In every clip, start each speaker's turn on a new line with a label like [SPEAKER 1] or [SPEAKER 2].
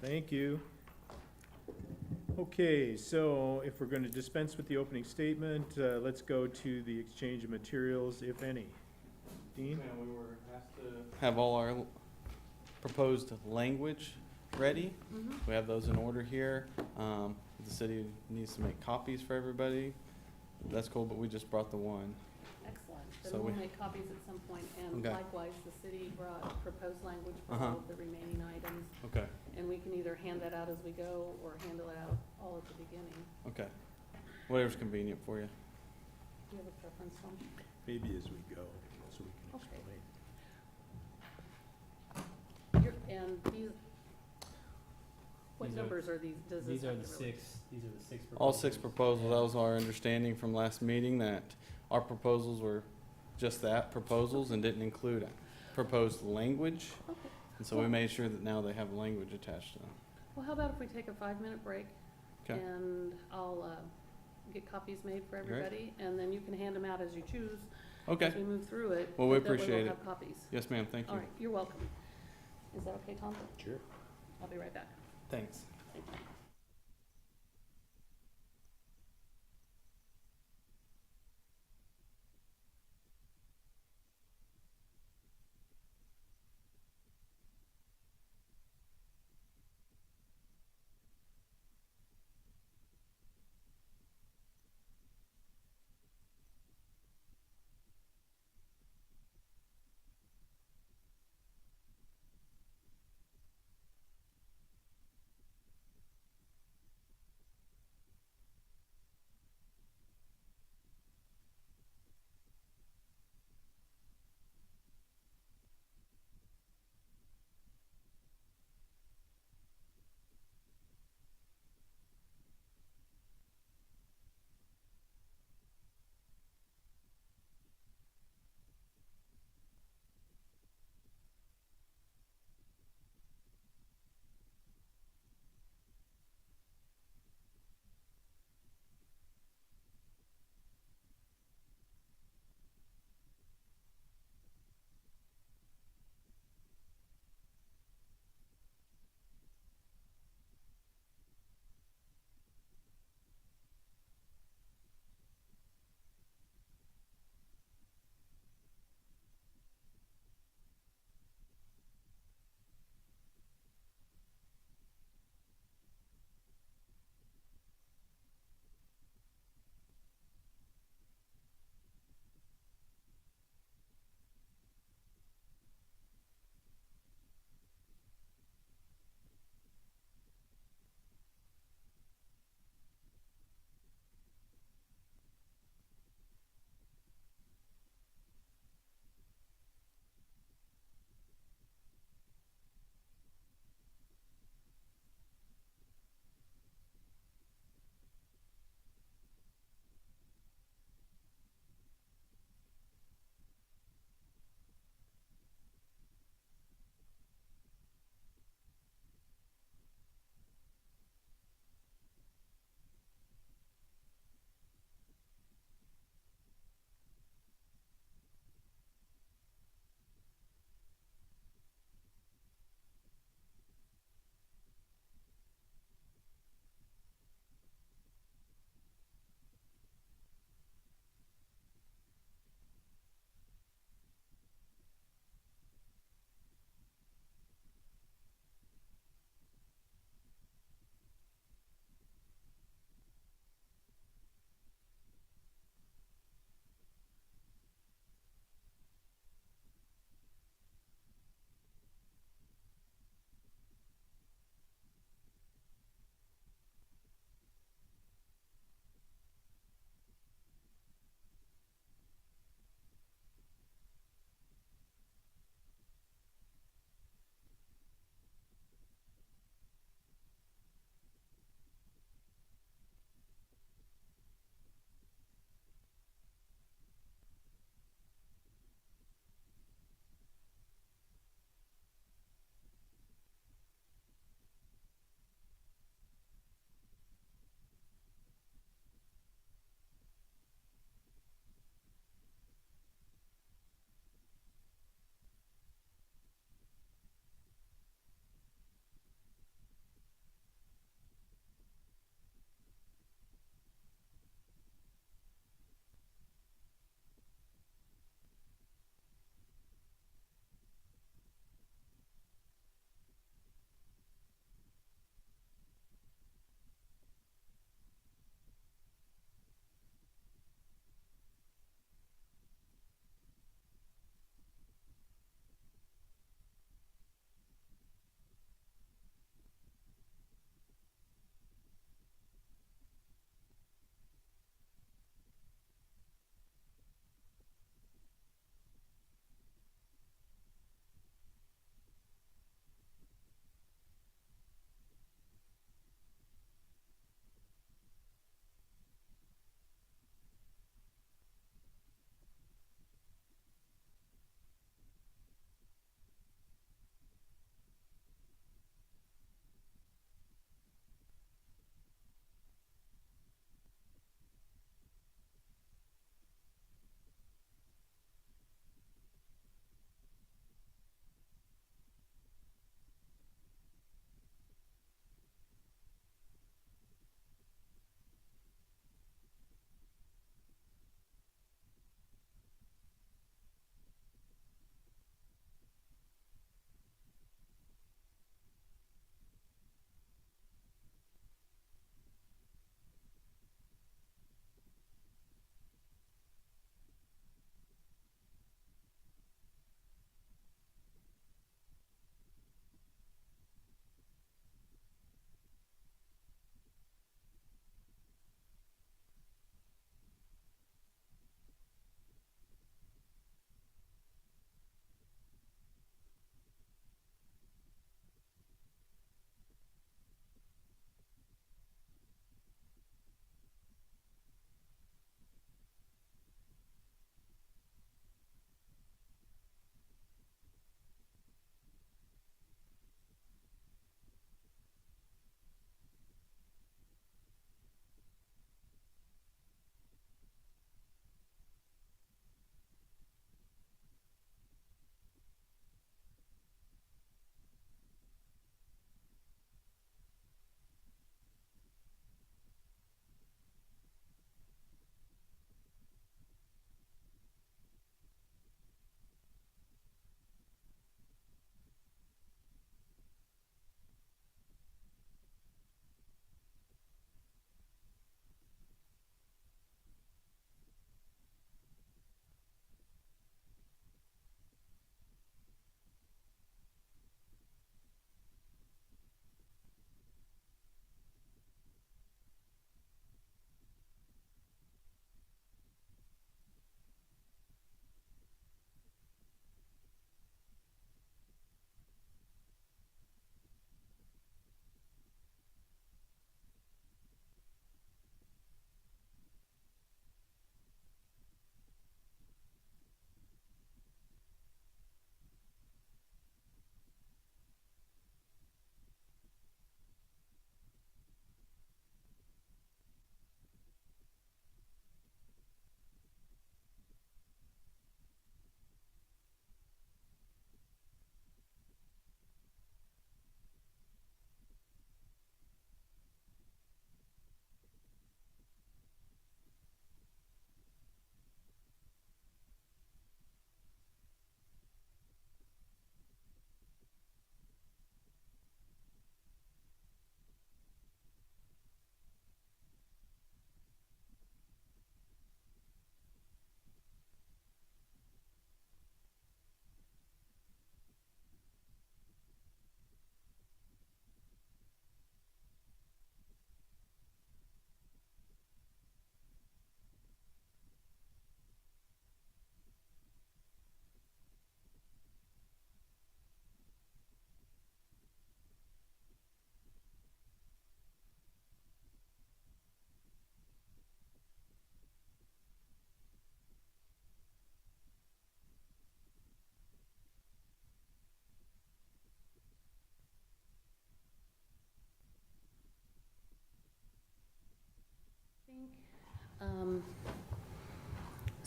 [SPEAKER 1] Thank you. Okay, so if we're going to dispense with the opening statement, let's go to the exchange of materials, if any. Dean?
[SPEAKER 2] We were asked to have all our proposed language ready. We have those in order here. The city needs to make copies for everybody. That's cool, but we just brought the one.
[SPEAKER 3] Excellent.
[SPEAKER 2] So
[SPEAKER 3] Then we'll
[SPEAKER 2] we-
[SPEAKER 3] make copies at some point, and
[SPEAKER 2] Okay.
[SPEAKER 3] likewise, the city brought proposed language for
[SPEAKER 2] Uh-huh.
[SPEAKER 3] all of the remaining items.
[SPEAKER 2] Okay.
[SPEAKER 3] And we can either hand that out as we go or handle it out all at the beginning.
[SPEAKER 2] Okay. Whatever's convenient for you.
[SPEAKER 3] Do you have a preference, Tom?
[SPEAKER 1] Maybe as we go, so we can
[SPEAKER 3] Okay.
[SPEAKER 1] explain.
[SPEAKER 3] And these, what
[SPEAKER 4] These are-
[SPEAKER 3] numbers are these? Does this
[SPEAKER 4] These are
[SPEAKER 3] have
[SPEAKER 4] the
[SPEAKER 3] to really-
[SPEAKER 4] six, these are the six proposals.
[SPEAKER 2] All six proposals, that was our understanding from last meeting, that our proposals were just that, proposals, and didn't include proposed language.
[SPEAKER 3] Okay.
[SPEAKER 2] And so we made sure that now they have language attached to them.
[SPEAKER 3] Well, how about if we take a 5-minute break?
[SPEAKER 2] Okay.
[SPEAKER 3] And I'll get copies made for
[SPEAKER 2] Great.
[SPEAKER 3] everybody, and then you can hand them out as you choose.
[SPEAKER 2] Okay.
[SPEAKER 3] As we move through it.
[SPEAKER 2] Well, we
[SPEAKER 3] but that way
[SPEAKER 2] appreciate
[SPEAKER 3] we'll
[SPEAKER 2] it.
[SPEAKER 3] have copies.
[SPEAKER 2] Yes, ma'am, thank
[SPEAKER 3] All
[SPEAKER 2] you.
[SPEAKER 3] right, you're welcome. Is that okay, Tom?
[SPEAKER 1] Sure.
[SPEAKER 3] I'll be right back.
[SPEAKER 2] Thanks.
[SPEAKER 3] Thank you.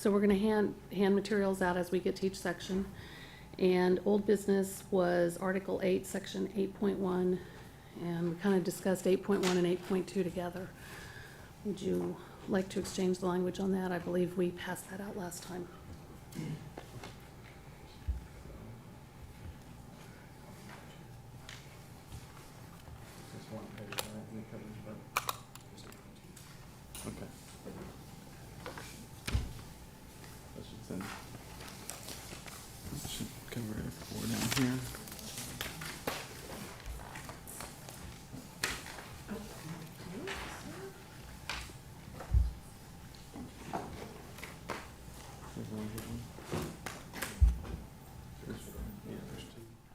[SPEAKER 3] So we're gonna hand materials out as we get to each section. And old business was Article 8, Section 8.1, and we kind of discussed 8.1 and 8.2 together. Would you like to exchange the language on that? I believe we passed that out last time.
[SPEAKER 2] Okay. Should cover F4 down here.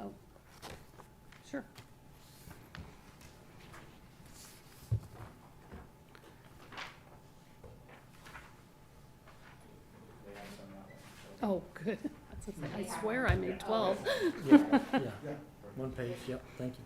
[SPEAKER 3] Oh, sure. Oh, good. I swear I made 12.
[SPEAKER 4] Yeah, one page, yep, thank you.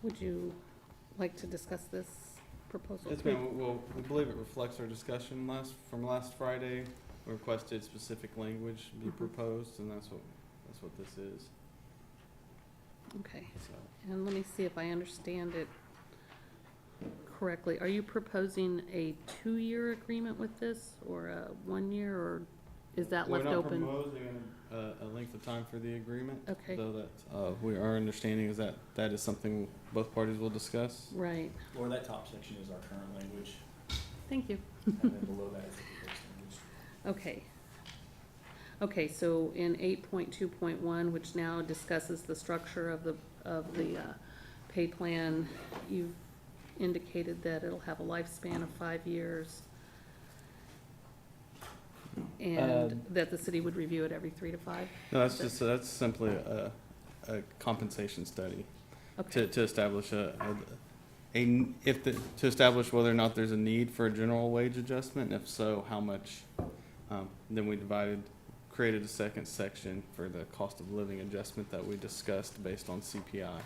[SPEAKER 3] Would you like to discuss this proposal?
[SPEAKER 2] Yes, ma'am. Well, we believe it reflects our discussion from last Friday. We requested specific language be proposed, and that's what this is.
[SPEAKER 3] Okay,
[SPEAKER 2] So,
[SPEAKER 3] and let me see if I understand it correctly. Are you proposing a 2-year agreement with this, or a 1-year, or is that left open?
[SPEAKER 2] We're not proposing a length of time for the agreement.
[SPEAKER 3] Okay.
[SPEAKER 2] Though that, our understanding is that that is something both parties will discuss.
[SPEAKER 3] Right,
[SPEAKER 4] Or that top section is our current language,
[SPEAKER 3] thank you.
[SPEAKER 4] and then below that is the proposed language.
[SPEAKER 3] Okay. Okay, so in 8.2.1, which now discusses the structure of the pay plan, you've indicated that it'll have a lifespan of 5 years, and that the city would review it every 3 to 5?
[SPEAKER 2] No, that's simply a compensation study
[SPEAKER 3] Okay,
[SPEAKER 2] to establish to establish whether or not there's a need for a general wage adjustment, and if so, how much. Then we created a second section for the cost of living adjustment that we discussed based on CPI.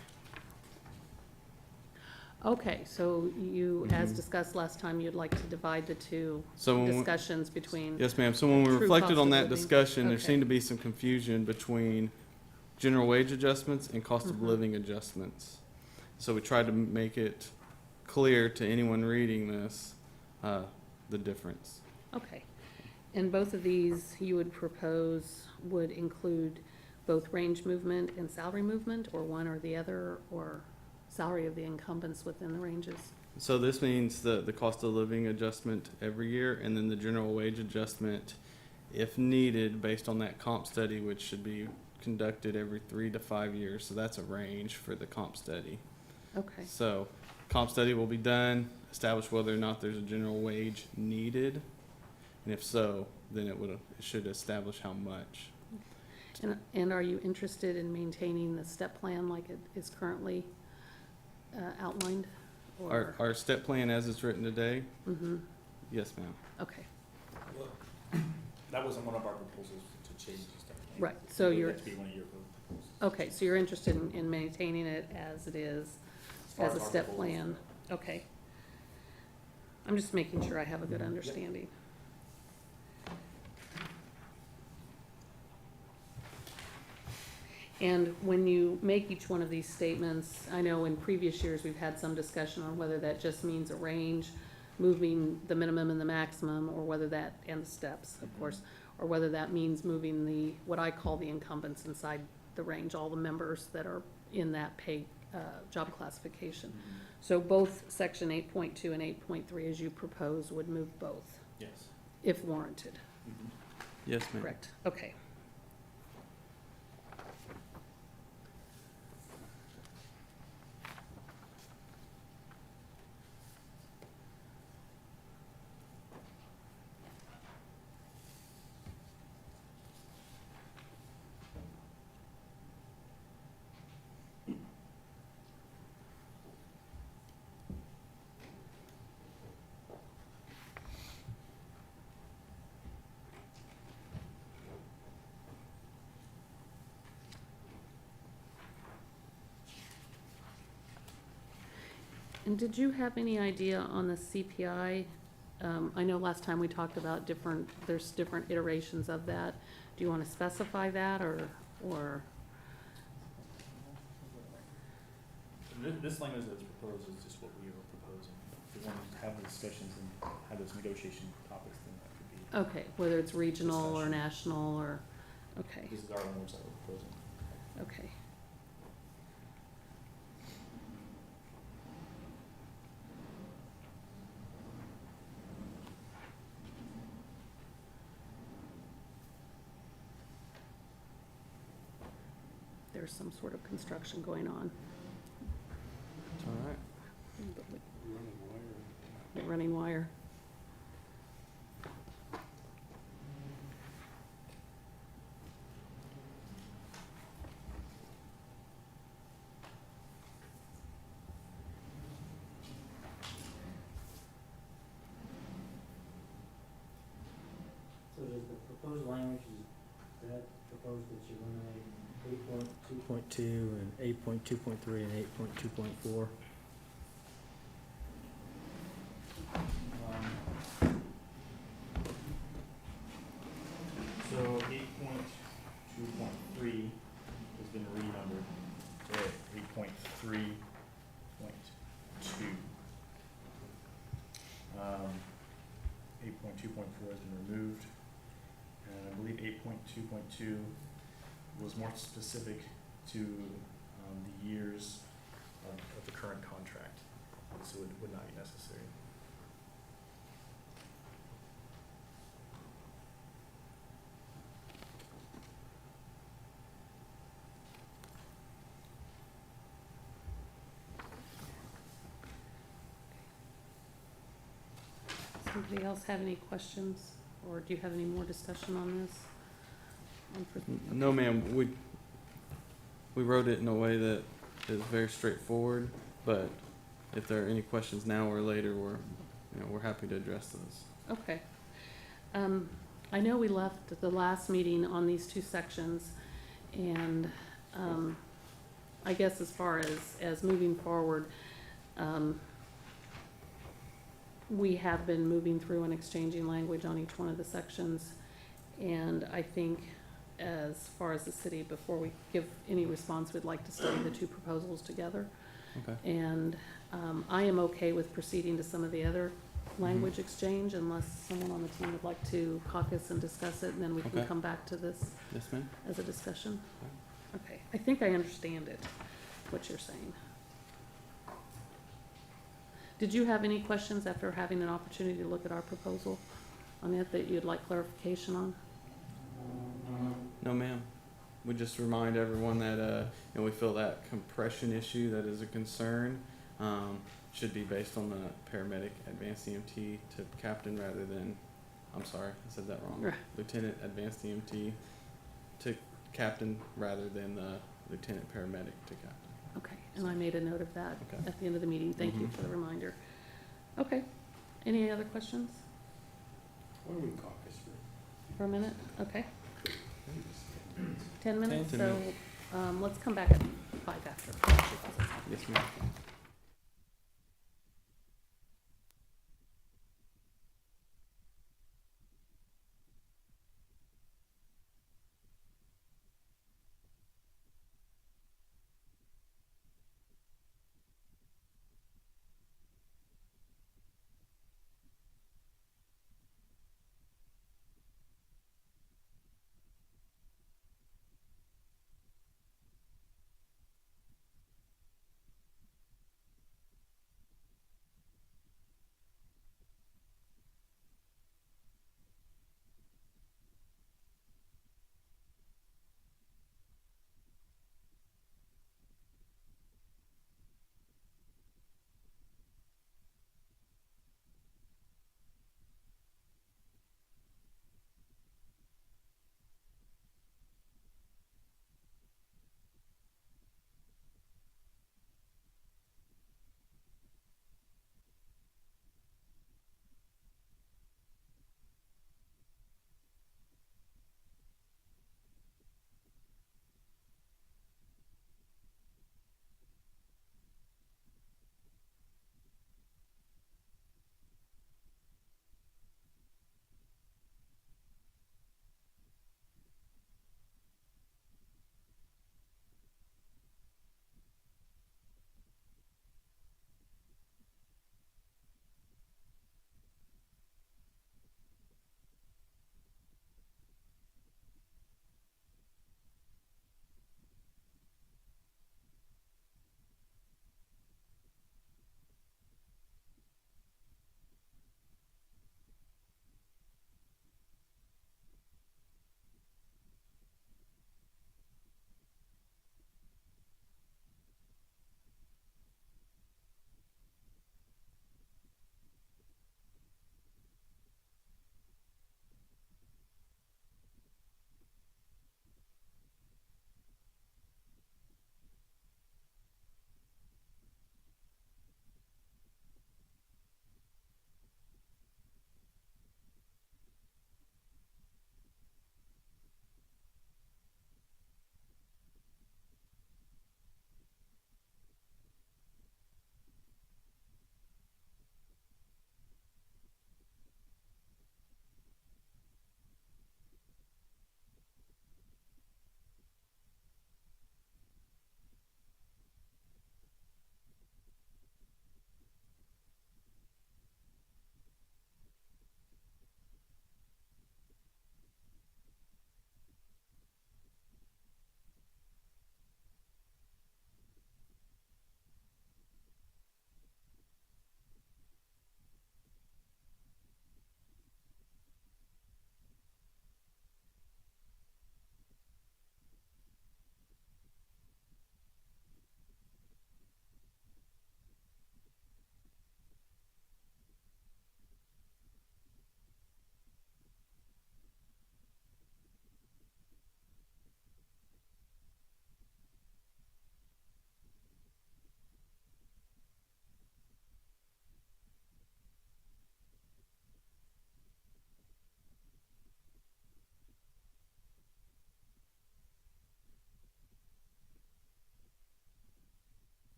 [SPEAKER 3] okay, so you, as
[SPEAKER 2] Mhm.
[SPEAKER 3] discussed last time, you'd like to divide the two
[SPEAKER 2] So when we-
[SPEAKER 3] discussions between,
[SPEAKER 2] Yes, ma'am. So when we
[SPEAKER 3] True
[SPEAKER 2] reflected
[SPEAKER 3] cost
[SPEAKER 2] on
[SPEAKER 3] of
[SPEAKER 2] that
[SPEAKER 3] living.
[SPEAKER 2] discussion, there
[SPEAKER 3] Okay.
[SPEAKER 2] seemed to be some confusion between general wage adjustments and cost of
[SPEAKER 3] Mhm.
[SPEAKER 2] living adjustments. So we tried to make it clear to anyone reading this, the difference.
[SPEAKER 3] okay. And both of these you would propose would include both range movement and salary movement, or one or the other, or salary of the incumbents within the ranges?
[SPEAKER 2] So this means the cost of living adjustment every year, and then the general wage adjustment, if needed, based on that comp study, which should be conducted every 3 to 5 years. So that's a range for the comp study.
[SPEAKER 3] Okay,
[SPEAKER 2] So comp study will be done, establish whether or not there's a general wage needed, and if so, then it should establish how much.
[SPEAKER 3] and are you interested in maintaining the step plan like it is currently outlined? Or,
[SPEAKER 2] Our step plan as it's written today,
[SPEAKER 3] mm-hmm,
[SPEAKER 2] yes, ma'am.
[SPEAKER 3] okay,
[SPEAKER 4] That wasn't one of our proposals to change the step plan.
[SPEAKER 3] Right, so
[SPEAKER 4] Would
[SPEAKER 3] you're,
[SPEAKER 4] that to be one of your proposals?
[SPEAKER 3] okay, so you're interested in maintaining it as it is,
[SPEAKER 4] far
[SPEAKER 3] as a
[SPEAKER 4] as our
[SPEAKER 3] step
[SPEAKER 4] proposals
[SPEAKER 3] plan?
[SPEAKER 4] go.
[SPEAKER 3] Okay. I'm just making sure I have a good understanding. And when you make each one of these statements, I know in previous years, we've had some discussion on whether that just means a range, moving the minimum and the maximum, or whether that, and the steps, of course, or whether that means moving the, what I call the incumbents inside the range, all the members that are in that pay, job classification.
[SPEAKER 4] Mhm.
[SPEAKER 3] So both section 8.2 and 8.3, as you propose, would move both,
[SPEAKER 4] Yes.
[SPEAKER 3] if warranted,
[SPEAKER 4] Mhm.
[SPEAKER 2] Yes, ma'am.
[SPEAKER 3] correct? Okay. And did you have any idea on the CPI? I know last time we talked about there's different iterations of that. Do you want to specify that, or?
[SPEAKER 4] This language that's proposed is just what we are proposing. If we want to have the discussions and have those negotiation topics, then that could be,
[SPEAKER 3] Okay, whether it's regional or
[SPEAKER 4] Discussion.
[SPEAKER 3] national, or, okay,
[SPEAKER 4] this is our language that we're proposing.
[SPEAKER 3] okay. There's some sort of construction going on.
[SPEAKER 2] It's all right.
[SPEAKER 3] The running wire.
[SPEAKER 5] So does the proposed language, is that proposed that you eliminate 8.2.2 and 8.2.3 and 8.2.4?
[SPEAKER 4] So 8.2.3 has been renumbered to 8.3.2. 8.2.4 has been removed, and I believe 8.2.2 was more specific to the years of the current contract, so it would not be necessary.
[SPEAKER 3] Somebody else have any questions, or do you have any more discussion on this?
[SPEAKER 2] No, ma'am, we wrote it in a way that is very straightforward, but if there are any questions now or later, we're happy to address those.
[SPEAKER 3] Okay. I know we left the last meeting on these two sections, and, I guess as far as moving forward, we have been moving through and exchanging language on each one of the sections, and I think as far as the city, before we give any response, we'd like to study the two proposals together.
[SPEAKER 2] Okay.
[SPEAKER 3] And, I am okay with proceeding to some of the other language exchange unless someone on the team would like to caucus and discuss it, and then we can
[SPEAKER 2] Okay.
[SPEAKER 3] come back to this
[SPEAKER 2] Yes, ma'am?
[SPEAKER 3] as a discussion. Okay, I think I understand it, what you're saying. Did you have any questions after having an opportunity to look at our proposal on it that you'd like clarification on?
[SPEAKER 2] No, ma'am. We just remind everyone that, we feel that compression issue that is a concern, should be based on the paramedic advanced EMT to captain rather than, I'm sorry, I said that wrong.
[SPEAKER 3] Right.
[SPEAKER 2] Lieutenant advanced EMT to captain rather than the lieutenant paramedic to captain.
[SPEAKER 3] Okay, and I made a note of that
[SPEAKER 2] Okay.
[SPEAKER 3] at the end of the meeting. Thank you
[SPEAKER 2] Mhm.
[SPEAKER 3] for the reminder. Okay, any other questions
[SPEAKER 5] What do we caucus for?
[SPEAKER 3] for a minute? Okay. 10 minutes?
[SPEAKER 2] 10
[SPEAKER 3] So,
[SPEAKER 2] minutes.
[SPEAKER 3] let's come back at 5 after.
[SPEAKER 2] Yes, ma'am.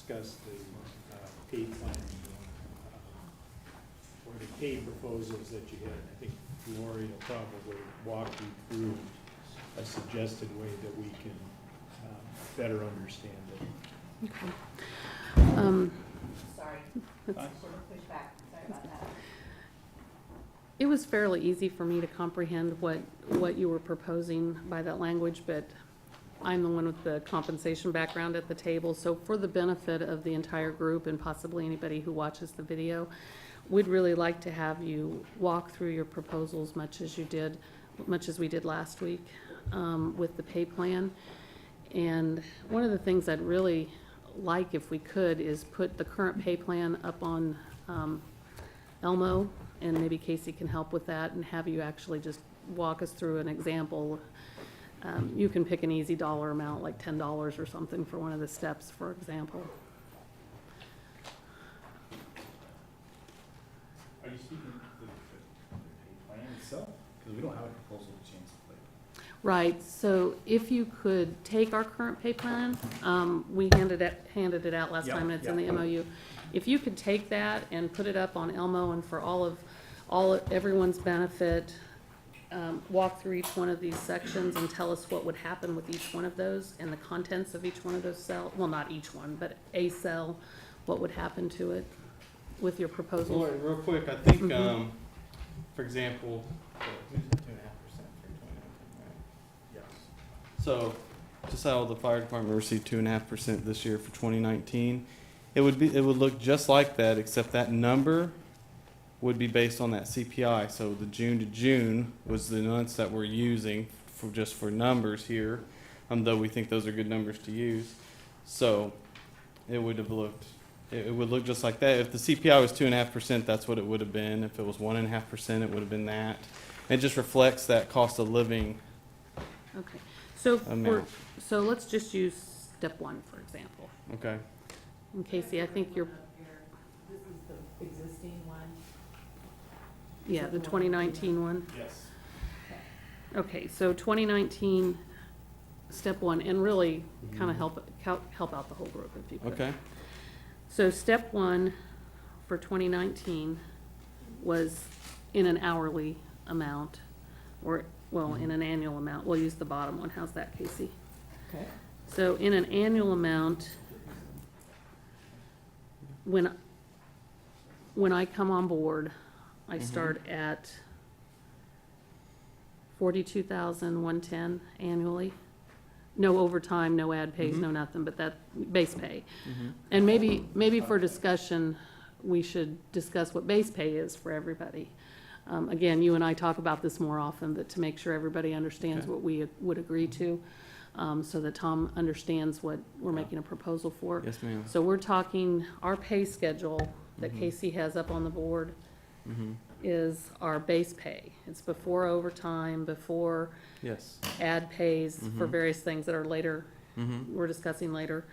[SPEAKER 1] discuss the pay plan, or the pay proposals that you had. I think Lori will probably walk you through a suggested way that we can better understand it.
[SPEAKER 3] Okay.
[SPEAKER 6] Sorry,
[SPEAKER 1] Fine.
[SPEAKER 6] should have pushed back, sorry about that.
[SPEAKER 3] It was fairly easy for me to comprehend what you were proposing by that language, but I'm the one with the compensation background at the table, so for the benefit of the entire group and possibly anybody who watches the video, we'd really like to have you walk through your proposals much as we did last week, with the pay plan. And one of the things I'd really like, if we could, is put the current pay plan up on, Elmo, and maybe Casey can help with that, and have you actually just walk us through an example. You can pick an easy dollar amount, like $10 or something for one of the steps, for example.
[SPEAKER 4] Are you speaking to the pay plan itself? Because we don't have a proposal to change the pay.
[SPEAKER 3] Right, so if you could take our current pay plan, we handed it out last time, and it's in the MOU. If you could take that and put it up on Elmo, and for everyone's benefit, walk through each one of these sections and tell us what would happen with each one of those and the contents of each one of those cells, well, not each one, but a cell, what would happen to it with your proposal.
[SPEAKER 2] Lori, real quick, I think,
[SPEAKER 3] Mhm.
[SPEAKER 2] for example, who's the 2.5% for 2019, right?
[SPEAKER 4] Yes.
[SPEAKER 2] So, just how the fire department received 2.5% this year for 2019, it would look just like that, except that number would be based on that CPI. So the June to June was the months that we're using for numbers here, though we think those are good numbers to use. So it would look just like that. If the CPI was 2.5%, that's what it would have been. If it was 1.5%, it would have been that. It just reflects that cost of living.
[SPEAKER 3] Okay, so
[SPEAKER 2] Amount.
[SPEAKER 3] so let's just use step one, for example.
[SPEAKER 2] Okay.
[SPEAKER 3] And Casey, I think you're,
[SPEAKER 6] This is the existing one.
[SPEAKER 3] yeah, the 2019 one.
[SPEAKER 4] Yes.
[SPEAKER 3] Okay, so 2019, step one, and really kind of help out the whole group if you could.
[SPEAKER 2] Okay.
[SPEAKER 3] So step one for 2019 was in an hourly amount, or, well, in an annual amount. We'll use the bottom one. How's that, Casey?
[SPEAKER 6] Okay.
[SPEAKER 3] So in an annual amount, when I come on board, I start at 42,110 annually. No overtime, no ad pays, no nothing, but that base pay. And maybe for discussion, we should discuss what base pay is for everybody. Again, you and I talk about this more often, but to make sure everybody understands
[SPEAKER 2] Okay.
[SPEAKER 3] what we would agree to, so that Tom understands what we're making a proposal for.
[SPEAKER 2] Yes, ma'am.
[SPEAKER 3] So we're talking, our pay schedule that
[SPEAKER 2] Mhm.
[SPEAKER 3] Casey has up on the board
[SPEAKER 2] Mm-hmm.
[SPEAKER 3] is our base pay. It's before overtime, before
[SPEAKER 2] Yes.
[SPEAKER 3] ad pays for
[SPEAKER 2] Mhm.
[SPEAKER 3] various things that are later,
[SPEAKER 2] Mm-hmm.
[SPEAKER 3] we're discussing later.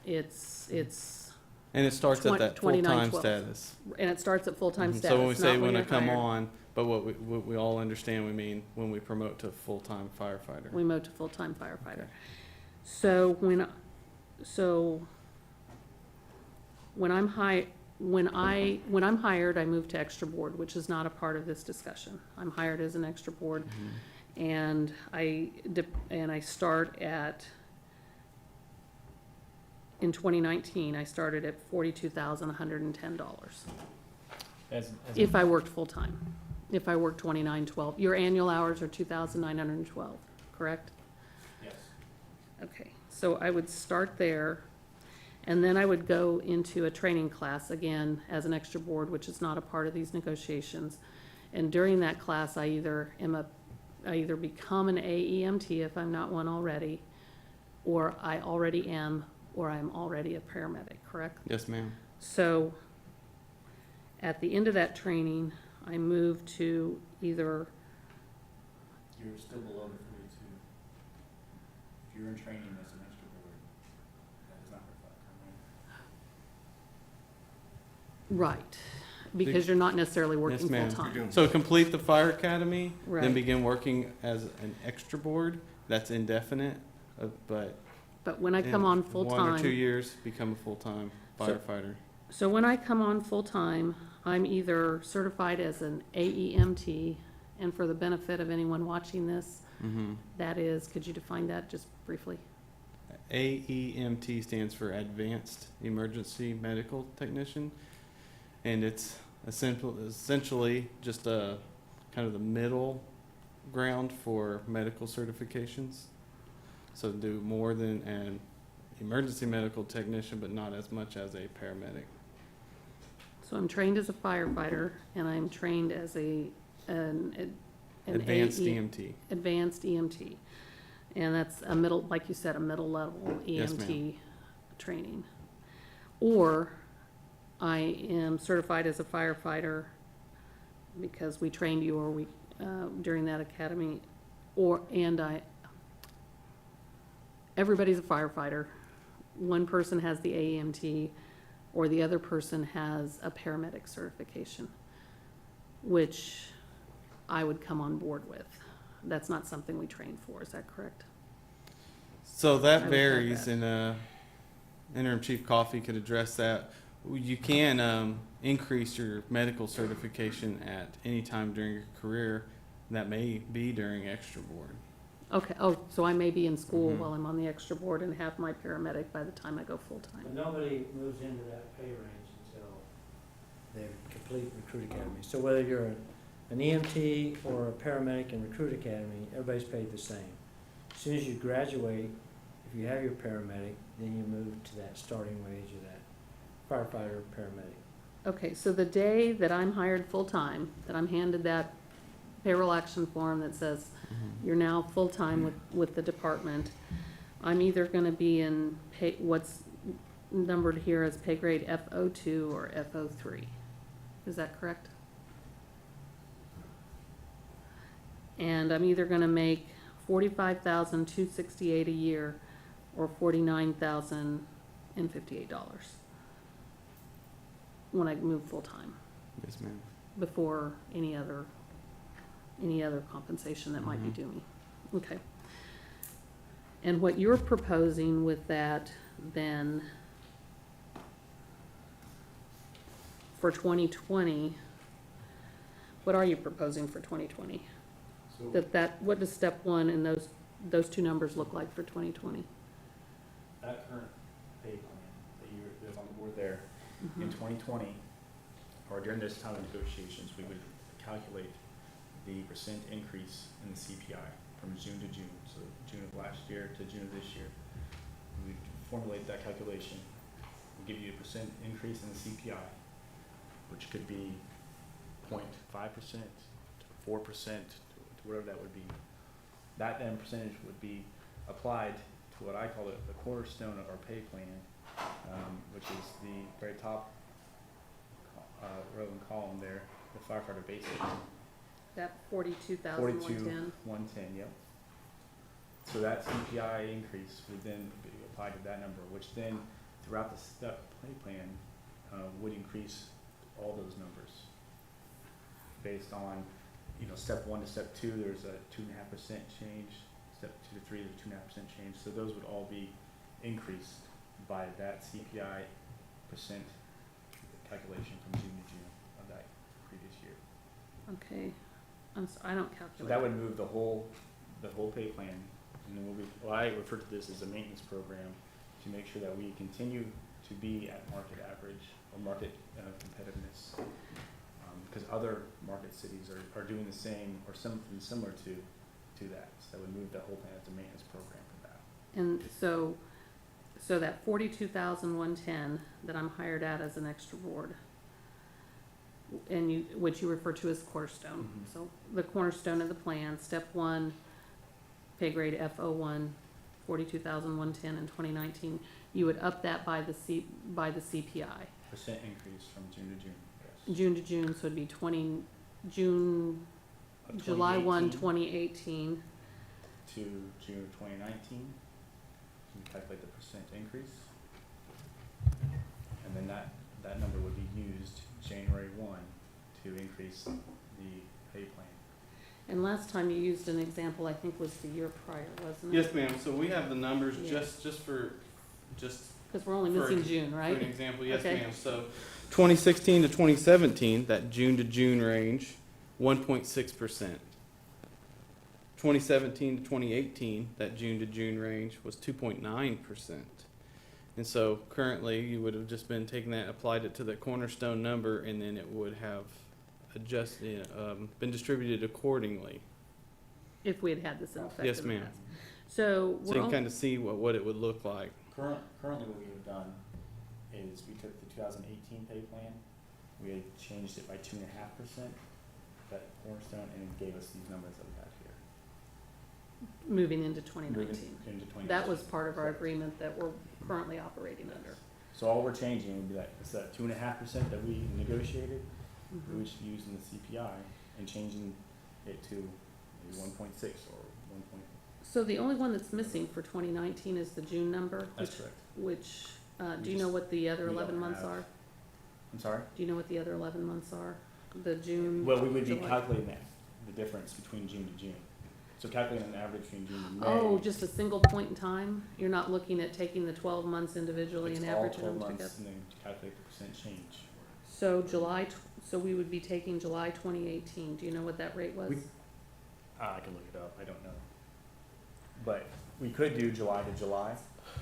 [SPEAKER 3] It's,
[SPEAKER 2] And it starts at that
[SPEAKER 3] 29,
[SPEAKER 2] full-time
[SPEAKER 3] 12.
[SPEAKER 2] status.
[SPEAKER 3] and it starts at full-time
[SPEAKER 2] Mhm.
[SPEAKER 3] status,
[SPEAKER 2] So when we say
[SPEAKER 3] not
[SPEAKER 2] when
[SPEAKER 3] you're
[SPEAKER 2] I come
[SPEAKER 3] hired.
[SPEAKER 2] on, but what we all understand, we mean when we promote to full-time firefighter.
[SPEAKER 3] We move to full-time firefighter.
[SPEAKER 2] Okay.
[SPEAKER 3] So when I'm hired, I move to extra board, which is not a part of this discussion. I'm hired as an extra board,
[SPEAKER 2] Mhm.
[SPEAKER 3] and I start at, in 2019, I started at $42,110. If I worked full-time. If I worked 29/12. Your annual hours are 2,912, correct?
[SPEAKER 4] Yes.
[SPEAKER 3] Okay, so I would start there, and then I would go into a training class, again, as an extra board, which is not a part of these negotiations. And during that class, I either become an AEMT if I'm not one already, or I already am, or I'm already a paramedic, correct?
[SPEAKER 2] Yes, ma'am.
[SPEAKER 3] So, at the end of that training, I move to either,
[SPEAKER 4] You're still below the 42. If you're in training as an extra board, that does not reflect,
[SPEAKER 3] right, because you're not necessarily working
[SPEAKER 2] Yes, ma'am.
[SPEAKER 3] full-time.
[SPEAKER 2] So complete the fire academy, then
[SPEAKER 3] Right.
[SPEAKER 2] begin working as an extra board. That's indefinite, but
[SPEAKER 3] but when I come
[SPEAKER 2] In
[SPEAKER 3] on
[SPEAKER 2] 1 or 2
[SPEAKER 3] full-time,
[SPEAKER 2] years, become a full-time firefighter.
[SPEAKER 3] so when I come on full-time, I'm either certified as an AEMT, and for the benefit of anyone watching this,
[SPEAKER 2] Mm-hmm.
[SPEAKER 3] that is, could you define that just briefly?
[SPEAKER 2] AEMT stands for Advanced Emergency Medical Technician, and it's essentially just a kind of the middle ground for medical certifications. So do more than an emergency medical technician, but not as much as a paramedic.
[SPEAKER 3] So I'm trained as a firefighter, and I'm trained as an
[SPEAKER 2] Advanced
[SPEAKER 3] AE
[SPEAKER 2] EMT.
[SPEAKER 3] Advanced EMT. And that's a middle, like you said, a middle level
[SPEAKER 2] Yes,
[SPEAKER 3] EMT training. Or I am certified as a firefighter because we trained you or we, during that academy, everybody's a firefighter. One person has the AEMT or the other person has a paramedic certification, which I would come on board with. That's not something we train for, is that correct?
[SPEAKER 2] So
[SPEAKER 3] I
[SPEAKER 2] that
[SPEAKER 3] would
[SPEAKER 2] varies,
[SPEAKER 3] have
[SPEAKER 2] and Interim Chief Coffey could address that. You can increase your medical certification at any time during your career. That may be during extra board.
[SPEAKER 3] Okay, oh, so I may be in school
[SPEAKER 2] Mhm.
[SPEAKER 3] while I'm on the extra board and have my paramedic by the time I go
[SPEAKER 5] But
[SPEAKER 3] full-time.
[SPEAKER 5] nobody moves into that pay range until they complete recruit academy. So whether you're an EMT or a paramedic in recruit academy, everybody's paid the same. As soon as you graduate, if you have your paramedic, then you move to that starting wage of that firefighter, paramedic.
[SPEAKER 3] Okay, so the day that I'm hired full-time, that I'm handed that payroll action form that says you're now full-time with the department, I'm either gonna be in pay, what's numbered here as pay grade FO2 or FO3. Is that correct? And I'm either gonna make $45,268 a year or $49,058 when I move full-time,
[SPEAKER 2] Yes, ma'am.
[SPEAKER 3] before any other compensation that might be
[SPEAKER 2] Mhm.
[SPEAKER 3] due me. Okay. And what you're proposing with that then for 2020, what are you proposing for 2020?
[SPEAKER 4] So
[SPEAKER 3] What does step one and those two numbers look like for 2020?
[SPEAKER 4] that current pay plan that's on the board there, in 2020, or during this time of negotiations, we would calculate the percent increase in the CPI from June to June, so June of last year to June of this year. We would formulate that calculation, we'll give you a percent increase in the CPI, which could be 0.5%, 4%, to whatever that would be. That then percentage would be applied to what I call the cornerstone of our pay plan, which is the very top row and column there, the firefighter basic.
[SPEAKER 3] That 42,110?
[SPEAKER 4] 110, yep. So that CPI increase would then be applied to that number, which then throughout the step pay plan would increase all those numbers based on, step 1 to step 2, there's a 2.5% change. Step 2 to 3, there's a 2.5% change. So those would all be increased by that CPI percent calculation from June to June of that previous year.
[SPEAKER 3] Okay, I don't calculate.
[SPEAKER 4] So that would move the whole pay plan, and then I refer to this as a maintenance program to make sure that we continue to be at market average or market competitiveness, because other market cities are doing the same or something similar to that. So that would move the whole plan as a maintenance program for that.
[SPEAKER 3] And so that 42,110 that I'm hired at as an extra board, and which you refer to as cornerstone.
[SPEAKER 4] Mhm.
[SPEAKER 3] So the cornerstone of the plan, step 1, pay grade FO1, 42,110 in 2019, you would up that by the CPI.
[SPEAKER 4] Percent increase from June to June, yes.
[SPEAKER 3] June to June, so it'd be July 1, 2018.
[SPEAKER 4] To June of 2019, you calculate the percent increase, and then that number would be used January 1 to increase the pay plan.
[SPEAKER 3] And last time you used an example, I think was the year prior, wasn't it?
[SPEAKER 2] Yes, ma'am. So we have the numbers
[SPEAKER 3] Yeah.
[SPEAKER 2] just for
[SPEAKER 3] Because we're only
[SPEAKER 2] for-
[SPEAKER 3] missing June,
[SPEAKER 2] for an
[SPEAKER 3] right?
[SPEAKER 2] example. Yes,
[SPEAKER 3] Okay.
[SPEAKER 2] ma'am. So 2016 to 2017, that June to June range, 1.6%. 2017 to 2018, that June to June range was 2.9%. And so currently, you would have just been taking that, applied it to the cornerstone number, and then it would have been distributed accordingly.
[SPEAKER 3] If we had had this in effect.
[SPEAKER 2] Yes,
[SPEAKER 3] in the
[SPEAKER 2] ma'am.
[SPEAKER 3] past. So
[SPEAKER 2] So you
[SPEAKER 3] we're
[SPEAKER 2] can
[SPEAKER 3] all,
[SPEAKER 2] kind of see what it would look like.
[SPEAKER 4] Currently what we have done is we took the 2018 pay plan, we had changed it by 2.5%, that cornerstone, and it gave us these numbers that we have here.
[SPEAKER 3] moving into 2019.
[SPEAKER 4] Moving into 2019.
[SPEAKER 3] That was part of our
[SPEAKER 4] Correct.
[SPEAKER 3] agreement that we're currently operating under.
[SPEAKER 4] So all we're changing would be that, it's that 2.5% that we negotiated,
[SPEAKER 3] Mhm.
[SPEAKER 4] which used in the CPI, and changing it to maybe 1.6 or 1 point.
[SPEAKER 3] So the only one that's missing for 2019 is the June number,
[SPEAKER 4] That's correct.
[SPEAKER 3] which,
[SPEAKER 4] We
[SPEAKER 3] do you know
[SPEAKER 4] just-
[SPEAKER 3] what the other
[SPEAKER 4] we don't
[SPEAKER 3] 11 months
[SPEAKER 4] have-
[SPEAKER 3] are?
[SPEAKER 4] I'm sorry?
[SPEAKER 3] Do you know what the other 11 months are? The June?
[SPEAKER 4] Well, we would be
[SPEAKER 3] July?
[SPEAKER 4] calculating that, the difference between June to June. So calculating an average between June and May.
[SPEAKER 3] Oh, just a single point in time? You're not looking at taking the 12 months individually
[SPEAKER 4] It's
[SPEAKER 3] and
[SPEAKER 4] all
[SPEAKER 3] averaging
[SPEAKER 4] 12
[SPEAKER 3] them
[SPEAKER 4] months
[SPEAKER 3] together?
[SPEAKER 4] and then calculate the percent change.
[SPEAKER 3] So so we would be taking July 2018. Do you know what that rate was?
[SPEAKER 4] I can look it up, I don't know. But we could do July to July,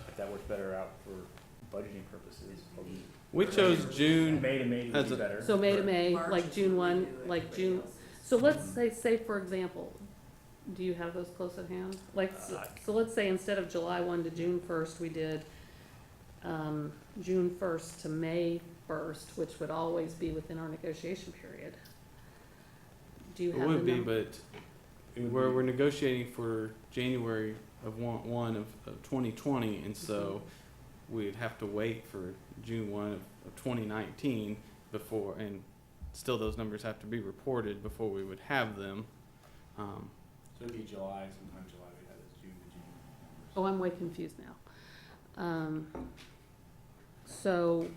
[SPEAKER 4] if that works better out for budgeting purposes. But
[SPEAKER 2] We chose June.
[SPEAKER 4] May to May
[SPEAKER 2] as
[SPEAKER 4] would be
[SPEAKER 2] a-
[SPEAKER 4] better.
[SPEAKER 3] So May to May,
[SPEAKER 6] March
[SPEAKER 3] like
[SPEAKER 6] is
[SPEAKER 3] June
[SPEAKER 6] when we
[SPEAKER 3] 1,
[SPEAKER 6] do it,
[SPEAKER 3] like
[SPEAKER 6] everybody
[SPEAKER 3] June.
[SPEAKER 6] else.
[SPEAKER 3] So let's say for example, do you have those close at hand? Like, so let's say instead of July 1 to June 1st, we did June 1st to May 1st, which would always be within our negotiation period. Do you
[SPEAKER 2] It
[SPEAKER 3] have the
[SPEAKER 2] would be,
[SPEAKER 3] number?
[SPEAKER 2] but
[SPEAKER 4] It would
[SPEAKER 2] we're
[SPEAKER 4] be-
[SPEAKER 2] negotiating for January of 1 of 2020, and so we'd have to wait for June 1 of 2019 before, and still those numbers have to be reported before we would have them.
[SPEAKER 4] So it'd be July, sometime July, we had this June to June numbers.
[SPEAKER 3] Oh, I'm way confused now. So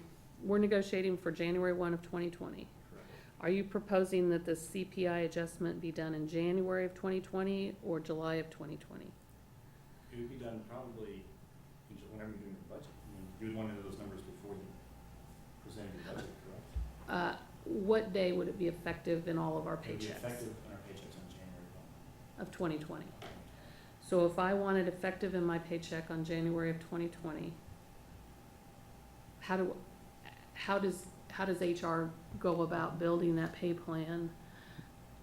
[SPEAKER 3] we're negotiating for January 1 of 2020.
[SPEAKER 4] Correct.
[SPEAKER 3] Are you proposing that the CPI adjustment be done in January of 2020 or July of 2020?
[SPEAKER 4] It would be done probably whenever you're doing your budget. I mean, you would want to know those numbers before you presented your budget, correct?
[SPEAKER 3] What day would it be effective in all of our
[SPEAKER 4] It would be
[SPEAKER 3] paychecks
[SPEAKER 4] effective in our paychecks on January 1.
[SPEAKER 3] of 2020? So if I wanted effective in my paycheck on January of 2020, how does HR go about building that pay plan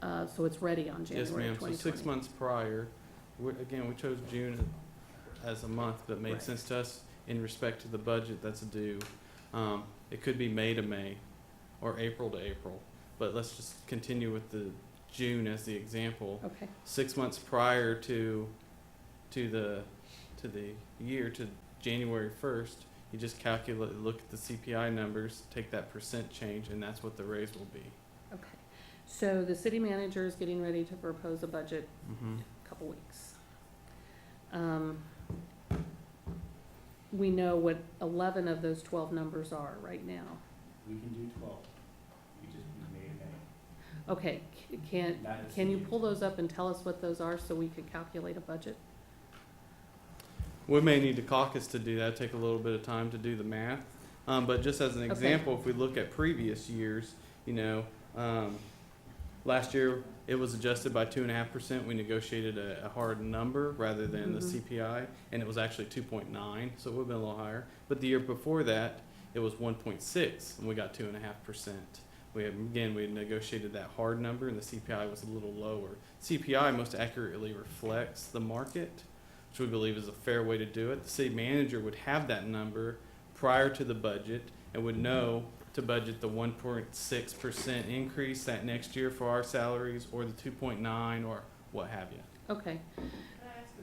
[SPEAKER 3] so it's ready on
[SPEAKER 2] Yes,
[SPEAKER 3] January
[SPEAKER 2] ma'am.
[SPEAKER 3] of
[SPEAKER 2] So
[SPEAKER 3] 2020?
[SPEAKER 2] 6 months prior, again, we chose June as a month that made
[SPEAKER 3] Right.
[SPEAKER 2] sense to us in respect to the budget that's due. It could be May to May or April to April, but let's just continue with the June as the example.
[SPEAKER 3] Okay,
[SPEAKER 2] 6 months prior to the year, to January 1st, you just calculate, look at the CPI numbers, take that percent change, and that's what the raise will be.
[SPEAKER 3] okay. So the city manager is getting ready to propose a budget
[SPEAKER 2] Mm-hmm.
[SPEAKER 3] a couple weeks. We know what 11 of those 12 numbers are right now.
[SPEAKER 4] We can do 12. We just May to May.
[SPEAKER 3] Okay,
[SPEAKER 4] That is
[SPEAKER 3] can you
[SPEAKER 4] the-
[SPEAKER 3] pull those up and tell us what those are so we could calculate a budget?
[SPEAKER 2] We may need to caucus to do that, take a little bit of time to do the math. But just as an
[SPEAKER 3] Okay.
[SPEAKER 2] example, if we look at previous years, last year it was adjusted by 2.5%. We negotiated a hard number rather than the
[SPEAKER 3] Mhm.
[SPEAKER 2] CPI, and it was actually 2.9, so it would have been a little higher. But the year before that, it was 1.6, and we got 2.5%. We had negotiated that hard number, and the CPI was a little lower. CPI most accurately reflects the market, which we believe is a fair way to do it. The city manager would have that number prior to the budget and would know to budget the 1.6% increase that next year for our salaries, or the 2.9, or what have you.
[SPEAKER 3] Okay,
[SPEAKER 6] Can I ask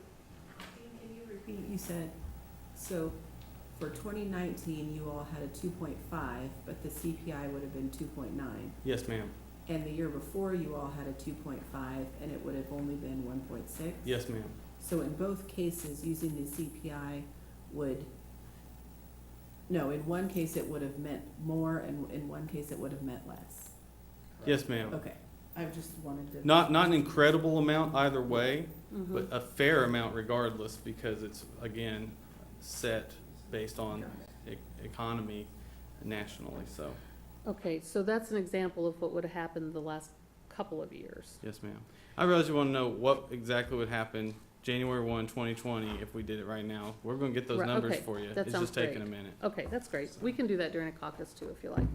[SPEAKER 6] can you repeat, you said, so for 2019, you all had a 2.5, but the CPI would have been 2.9.
[SPEAKER 2] Yes, ma'am.
[SPEAKER 6] And the year before, you all had a 2.5, and it would have only been 1.6?
[SPEAKER 2] Yes, ma'am.
[SPEAKER 6] So in both cases, using the CPI in one case it would have meant more, and in one case it would have meant less.
[SPEAKER 2] Yes, ma'am.
[SPEAKER 6] Okay, I just wanted to.
[SPEAKER 2] Not an incredible amount either way,
[SPEAKER 3] Mhm.
[SPEAKER 2] but a fair amount regardless, because it's, again, set based on economy nationally, so,
[SPEAKER 3] Okay, so that's an example of what would have happened the last couple of years.
[SPEAKER 2] yes, ma'am. I realize you want to know what exactly would happen January 1, 2020 if we did it right now. We're going to get those
[SPEAKER 3] Right,
[SPEAKER 2] numbers
[SPEAKER 3] okay,
[SPEAKER 2] for you.
[SPEAKER 3] that
[SPEAKER 2] It's
[SPEAKER 3] sounds
[SPEAKER 2] just taking
[SPEAKER 3] great.
[SPEAKER 2] a minute.
[SPEAKER 3] Okay, that's great. We can do that during a caucus too, if you like.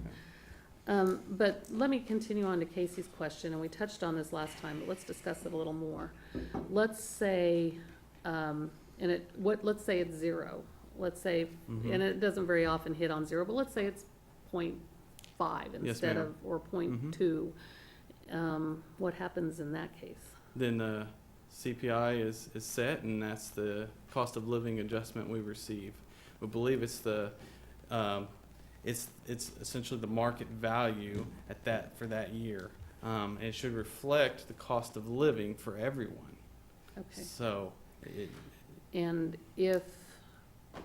[SPEAKER 3] But let me continue on to Casey's question, and we touched on this last time, but let's discuss it a little more. Let's say, let's say it's zero. Let's say,
[SPEAKER 2] Mhm.
[SPEAKER 3] and it doesn't very often hit on zero, but let's say it's 0.5
[SPEAKER 2] Yes,
[SPEAKER 3] instead
[SPEAKER 2] ma'am.
[SPEAKER 3] of, or 0.2. What happens in that case?
[SPEAKER 2] Then the CPI is set, and that's the cost of living adjustment we receive. We believe it's it's essentially the market value at that, for that year. And it should reflect the cost of living for everyone.
[SPEAKER 3] Okay.
[SPEAKER 2] So,
[SPEAKER 3] And if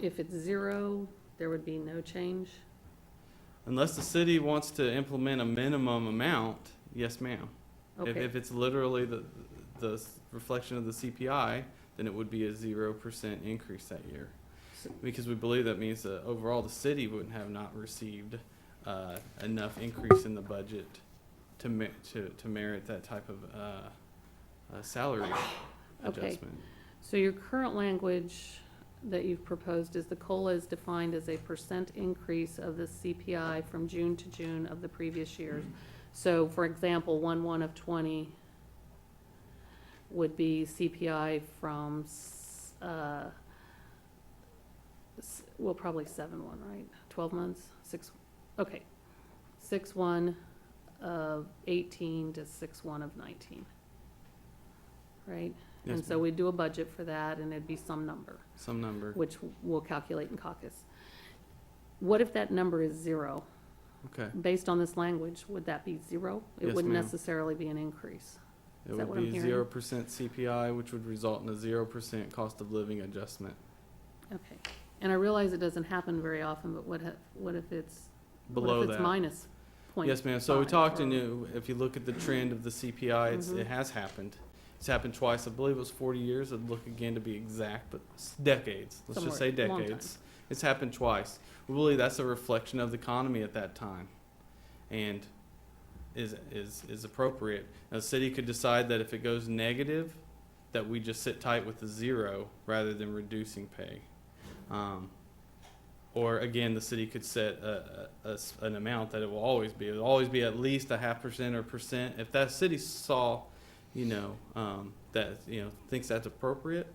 [SPEAKER 3] it's zero, there would be no change?
[SPEAKER 2] unless the city wants to implement a minimum amount, yes, ma'am.
[SPEAKER 3] Okay.
[SPEAKER 2] If it's literally the reflection of the CPI, then it would be a 0% increase that year. Because we believe that means that overall the city wouldn't have not received enough increase in the budget to merit that type of salary
[SPEAKER 3] Okay.
[SPEAKER 2] adjustment.
[SPEAKER 3] So your current language that you've proposed is the COLA is defined as a % increase of the CPI from June to June of the previous years. So for example, 1/1 of 20 would be CPI from, well, probably 7/1, right? 12 months, okay. 6/1 of 18 to 6/1 of 19. Right?
[SPEAKER 2] Yes,
[SPEAKER 3] And so
[SPEAKER 2] ma'am.
[SPEAKER 3] we do a budget for that, and it'd be some number,
[SPEAKER 2] Some number.
[SPEAKER 3] which we'll calculate in caucus. What if that number is zero?
[SPEAKER 2] Okay.
[SPEAKER 3] Based on this language, would that be zero? It
[SPEAKER 2] Yes,
[SPEAKER 3] wouldn't
[SPEAKER 2] ma'am.
[SPEAKER 3] necessarily be an increase.
[SPEAKER 2] It
[SPEAKER 3] Is that
[SPEAKER 2] would
[SPEAKER 3] what I'm
[SPEAKER 2] be
[SPEAKER 3] hearing?
[SPEAKER 2] 0% CPI, which would result in a 0% cost of living adjustment.
[SPEAKER 3] Okay. And I realize it doesn't happen very often, but what if it's,
[SPEAKER 2] Below
[SPEAKER 3] what if it's
[SPEAKER 2] that.
[SPEAKER 3] minus point?
[SPEAKER 2] Yes, ma'am. So we
[SPEAKER 3] 5
[SPEAKER 2] talked,
[SPEAKER 3] or-
[SPEAKER 2] and if you look at the trend of the CPI,
[SPEAKER 3] Mhm.
[SPEAKER 2] it has happened. It's happened twice. I believe it was 40 years. I'd look again to be exact, but decades. Let's just say
[SPEAKER 3] Somewhere, long time.
[SPEAKER 2] decades. It's happened twice. We believe that's a reflection of the economy at that time, and is appropriate. Now, the city could decide that if it goes negative, that we just sit tight with the 0 rather than reducing pay. Or again, the city could set an amount that it will always be. It will always be at least a 0.5% or %. If that city saw, that, thinks that's appropriate.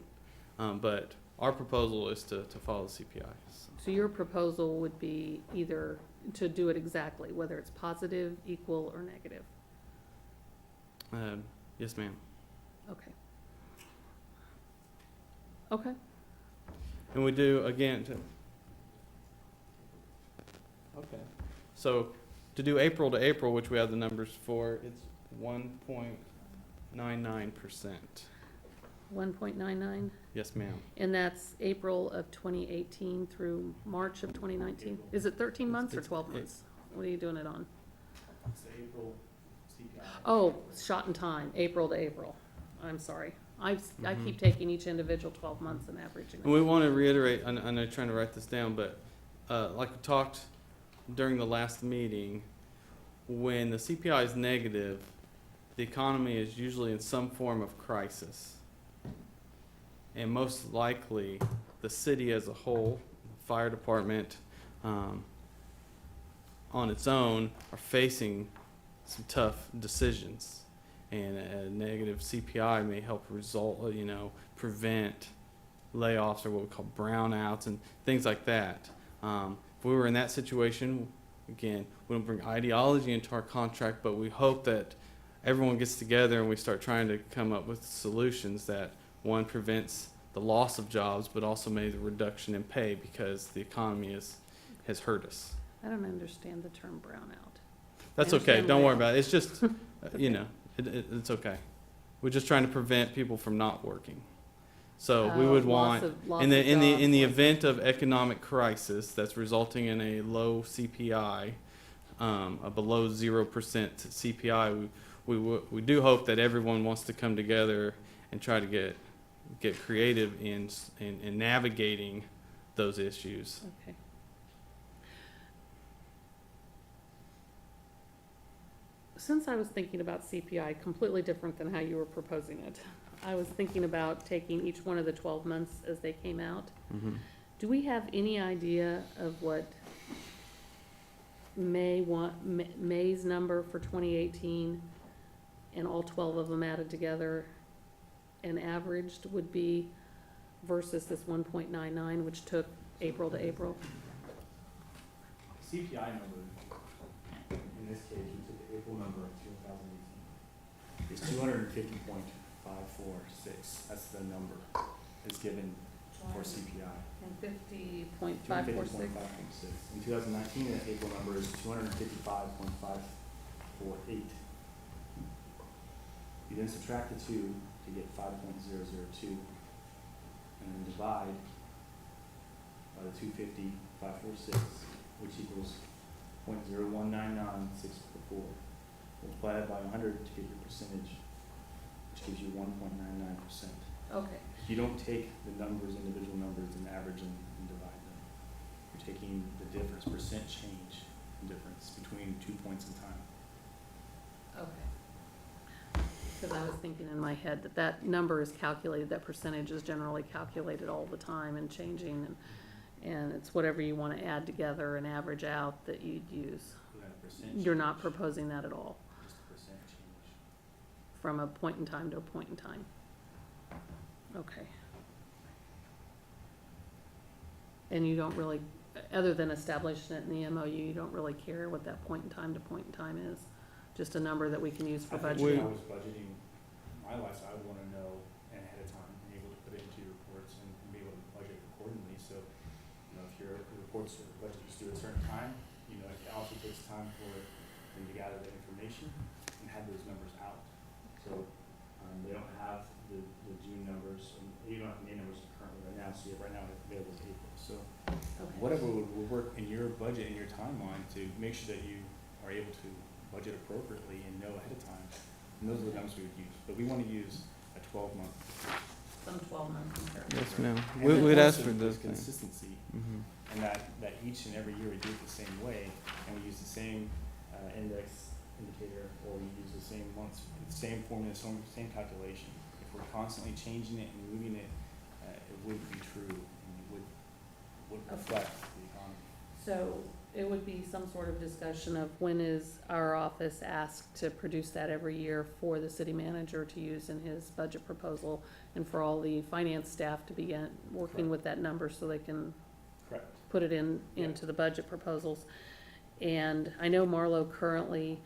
[SPEAKER 2] But our proposal is to follow the CPI.
[SPEAKER 3] So your proposal would be either to do it exactly, whether it's positive, equal, or negative?
[SPEAKER 2] Yes, ma'am.
[SPEAKER 3] Okay. Okay.
[SPEAKER 2] And we do, again, okay. So to do April to April, which we have the numbers for, it's 1.99%.
[SPEAKER 3] 1.99?
[SPEAKER 2] Yes, ma'am.
[SPEAKER 3] And that's April of 2018 through March of 2019? Is it 13 months or 12 months? What are you doing it on?
[SPEAKER 4] It's the April CPI.
[SPEAKER 3] Oh, shot in time, April to April. I'm sorry. I
[SPEAKER 2] Mhm.
[SPEAKER 3] keep taking each individual 12 months and averaging
[SPEAKER 2] And we
[SPEAKER 3] it.
[SPEAKER 2] want to reiterate, I know you're trying to write this down, but like we talked during the last meeting, when the CPI is negative, the economy is usually in some form of crisis. And most likely, the city as a whole, the fire department, on its own, are facing some tough decisions. And a negative CPI may help prevent layoffs or what we call brownouts and things like that. If we were in that situation, again, we don't bring ideology into our contract, but we hope that everyone gets together and we start trying to come up with solutions that, one, prevents the loss of jobs, but also maybe the reduction in pay because the economy has hurt us.
[SPEAKER 3] I don't understand the term brownout.
[SPEAKER 2] That's
[SPEAKER 3] I
[SPEAKER 2] okay.
[SPEAKER 3] understand
[SPEAKER 2] Don't worry
[SPEAKER 3] layoff.
[SPEAKER 2] about it. It's just, it's okay. We're just trying to prevent people from not working. So we would want,
[SPEAKER 3] Loss
[SPEAKER 2] in the
[SPEAKER 3] of jobs, loss
[SPEAKER 2] event of economic crisis that's resulting in a low CPI, a below 0% CPI, we we do hope that everyone wants to come together and try to get creative in navigating those issues.
[SPEAKER 3] Okay. Since I was thinking about CPI completely different than how you were proposing it, I was thinking about taking each one of the 12 months as they came out.
[SPEAKER 2] Mm-hmm.
[SPEAKER 3] Do we have any idea of what May's number for 2018 and all 12 of them added together and averaged would be versus this 1.99, which took April to April?
[SPEAKER 4] CPI number, in this case, we took the April number of 2018, is 250.546. That's the number that's given for CPI.
[SPEAKER 3] And 50.546.
[SPEAKER 4] 250.546. In 2019, the April number is 255.548. You then subtract the two to get 5.002, and then divide by the 250.546, which equals 0.0199644. Multiply that by 100 to get your percentage, which gives you 1.99%.
[SPEAKER 3] Okay.
[SPEAKER 4] You don't take the numbers, individual numbers, and average them and divide them. You're taking the difference, percent change difference between 2 points in time.
[SPEAKER 3] Okay. Because I was thinking in my head that that number is calculated, that percentage is generally calculated all the time and changing, and it's whatever you want to add together and average out that you'd use.
[SPEAKER 4] So that percent
[SPEAKER 3] You're not
[SPEAKER 4] change,
[SPEAKER 3] proposing that at all,
[SPEAKER 4] just a percent change.
[SPEAKER 3] from a point in time to a point in time. Okay. And you don't really, other than establishing it in the MOU, you don't really care what that point in time to point in time is? Just a number that we can use for
[SPEAKER 4] I think
[SPEAKER 3] budgeting?
[SPEAKER 4] if I was budgeting my life, I would want to know ahead of time and able to put it into your reports and be able to budget accordingly. So, if your reports or budget is due at a certain time, it also takes time for them to gather that information and have those numbers out. So, they don't have the June numbers, and you don't have May numbers currently right now, so right now it's available in April. So,
[SPEAKER 3] Okay.
[SPEAKER 4] whatever would work in your budget and your timeline to make sure that you are able to budget appropriately and know ahead of time. And those are the numbers we would use. But we want to use a 12-month.
[SPEAKER 3] Some 12-month comparison.
[SPEAKER 2] Yes, ma'am.
[SPEAKER 4] And
[SPEAKER 2] We'd
[SPEAKER 4] then
[SPEAKER 2] ask
[SPEAKER 4] also
[SPEAKER 2] for those
[SPEAKER 4] there's
[SPEAKER 2] things.
[SPEAKER 4] consistency,
[SPEAKER 2] Mm-hmm.
[SPEAKER 4] and that each and every year we do it the same way, and we use the same index indicator, or we use the same months, the same formula, same calculation. If we're constantly changing it and moving it, it wouldn't be true, and it would reflect the economy.
[SPEAKER 3] So it would be some sort of discussion of when is our office asked to produce that every year for the city manager to use in his budget proposal, and for all the finance staff to begin working
[SPEAKER 4] Correct.
[SPEAKER 3] with that number so they can
[SPEAKER 4] Correct.
[SPEAKER 3] put it
[SPEAKER 4] Yeah.
[SPEAKER 3] into the budget proposals. And I know Marlo currently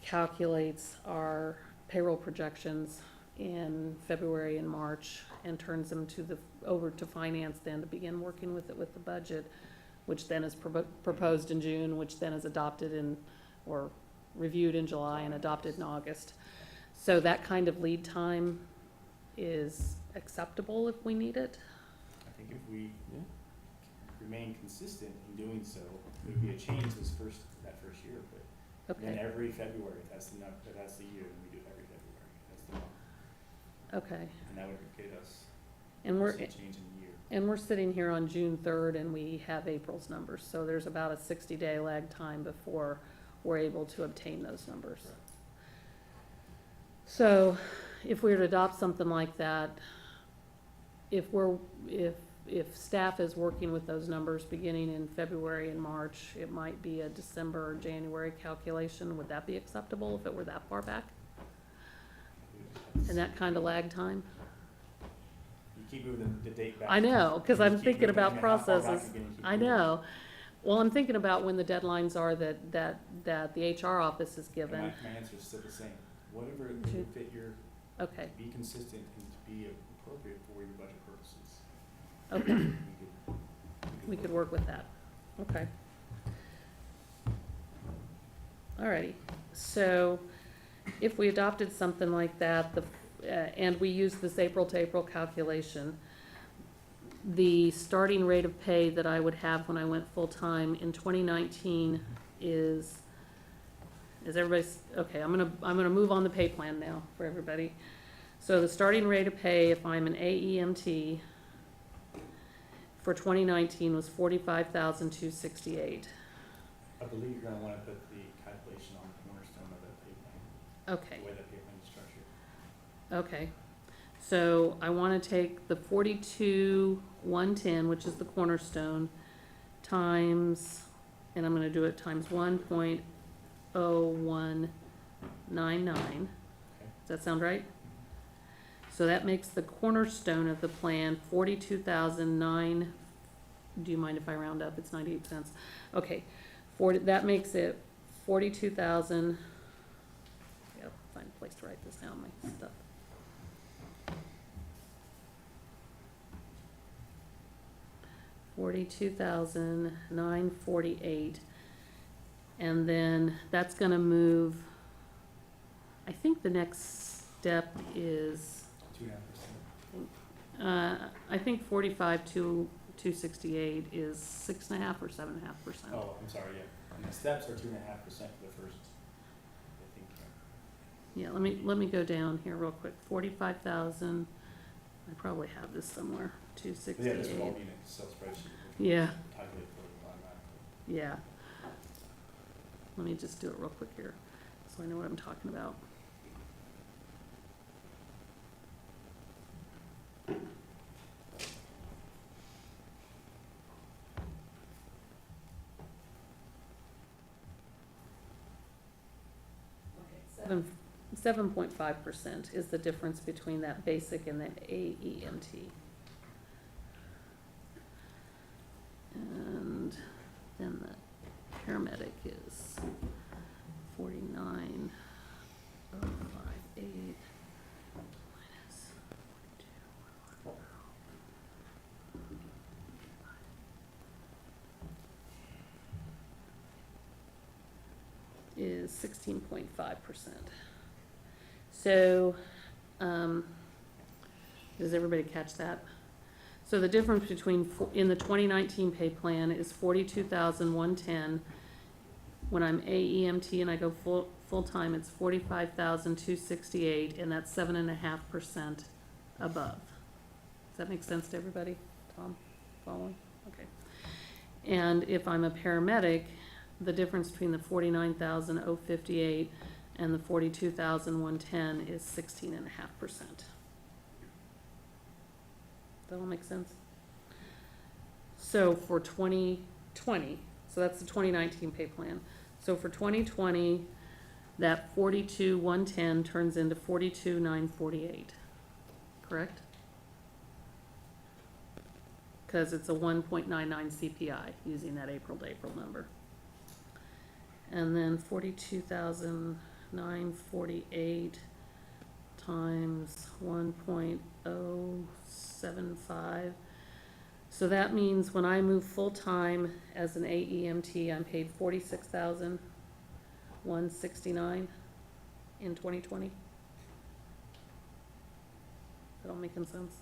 [SPEAKER 3] calculates our payroll projections in February and March and turns them over to finance then to begin working with it with the budget, which then is proposed in June, which then is adopted or reviewed in July and adopted in August. So that kind of lead time is acceptable if we need it?
[SPEAKER 4] I think if we remain consistent in doing so, it would be a change that first year, but then
[SPEAKER 3] Okay,
[SPEAKER 4] every February, that's the year, then we do it every February, that's the month,
[SPEAKER 3] okay.
[SPEAKER 4] and that would get us
[SPEAKER 3] And
[SPEAKER 4] a
[SPEAKER 3] we're,
[SPEAKER 4] change in the year.
[SPEAKER 3] and we're sitting here on June 3rd and we have April's numbers, so there's about a 60-day lag time before we're able to obtain those numbers.
[SPEAKER 4] Correct.
[SPEAKER 3] So if we were to adopt something like that, if staff is working with those numbers beginning in February and March, it might be a December or January calculation. Would that be acceptable if it were that far back? And that kind of lag time?
[SPEAKER 4] You keep moving the date back.
[SPEAKER 3] I know, because
[SPEAKER 4] You
[SPEAKER 3] I'm
[SPEAKER 4] keep
[SPEAKER 3] thinking
[SPEAKER 4] moving
[SPEAKER 3] about
[SPEAKER 4] it, how far back
[SPEAKER 3] processes.
[SPEAKER 4] again you keep
[SPEAKER 3] I
[SPEAKER 4] moving.
[SPEAKER 3] know. Well, I'm thinking about when the deadlines are that the HR office is
[SPEAKER 4] And
[SPEAKER 3] given.
[SPEAKER 4] my answer is still the same, whatever
[SPEAKER 3] Should-
[SPEAKER 4] would fit your,
[SPEAKER 3] Okay,
[SPEAKER 4] be consistent and to be appropriate for your budget purposes.
[SPEAKER 3] okay, we could work with that. Okay. Alrighty, so if we adopted something like that, and we used this April to April calculation, the starting rate of pay that I would have when I went full-time in 2019 is, Is everybody, okay, I'm gonna move on the pay plan now for everybody. So the starting rate of pay, if I'm an AEMT, for 2019 was 45,268.
[SPEAKER 4] I believe you're gonna wanna put the calculation on the cornerstone of that pay plan,
[SPEAKER 3] Okay,
[SPEAKER 4] the way that pay plan is structured.
[SPEAKER 3] okay. So I wanna take the 42,110, which is the cornerstone, times, and I'm gonna do it times 1.0199. Does that sound right? So that makes the cornerstone of the plan 42,009. Do you mind if I round up? It's 98 cents. Okay, that makes it 42,000. Yeah, find a place to write this down, my stuff. $42,948, and then that's gonna move. I think the next step is.
[SPEAKER 4] 2.5%.
[SPEAKER 3] I think 45,268 is 6.5 or 7.5%.
[SPEAKER 4] Oh, I'm sorry, yeah. And the steps are 2.5% for the first, I think.
[SPEAKER 3] Yeah, let me go down here real quick. 45,000. I probably have this somewhere.
[SPEAKER 4] Yeah, this would all
[SPEAKER 3] 268.
[SPEAKER 4] be in a Excel spreadsheet.
[SPEAKER 3] Yeah.
[SPEAKER 4] Calculate for it automatically.
[SPEAKER 3] Yeah. Let me just do it real quick here, so I know what I'm talking about. Okay, 7.5% is the difference between that basic and that AEMT. And then the paramedic is 49,058 minus 42. Is 16.5%. So, does everybody catch that? So the difference between, in the 2019 pay plan is 42,110. When I'm AEMT and I go full-time, it's 45,268, and that's 7.5% above. Does that make sense to everybody? Tom, following? Okay. And if I'm a paramedic, the difference between the 49,058 and the 42,110 is 16.5%. That all make sense? So for 2020, so that's the 2019 pay plan. So for 2020, that 42,110 turns into 42,948, correct? Because it's a 1.99 CPI using that April to April number. And then 42,948 times 1.075. So that means when I move full-time as an AEMT, I'm paid 46,169 in 2020. That all making sense?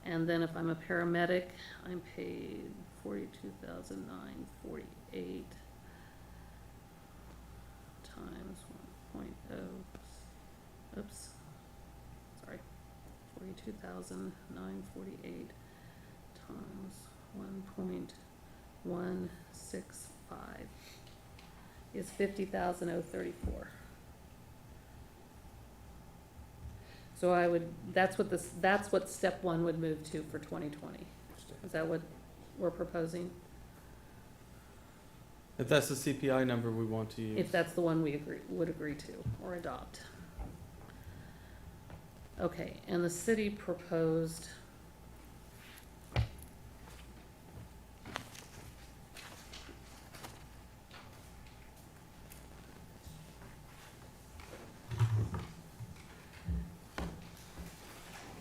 [SPEAKER 3] And then if I'm a paramedic, I'm paid 42,948 times 1.0, oops, sorry, 42,948 times 1.165 is 50,034. So I would, that's what step one would move to for 2020. Is that what we're proposing?
[SPEAKER 2] If that's the CPI number we want to use.
[SPEAKER 3] If that's the one we would agree to or adopt. Okay, and the city proposed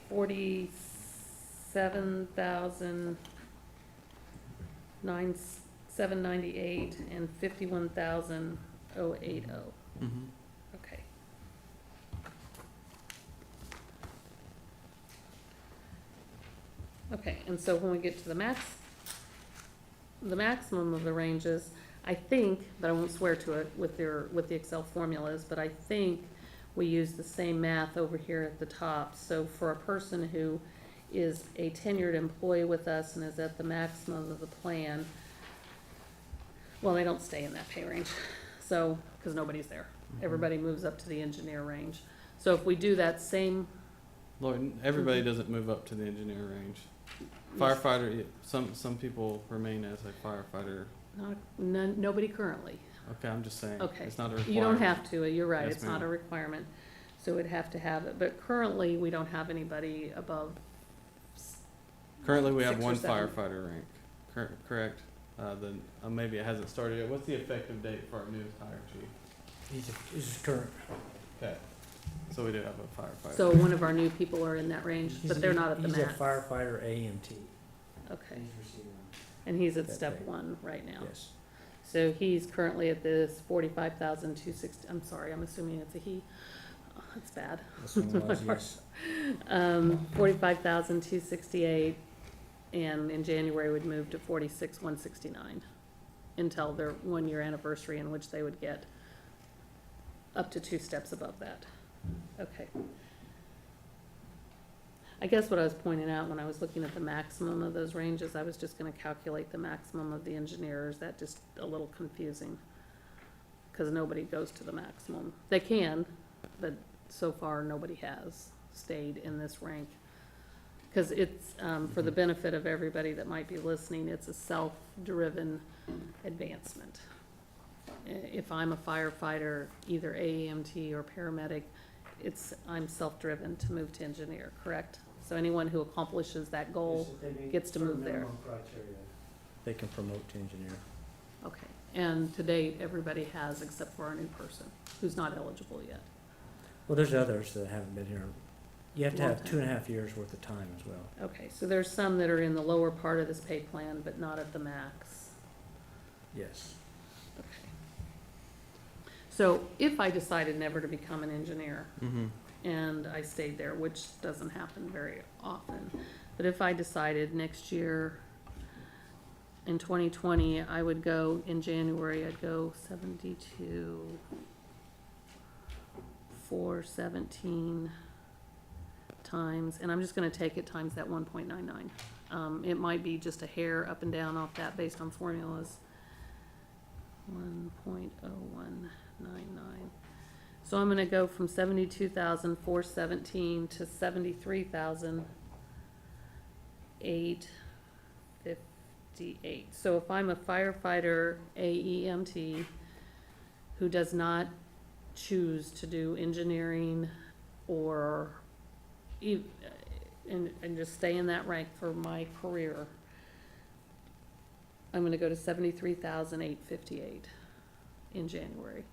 [SPEAKER 3] $47,798 and 51,080.
[SPEAKER 2] Mhm.
[SPEAKER 3] Okay. Okay, and so when we get to the maximum of the ranges, I think, but I won't swear to it with the Excel formulas, but I think we use the same math over here at the top. So for a person who is a tenured employee with us and is at the maximum of the plan, well, they don't stay in that pay range, so, because nobody's there. Everybody moves up to the engineer range. So if we do that same,
[SPEAKER 2] Lord, everybody doesn't move up to the engineer range. Firefighter, some people remain as a firefighter.
[SPEAKER 3] nobody currently.
[SPEAKER 2] Okay, I'm just saying.
[SPEAKER 3] Okay.
[SPEAKER 2] It's not a requirement.
[SPEAKER 3] You don't have to, you're right,
[SPEAKER 2] Yes,
[SPEAKER 3] it's not a
[SPEAKER 2] ma'am.
[SPEAKER 3] requirement, so we'd have to have it, but currently, we don't have anybody above.
[SPEAKER 2] Currently, we have
[SPEAKER 3] 6 or
[SPEAKER 2] one
[SPEAKER 3] 7.
[SPEAKER 2] firefighter rank. Correct. Maybe it hasn't started yet. What's the effective date for our newest hire chief?
[SPEAKER 5] He's current.
[SPEAKER 2] Okay. So we do have a firefighter.
[SPEAKER 3] So one of our new people are in that range, but they're not at the
[SPEAKER 5] He's
[SPEAKER 3] max.
[SPEAKER 5] a firefighter AMT.
[SPEAKER 3] Okay,
[SPEAKER 5] He's receiving,
[SPEAKER 3] and he's at
[SPEAKER 5] that
[SPEAKER 3] step
[SPEAKER 5] pay.
[SPEAKER 3] 1 right now.
[SPEAKER 5] yes.
[SPEAKER 3] So he's currently at this 45,260, I'm sorry, I'm assuming it's a he. Oh, that's bad.
[SPEAKER 5] This one was, yes.
[SPEAKER 3] 45,268, and in January would move to 46,169 until their 1-year anniversary, in which they would get up to 2 steps above that. Okay. I guess what I was pointing out when I was looking at the maximum of those ranges, I was just gonna calculate the maximum of the engineers. That just a little confusing, because nobody goes to the maximum. They can, but so far, nobody has stayed in this rank. Because it's, for the benefit of everybody that might be listening, it's a self-driven advancement. If I'm a firefighter, either AEMT or paramedic, I'm self-driven to move to engineer, correct? So anyone who accomplishes that goal, gets to move there.
[SPEAKER 5] Minimum criteria. They can promote to engineer.
[SPEAKER 3] okay. And to date, everybody has, except for our new person, who's not eligible yet.
[SPEAKER 5] Well, there's others that haven't been here. You have to
[SPEAKER 3] Long
[SPEAKER 5] have
[SPEAKER 3] time.
[SPEAKER 5] 2.5 years worth of time as well.
[SPEAKER 3] Okay, so there's some that are in the lower part of this pay plan, but not at the max.
[SPEAKER 5] Yes.
[SPEAKER 3] Okay. So if I decided never to become an engineer,
[SPEAKER 2] Mm-hmm.
[SPEAKER 3] and I stayed there, which doesn't happen very often, but if I decided next year, in 2020, I would go, in January, I'd go 72, 417 times, and I'm just gonna take it times that 1.99. It might be just a hair up and down off that based on formulas. 1.0199. So I'm gonna go from 72,417 to 73,858. So if I'm a firefighter AEMT who does not choose to do engineering or and just stay in that rank for my career, I'm gonna go to 73,858 in January,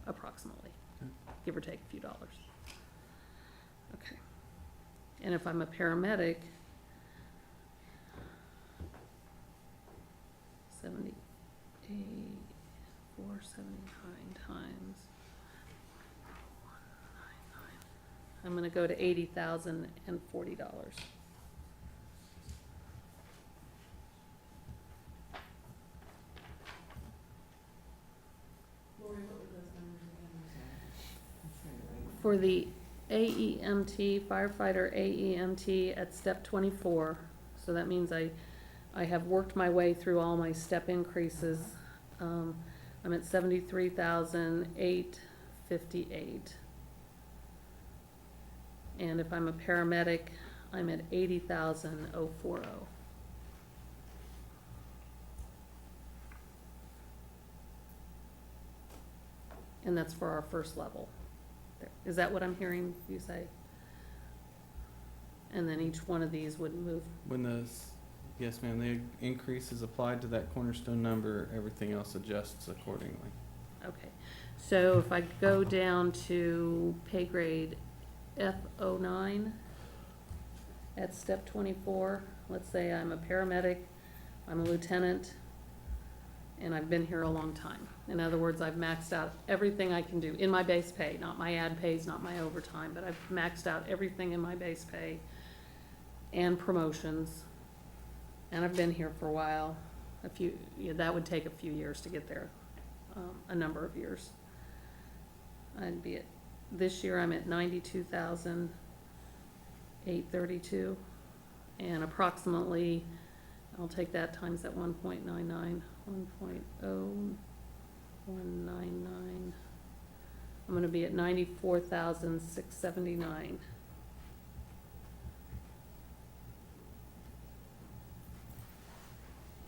[SPEAKER 3] approximately, give or take a few dollars. Okay. And if I'm a paramedic, 479 times 199. I'm gonna go to $80,040. For the AEMT, firefighter AEMT at step 24, so that means I have worked my way through all my step increases. I'm at 73,858. And if I'm a paramedic, I'm at 80,040. And that's for our first level. Is that what I'm hearing you say? And then each one of these would move,
[SPEAKER 2] Yes, ma'am, the increase is applied to that cornerstone number, everything else adjusts accordingly.
[SPEAKER 3] okay. So if I go down to pay grade F09 at step 24, let's say I'm a paramedic, I'm a lieutenant, and I've been here a long time. In other words, I've maxed out everything I can do in my base pay, not my ad pays, not my overtime, but I've maxed out everything in my base pay and promotions. And I've been here for a while, that would take a few years to get there. a number of years. I'd be at, this year I'm at 92,832, and approximately, I'll take that times that 1.99, 1.0199. I'm gonna be at 94,679.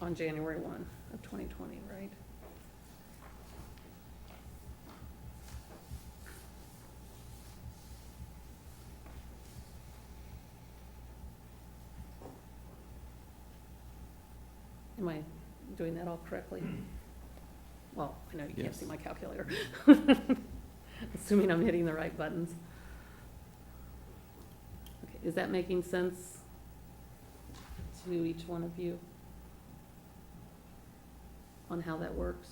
[SPEAKER 3] On January 1 of 2020, right? Am I doing that all correctly? Well, I know you can't
[SPEAKER 2] Yes.
[SPEAKER 3] see my calculator. Assuming I'm hitting the right buttons. Okay, is that making sense to each one of you? On how that works?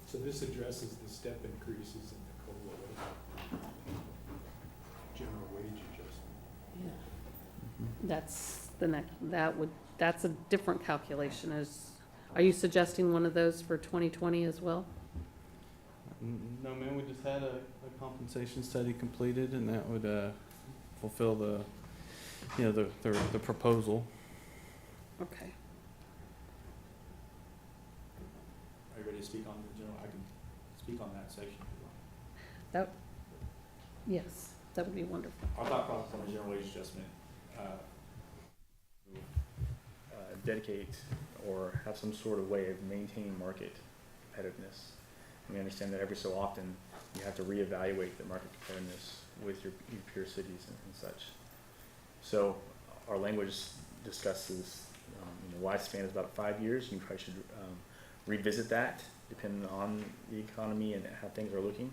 [SPEAKER 1] So this addresses the step increases in the COLA, what about general wage adjustment?
[SPEAKER 3] Yeah. That's the next, that's a different calculation. Are you suggesting one of those for 2020 as well?
[SPEAKER 2] No, man, we just had a compensation study completed, and that would fulfill the, the proposal.
[SPEAKER 3] Okay.
[SPEAKER 7] Are you ready to speak on the general, I can speak on that section if you want.
[SPEAKER 3] Yes, that would be wonderful.
[SPEAKER 7] Our thought process on the general wage adjustment, dedicate or have some sort of way of maintaining market competitiveness. And we understand that every so often you have to reevaluate the market competitiveness with your peer cities and such. So our language discusses, lifespan is about 5 years. You probably should revisit that depending on the economy and how things are looking.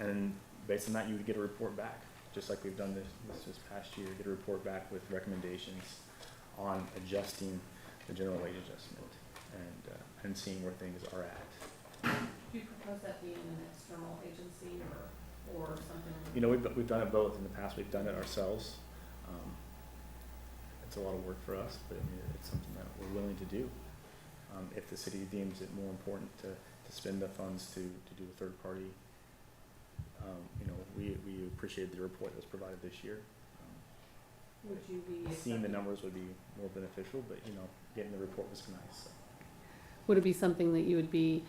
[SPEAKER 7] And based on that, you would get a report back, just like we've done this past year. Get a report back with recommendations on adjusting the general wage adjustment and seeing where things are at.
[SPEAKER 3] Do you propose that being an external agency or something?
[SPEAKER 7] We've done it both in the past. We've done it ourselves. It's a lot of work for us, but it's something that we're willing to do. If the city deems it more important to spend the funds to do a third party, we appreciate the report that was provided this year.
[SPEAKER 3] Would you be
[SPEAKER 7] Seeing the numbers would be more beneficial, but getting the report was nice. So.
[SPEAKER 3] Would it be something that you would be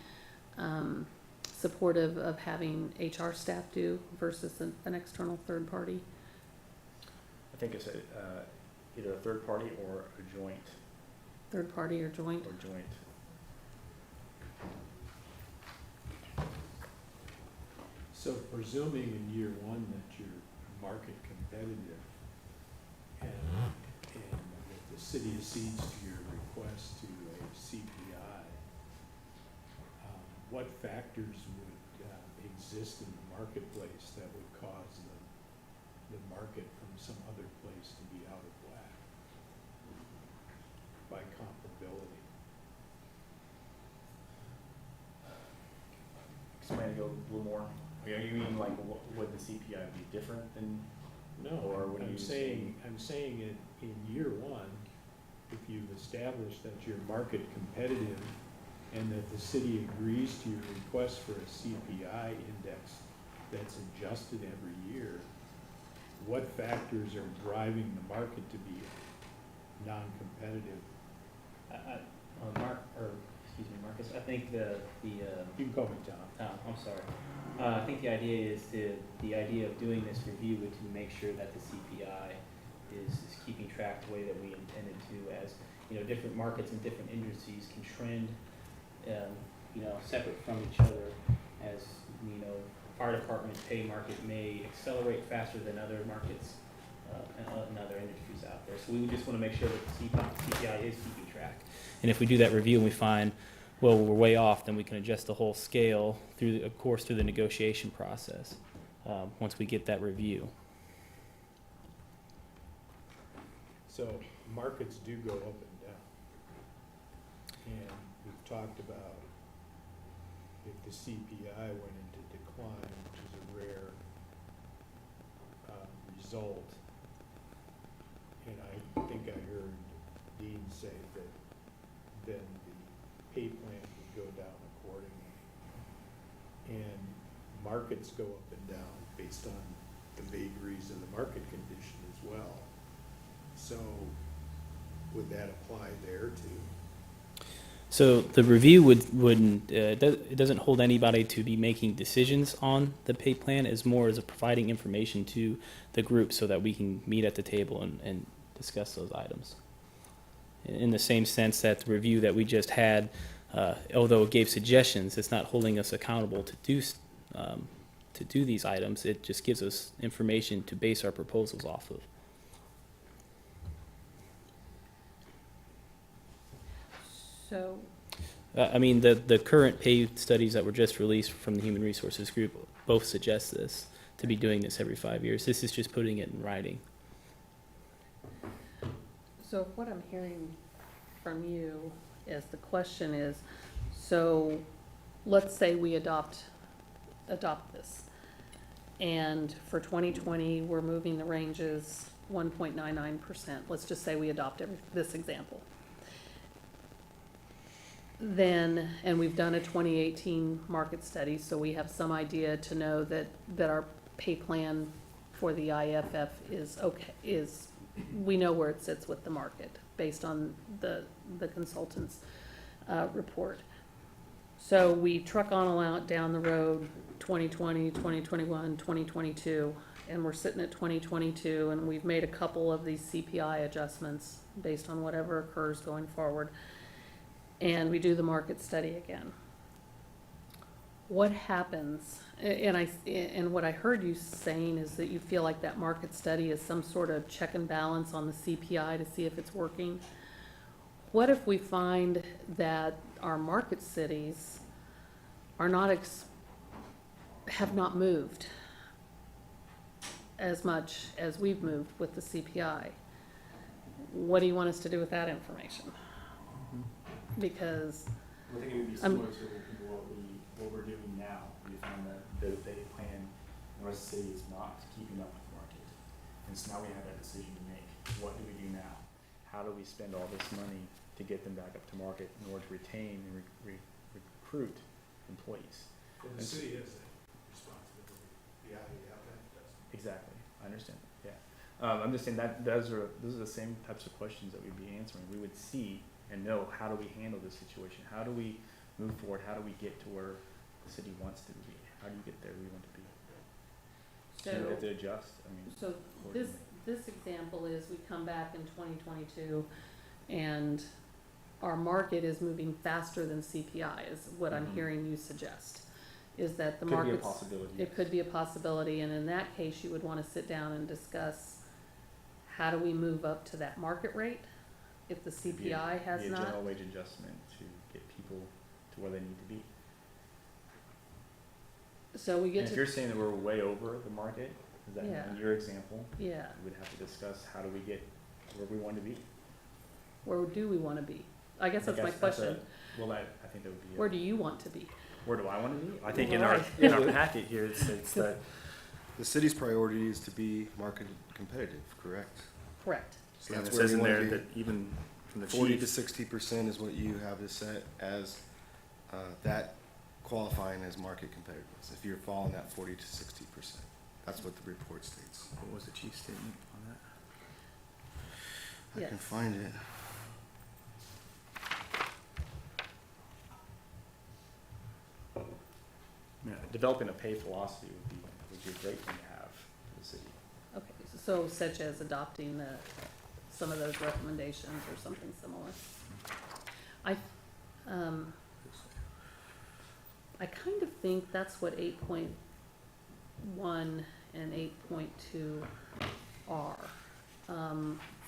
[SPEAKER 3] supportive of having HR staff do versus an external third party?
[SPEAKER 7] I think it's either a third party or a joint.
[SPEAKER 3] Third party or joint?
[SPEAKER 7] Or joint.
[SPEAKER 1] So presuming in year one that you're market competitive and that the city accedes to your request to a CPI, what factors would exist in the marketplace that would cause the market from some other place to be out of whack by comparability?
[SPEAKER 7] Explain it a little more. You mean like would the CPI be different than?
[SPEAKER 1] No,
[SPEAKER 7] Or what
[SPEAKER 1] I'm saying it in year one, if you've established that you're market competitive and that the city agrees to your request for a CPI index that's adjusted every year, what factors are driving the market to be non-competitive?
[SPEAKER 8] Marcus, I think
[SPEAKER 1] You can call me Tom.
[SPEAKER 8] I'm sorry. I think the idea is the idea of doing this review would to make sure that the CPI is keeping track the way that we intended to, as different markets and different industries can trend, separate from each other. As fire department pay market may accelerate faster than other markets and other industries out there. So we would just want to make sure that the CPI is keeping track. And if we do that review and we find, well, we're way off, then we can adjust the whole scale through the negotiation process once we get that review.
[SPEAKER 1] So markets do go up and down. And we've talked about if the CPI went into decline, which is a rare result. And I think I heard Dean say that then the pay plan would go down accordingly. And markets go up and down based on the vagaries of the market condition as well. So would that apply there too?
[SPEAKER 9] So the review wouldn't it doesn't hold anybody to be making decisions on the pay plan, as more as a providing information to the group so that we can meet at the table and discuss those items. In the same sense that the review that we just had, although it gave suggestions, it's not holding us accountable to do these items. It just gives us information to base our proposals off of.
[SPEAKER 3] So,
[SPEAKER 9] I mean, the current pay studies that were just released from the Human Resources Group both suggest this, to be doing this every 5 years. This is just putting it in writing.
[SPEAKER 3] so what I'm hearing from you is, the question is, so let's say we adopt this. And for 2020, we're moving the ranges 1.99%. Let's just say we adopt this example. Then, and we've done a 2018 market study, so we have some idea to know that our pay plan for the IAFF is okay, we know where it sits with the market based on the consultant's report. So we truck on out down the road, 2020, 2021, 2022, and we're sitting at 2022, and we've made a couple of these CPI adjustments based on whatever occurs going forward. And we do the market study again. What happens, and what I heard you saying is that you feel like that market study is some sort of check and balance on the CPI to see if it's working. What if we find that our market cities are not have not moved as much as we've moved with the CPI? What do you want us to do with that information? Because
[SPEAKER 7] I think it would be similar to what we're doing now. We found that the pay plan in our city is not keeping up with the market. And so now we have that decision to make. What do we do now? How do we spend all this money to get them back up to market in order to retain and recruit employees?
[SPEAKER 1] And the city has that responsibility, the IAFF does.
[SPEAKER 7] Exactly, I understand, yeah. I'm just saying that those are the same types of questions that we'd be answering. We would see and know, how do we handle this situation? How do we move forward? How do we get to where the city wants to be? How do you get there where you want to be?
[SPEAKER 3] so.
[SPEAKER 7] Do we have to adjust? I mean,
[SPEAKER 3] So this example is, we come back in 2022 and our market is moving faster than CPI, is what I'm
[SPEAKER 7] Mhm.
[SPEAKER 3] hearing you suggest. Is that the
[SPEAKER 7] could be a
[SPEAKER 3] market's,
[SPEAKER 7] possibility.
[SPEAKER 3] it could be a possibility, and in that case, you would wanna sit down and discuss, how do we move up to that market rate if the CPI has
[SPEAKER 7] Be a
[SPEAKER 3] not?
[SPEAKER 7] general wage adjustment to get people to where they need to be.
[SPEAKER 3] So we
[SPEAKER 7] And
[SPEAKER 3] get
[SPEAKER 7] if
[SPEAKER 3] to,
[SPEAKER 7] you're saying that we're way over the market, is that
[SPEAKER 3] Yeah.
[SPEAKER 7] in your example,
[SPEAKER 3] yeah,
[SPEAKER 7] we would have to discuss how do we get where we want to be?
[SPEAKER 3] where do we wanna be? I guess that's my question.
[SPEAKER 7] Well, I think that would be.
[SPEAKER 3] Where do you want to be?
[SPEAKER 7] Where do I want to be? I think
[SPEAKER 3] Right.
[SPEAKER 7] in our packet here, it states that
[SPEAKER 10] The city's priority is to be market competitive, correct?
[SPEAKER 3] Correct.
[SPEAKER 10] So
[SPEAKER 7] and it
[SPEAKER 10] that's where
[SPEAKER 7] says
[SPEAKER 10] you
[SPEAKER 7] in
[SPEAKER 10] wanna
[SPEAKER 7] there
[SPEAKER 10] be.
[SPEAKER 7] that even from the
[SPEAKER 10] 40 to
[SPEAKER 7] chief,
[SPEAKER 10] 60% is what you have this set as, that qualifying as market competitiveness, if you're falling that 40 to 60%. That's what the report states.
[SPEAKER 7] what was the chief statement on that?
[SPEAKER 10] I can
[SPEAKER 3] Yes.
[SPEAKER 10] find it.
[SPEAKER 7] Yeah, developing a pay philosophy would be a great thing to have for the city.
[SPEAKER 3] Okay, so such as adopting some of those recommendations or something similar. I kind of think that's what 8.1 and 8.2 are,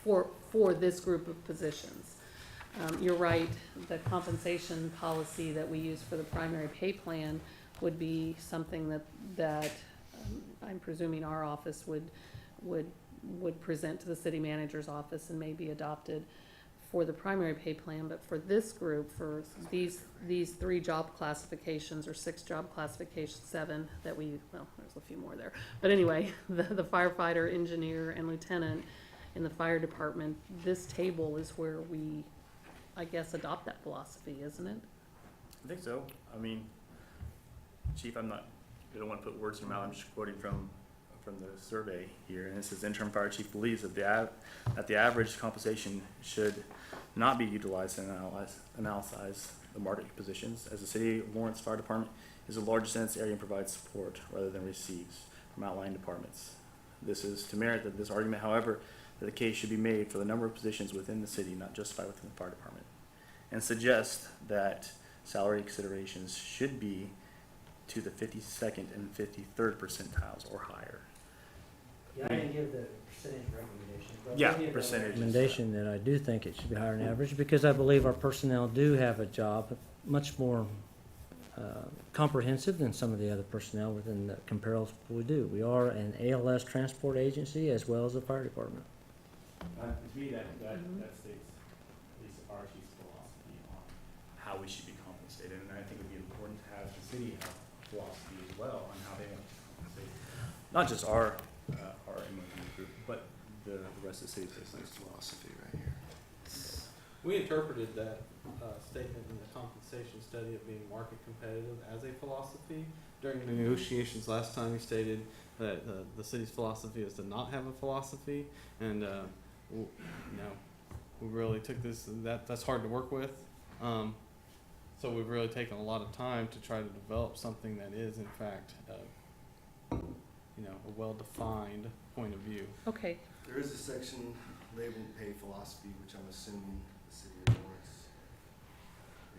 [SPEAKER 3] for this group of positions. You're right, the compensation policy that we use for the primary pay plan would be something that I'm presuming our office would present to the city manager's office and may be adopted for the primary pay plan. But for this group, for these 3 job classifications, or 6 job classifications, 7 that well, there's a few more there. But anyway, the firefighter, engineer, and lieutenant in the fire department, this table is where we I guess, adopt that philosophy, isn't it?
[SPEAKER 4] I think so. I mean, Chief, I don't want to put words in your mouth. I'm just quoting from the survey here, and it says interim fire chief believes that the average compensation should not be utilized to analyze the market positions, as the City of Lawrence Fire Department is the largest in its area and provides support rather than receives from outlying departments. This is to merit that this argument, however, that the case should be made for the number of positions within the city, not justified within the fire department, and suggest that salary considerations should be to the 52nd and 53rd percentiles or higher.
[SPEAKER 5] Yeah, I didn't give the percentage recommendation, but
[SPEAKER 4] Yeah,
[SPEAKER 5] I did give a
[SPEAKER 4] percentages.
[SPEAKER 5] recommendation that I do think it should be higher than average, because I believe our personnel do have a job much more comprehensive than some of the other personnel within the comparables we do. We are an ALS transport agency as well as a fire department.
[SPEAKER 2] To me, that
[SPEAKER 3] Mhm.
[SPEAKER 2] states at least the fire chief's philosophy on
[SPEAKER 4] How we should be compensated, and I think it'd be important to have the city have a philosophy as well on how they want to compensate, not just our MOU group, but the rest of the city's
[SPEAKER 10] This
[SPEAKER 4] business.
[SPEAKER 10] is philosophy right here.
[SPEAKER 2] We interpreted that statement in the compensation study of being market competitive as a philosophy. During the negotiations last time, you stated that the city's philosophy is to not have a philosophy, and we really took this. That's hard to work with. So we've really taken a lot of time to try to develop something that is, in fact, a well-defined point of view.
[SPEAKER 3] Okay,
[SPEAKER 10] There is a section labeled pay philosophy, which I'm assuming the city of Lawrence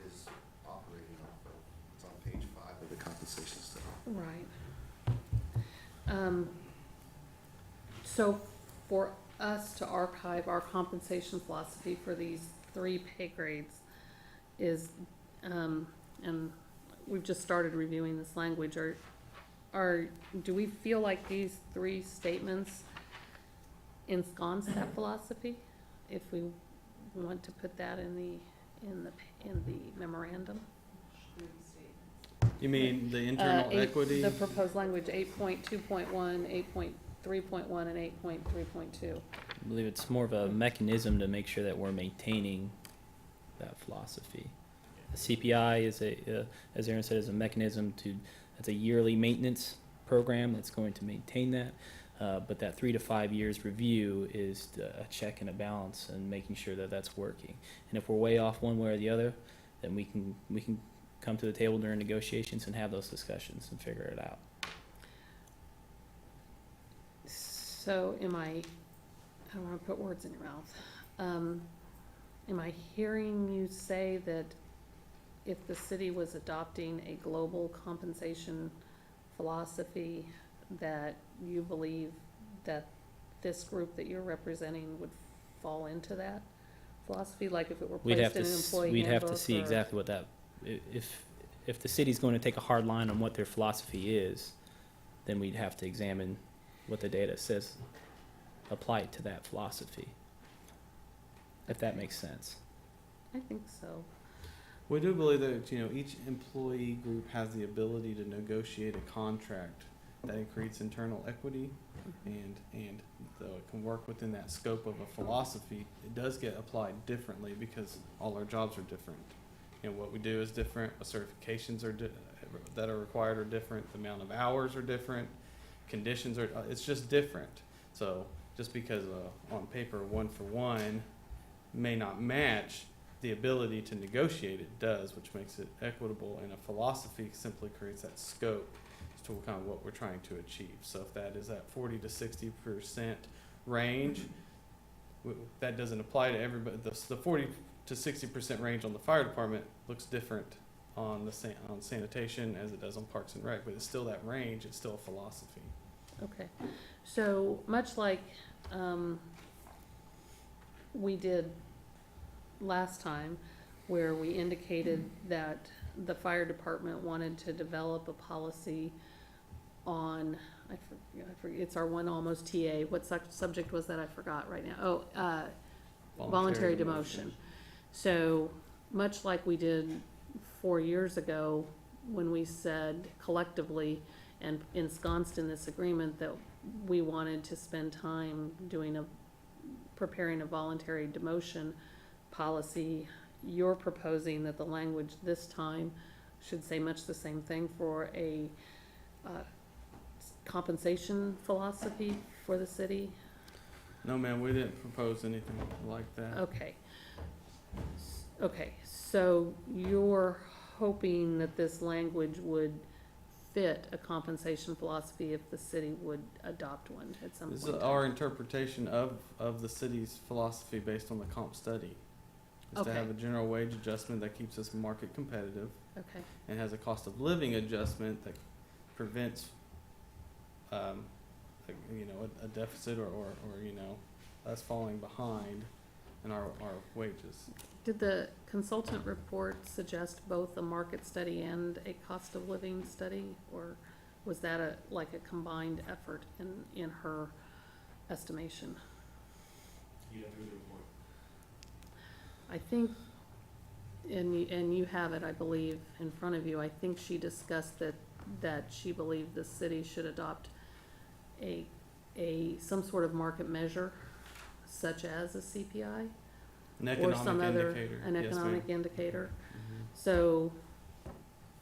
[SPEAKER 10] is operating off of. It's on page 5 of the compensation study.
[SPEAKER 3] right. So for us to archive our compensation philosophy for these 3 pay grades is, and we've just started reviewing this language, do we feel like these 3 statements ensconce that philosophy? If we want to put that in the memorandum?
[SPEAKER 2] You mean the internal equity?
[SPEAKER 3] The proposed language, 8.2.1, 8.3.1, and 8.3.2.
[SPEAKER 9] I believe it's more of a mechanism to make sure that we're maintaining that philosophy. The CPI is as Aaron said, is a mechanism it's a yearly maintenance program that's going to maintain that. But that 3 to 5 years review is a check and a balance and making sure that that's working. And if we're way off one way or the other, then we can come to the table during negotiations and have those discussions and figure it out.
[SPEAKER 3] So I don't want to put words in your mouth. Am I hearing you say that if the city was adopting a global compensation philosophy, that you believe that this group that you're representing would fall into that philosophy, like if it were
[SPEAKER 9] We'd have
[SPEAKER 3] placed in an employee
[SPEAKER 9] we'd have to
[SPEAKER 3] handbook
[SPEAKER 9] see
[SPEAKER 3] or-
[SPEAKER 9] exactly what that, if the city's going to take a hard line on what their philosophy is, then we'd have to examine what the data says, apply it to that philosophy, if that makes sense.
[SPEAKER 3] I think so.
[SPEAKER 2] We do believe that, each employee group has the ability to negotiate a contract that creates internal equity, and though it can work within that scope of a philosophy, it does get applied differently because all our jobs are different. What we do is different, what certifications that are required are different, the amount of hours are different, conditions are, it's just different. So just because on paper 1-for-1 may not match, the ability to negotiate it does, which makes it equitable, and a philosophy simply creates that scope as to kind of what we're trying to achieve. So if that is that 40 to 60% range, that doesn't apply to everybody. The 40 to 60% range on the fire department looks different on on sanitation as it does on parks and rec, but it's still that range, it's still a philosophy.
[SPEAKER 3] Okay, so much like we did last time, where we indicated that the fire department wanted to develop a policy on, I forget, it's our one almost TA, what subject was that, I forgot right now, voluntary demotion. So, much like we did 4 years ago, when we said collectively and ensconced in this agreement that we wanted to spend time preparing a voluntary demotion policy you're proposing that the language this time should say much the same thing for a compensation philosophy for the city?
[SPEAKER 2] No, ma'am, we didn't propose anything like that.
[SPEAKER 3] Okay. Okay, so you're hoping that this language would fit a compensation philosophy if the city would adopt one at some
[SPEAKER 2] This
[SPEAKER 3] point?
[SPEAKER 2] is our interpretation of the city's philosophy based on the comp study. Is to have
[SPEAKER 3] Okay.
[SPEAKER 2] a general wage adjustment that keeps us market competitive
[SPEAKER 3] Okay,
[SPEAKER 2] and has a cost of living adjustment that prevents, a deficit or, us falling behind in our wages.
[SPEAKER 3] did the consultant report suggest both a market study and a cost of living study? Or was that like a combined effort in her estimation? I think, and you have it, I believe, in front of you, I think she discussed that she believed the city should adopt some sort of market measure, such as a CPI,
[SPEAKER 2] An
[SPEAKER 3] or some
[SPEAKER 2] economic
[SPEAKER 3] other,
[SPEAKER 2] indicator.
[SPEAKER 3] an
[SPEAKER 2] Yes,
[SPEAKER 3] economic
[SPEAKER 2] ma'am.
[SPEAKER 3] indicator.
[SPEAKER 2] Mhm.
[SPEAKER 3] So,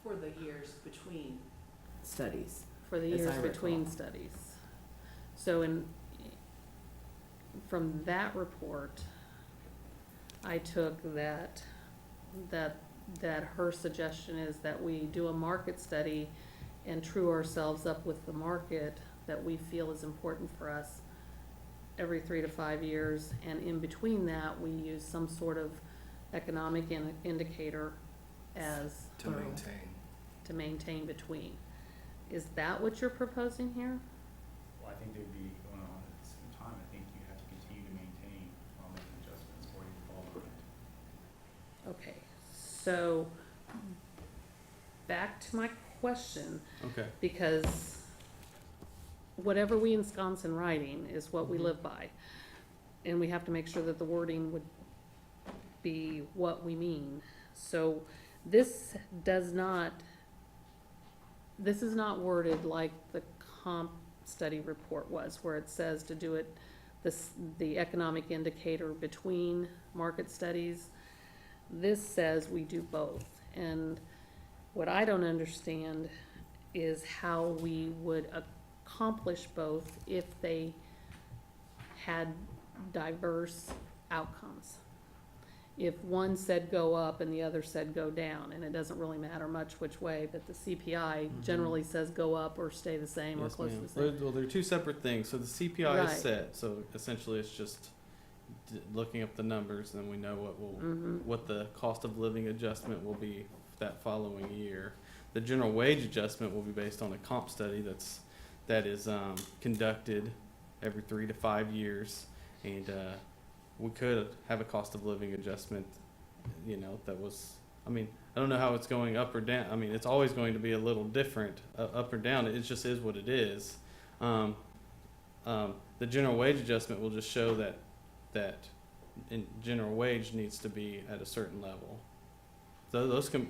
[SPEAKER 6] For the years between studies.
[SPEAKER 3] for the
[SPEAKER 6] As
[SPEAKER 3] years
[SPEAKER 6] I
[SPEAKER 3] between
[SPEAKER 6] recall.
[SPEAKER 3] studies. So from that report, I took that her suggestion is that we do a market study and true ourselves up with the market that we feel is important for us every 3 to 5 years, and in between that, we use some sort of economic indicator as
[SPEAKER 10] To maintain.
[SPEAKER 3] to maintain between. Is that what you're proposing here?
[SPEAKER 4] Well, I think they'd be going on at the same time. I think you have to continue to maintain while making adjustments or you fall behind.
[SPEAKER 3] Okay, so back to my question,
[SPEAKER 2] Okay.
[SPEAKER 3] because whatever we ensconce in writing is what we
[SPEAKER 2] Mhm.
[SPEAKER 3] live by. And we have to make sure that the wording would be what we mean. So this is not worded like the comp study report was, where it says to do it, the economic indicator between market studies. This says we do both. And what I don't understand is how we would accomplish both if they had diverse outcomes. If one said go up and the other said go down, and it doesn't really matter much which way, but the CPI
[SPEAKER 2] Mhm.
[SPEAKER 3] generally says go up or stay the same or
[SPEAKER 2] Yes,
[SPEAKER 3] close to
[SPEAKER 2] ma'am.
[SPEAKER 3] the same.
[SPEAKER 2] Well, they're two separate things. So the CPI
[SPEAKER 3] Right.
[SPEAKER 2] is set, so essentially it's just looking up the numbers, and then we know
[SPEAKER 3] Mhm.
[SPEAKER 2] what the cost of living adjustment will be that following year. The general wage adjustment will be based on a comp study that is conducted every 3 to 5 years, and we could have a cost of living adjustment, that was, I don't know how it's going up or down. It's always going to be a little different, up or down. It just is what it is. The general wage adjustment will just show that in general wage needs to be at a certain level. So those can,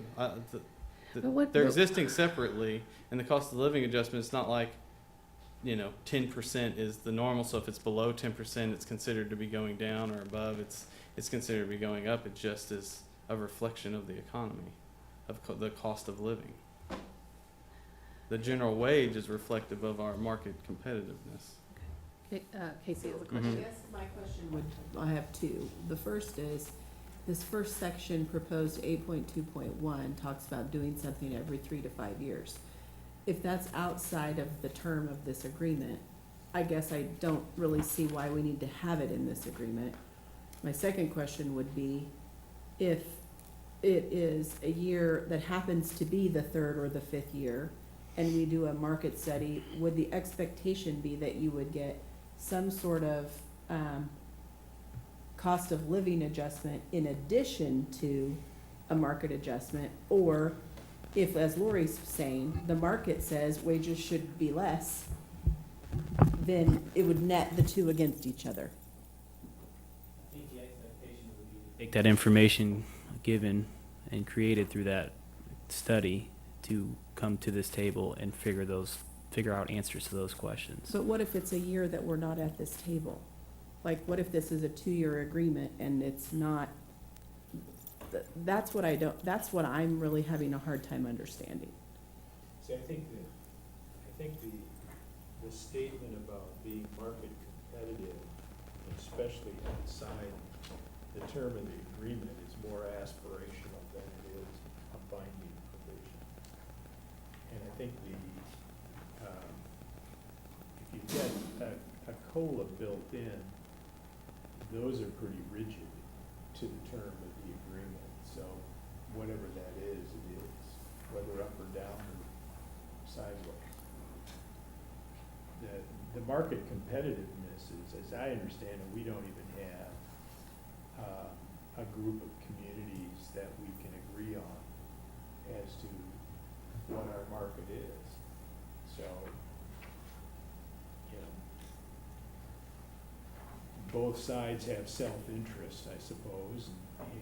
[SPEAKER 2] they're existing separately, and the cost of living adjustment is not like, 10% is the normal, so if it's below 10%, it's considered to be going down, or above, it's considered to be going up. It just is a reflection of the economy, of the cost of living. The general wage is reflective of our market competitiveness.
[SPEAKER 3] Casey has a
[SPEAKER 2] Mhm.
[SPEAKER 6] I
[SPEAKER 3] question.
[SPEAKER 6] guess my question would, I have two. The first is, this first section, proposed 8.2.1, talks about doing something every 3 to 5 years. If that's outside of the term of this agreement, I guess I don't really see why we need to have it in this agreement. My second question would be, if it is a year that happens to be the 3rd or the 5th year, and we do a market study, would the expectation be that you would get some sort of cost of living adjustment in addition to a market adjustment? Or if, as Lori's saying, the market says wages should be less, then it would net the two against each other.
[SPEAKER 9] I think the expectation would be to take that information given and created through that study to come to this table and figure out answers to those questions.
[SPEAKER 6] But what if it's a year that we're not at this table? Like, what if this is a 2-year agreement and it's not that's what that's what I'm really having a hard time understanding.
[SPEAKER 1] See, I think the statement about being market competitive, especially outside the term of the agreement, is more aspirational than it is a binding provision. And I think if you get a COLA built in, those are pretty rigid to the term of the agreement. So whatever that is, it is, whether up or down or sideways. The market competitiveness is, as I understand it, we don't even have a group of communities that we can agree on as to what our market is. So, you know, both sides have self-interest, I suppose, and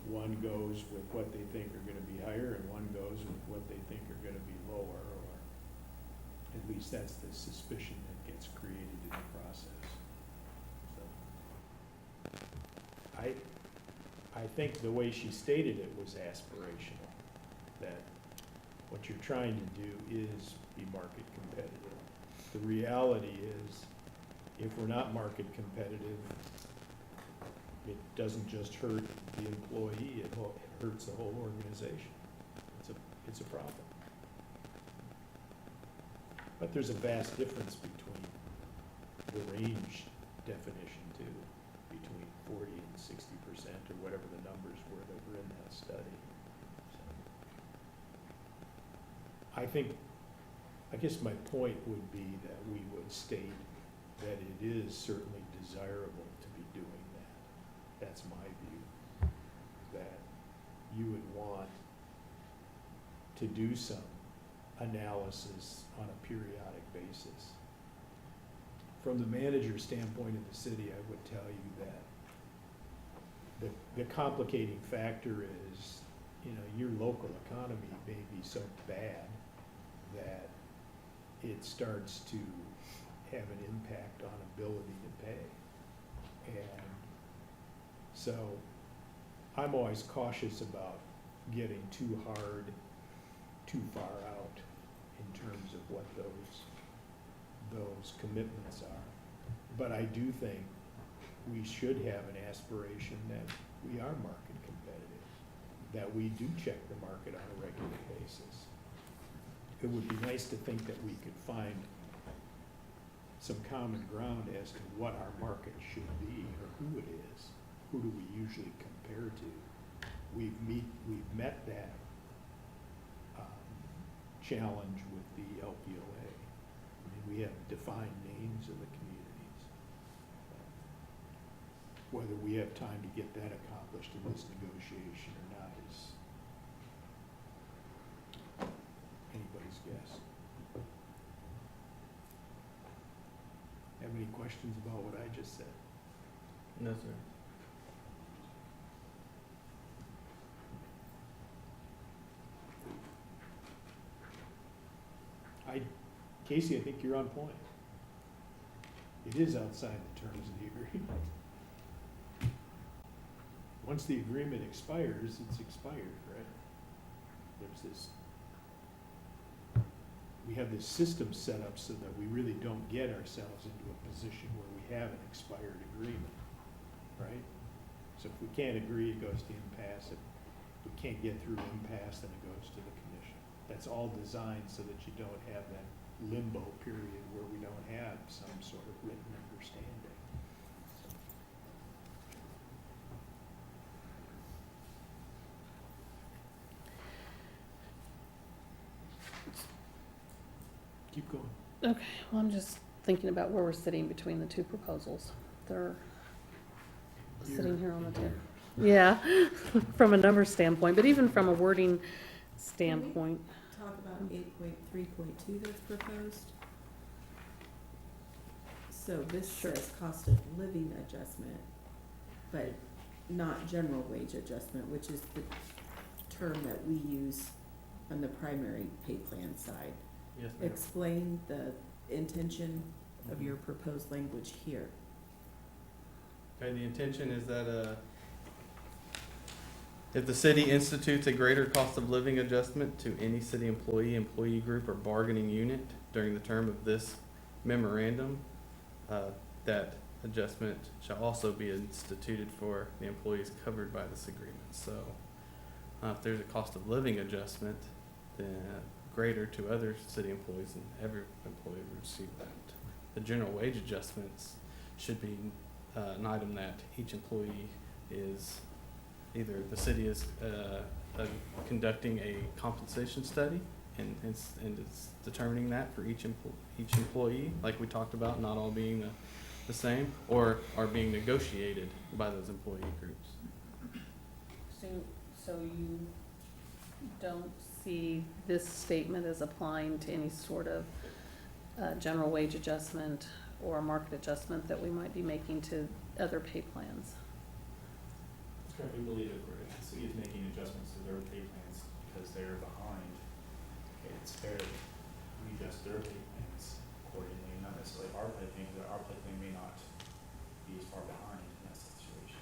[SPEAKER 1] one goes with what they think are gonna be higher, and one goes with what they think are gonna be lower, or at least that's the suspicion that gets created in the process. So, I think the way she stated it was aspirational, that what you're trying to do is be market competitive. The reality is, if we're not market competitive, it doesn't just hurt the employee, it hurts the whole organization. It's a problem. But there's a vast difference between the range definition too, between 40% and 60% or whatever the numbers were that were in that study. So, I guess my point would be that we would state that it is certainly desirable to be doing that. That's my view, that you would want to do some analysis on a periodic basis. From the manager's standpoint of the city, I would tell you that the complicating factor is, you know, your local economy may be so bad that it starts to have an impact on ability to pay. And so I'm always cautious about getting too hard, too far out in terms of what those commitments are. But I do think we should have an aspiration that we are market competitive, that we do check the market on a regular basis. It would be nice to think that we could find some common ground as to what our market should be or who it is. Who do we usually compare to? We've met that challenge with the LPOA. I mean, we have defined names of the communities. Whether we have time to get that accomplished in this negotiation or not is anybody's guess. Have any questions about what I just said?
[SPEAKER 2] No, sir.
[SPEAKER 1] Casey, I think you're on point. It is outside the terms of the agreement. Once the agreement expires, it's expired, right? We have this system set up so that we really don't get ourselves into a position where we have an expired agreement, right? So if we can't agree, it goes to impasse. If we can't get through impasse, then it goes to the commission. That's all designed so that you don't have that limbo period where we don't have some sort of written understanding. Keep going.
[SPEAKER 3] Okay, well, I'm just thinking about where we're sitting between the two proposals. They're sitting here on the table. Yeah, from a number standpoint, but even from a wording standpoint.
[SPEAKER 6] Talk about 8.3.2 that's proposed. So this says cost of living adjustment, but not general wage adjustment, which is the term that we use on the primary pay plan side.
[SPEAKER 2] Yes, ma'am.
[SPEAKER 6] Explain the intention of your proposed language here.
[SPEAKER 2] Okay, the intention is that If the city institutes a greater cost of living adjustment to any city employee, employee group, or bargaining unit during the term of this memorandum, that adjustment shall also be instituted for the employees covered by this agreement. So, if there's a cost of living adjustment, then greater to other city employees, and every employee will receive that. The general wage adjustments should be an item that each employee is, either the city is conducting a compensation study and is determining that for each employee, like we talked about, not all being the same, or are being negotiated by those employee groups.
[SPEAKER 3] So you don't see this statement as applying to any sort of general wage adjustment or market adjustment that we might be making to other pay plans?
[SPEAKER 4] We believe if the city is making adjustments to their pay plans because they're behind, it's fair to adjust their pay plans accordingly, not necessarily our pay plan, but our pay plan may not be as far behind in that situation.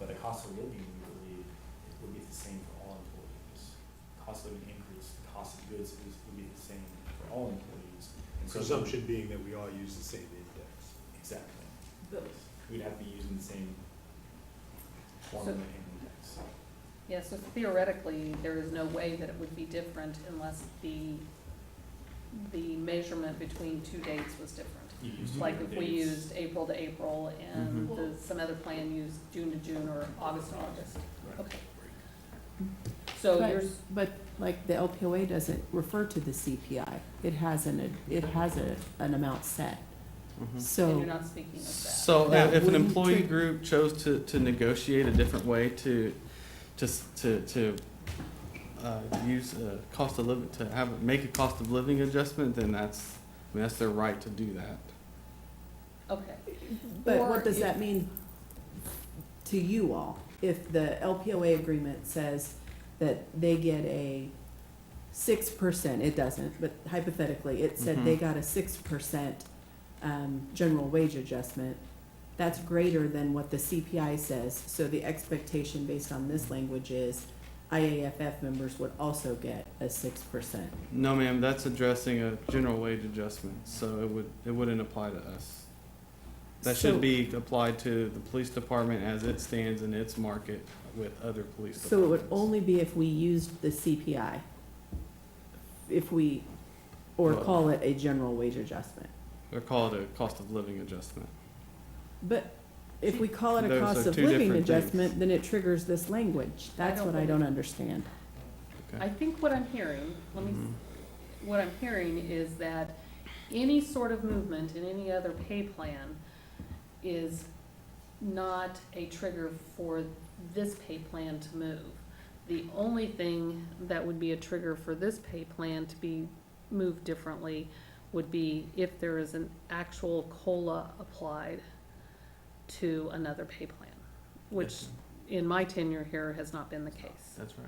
[SPEAKER 4] But the cost of living, we believe, it will be the same for all employees. Cost of living increase, the cost of goods will be the same for all employees. And so
[SPEAKER 1] Presumption being that we all use the same index.
[SPEAKER 4] Exactly.
[SPEAKER 6] But-
[SPEAKER 4] We'd have to be using the same formula and index.
[SPEAKER 3] Yeah, so theoretically, there is no way that it would be different unless the measurement between two dates was different.
[SPEAKER 4] You use
[SPEAKER 3] Like if
[SPEAKER 4] different
[SPEAKER 3] we
[SPEAKER 4] dates.
[SPEAKER 3] used April to April and
[SPEAKER 2] Mhm.
[SPEAKER 3] some other plan used June to June or August to August.
[SPEAKER 4] Right.
[SPEAKER 3] Okay. So
[SPEAKER 6] But-
[SPEAKER 3] yours,
[SPEAKER 6] But like the LPOA doesn't refer to the CPI. It has an amount set.
[SPEAKER 2] Mhm.
[SPEAKER 3] and
[SPEAKER 6] So,
[SPEAKER 3] you're not speaking of that.
[SPEAKER 2] So
[SPEAKER 6] That
[SPEAKER 2] if an
[SPEAKER 6] wouldn't
[SPEAKER 2] employee
[SPEAKER 6] trigger-
[SPEAKER 2] group chose to negotiate a different way to use a cost of living, make a cost of living adjustment, then that's their right to do that.
[SPEAKER 3] Okay.
[SPEAKER 6] but
[SPEAKER 3] Or
[SPEAKER 6] what does
[SPEAKER 3] if-
[SPEAKER 6] that mean to you all? If the LPOA agreement says that they get a 6%, it doesn't, but hypothetically, it said they
[SPEAKER 2] Mhm.
[SPEAKER 6] got a 6% general wage adjustment, that's greater than what the CPI says. So the expectation based on this language is IAFF members would also get a 6%.
[SPEAKER 2] No, ma'am, that's addressing a general wage adjustment, so it wouldn't apply to us. That
[SPEAKER 6] So-
[SPEAKER 2] should be applied to the police department as it stands in its market with other police departments.
[SPEAKER 6] So it would only be if we used the CPI, or
[SPEAKER 2] Well-
[SPEAKER 6] call it a general wage adjustment.
[SPEAKER 2] Or call it a cost of living adjustment.
[SPEAKER 6] But if we call it a
[SPEAKER 2] Those
[SPEAKER 6] cost
[SPEAKER 2] are
[SPEAKER 6] of
[SPEAKER 2] two
[SPEAKER 6] living
[SPEAKER 2] different things.
[SPEAKER 6] adjustment, then it triggers this language. That's
[SPEAKER 3] don't
[SPEAKER 6] what I
[SPEAKER 3] believe-
[SPEAKER 6] don't understand.
[SPEAKER 2] Okay.
[SPEAKER 3] I think what I'm hearing,
[SPEAKER 2] Mhm.
[SPEAKER 3] what I'm hearing is that any sort of movement in any other pay plan is not a trigger for this pay plan to move. The only thing that would be a trigger for this pay plan to be moved differently would be if there is an actual COLA applied to another pay plan, which
[SPEAKER 2] Yes,
[SPEAKER 3] in my tenure here has not been the case.
[SPEAKER 2] That's right.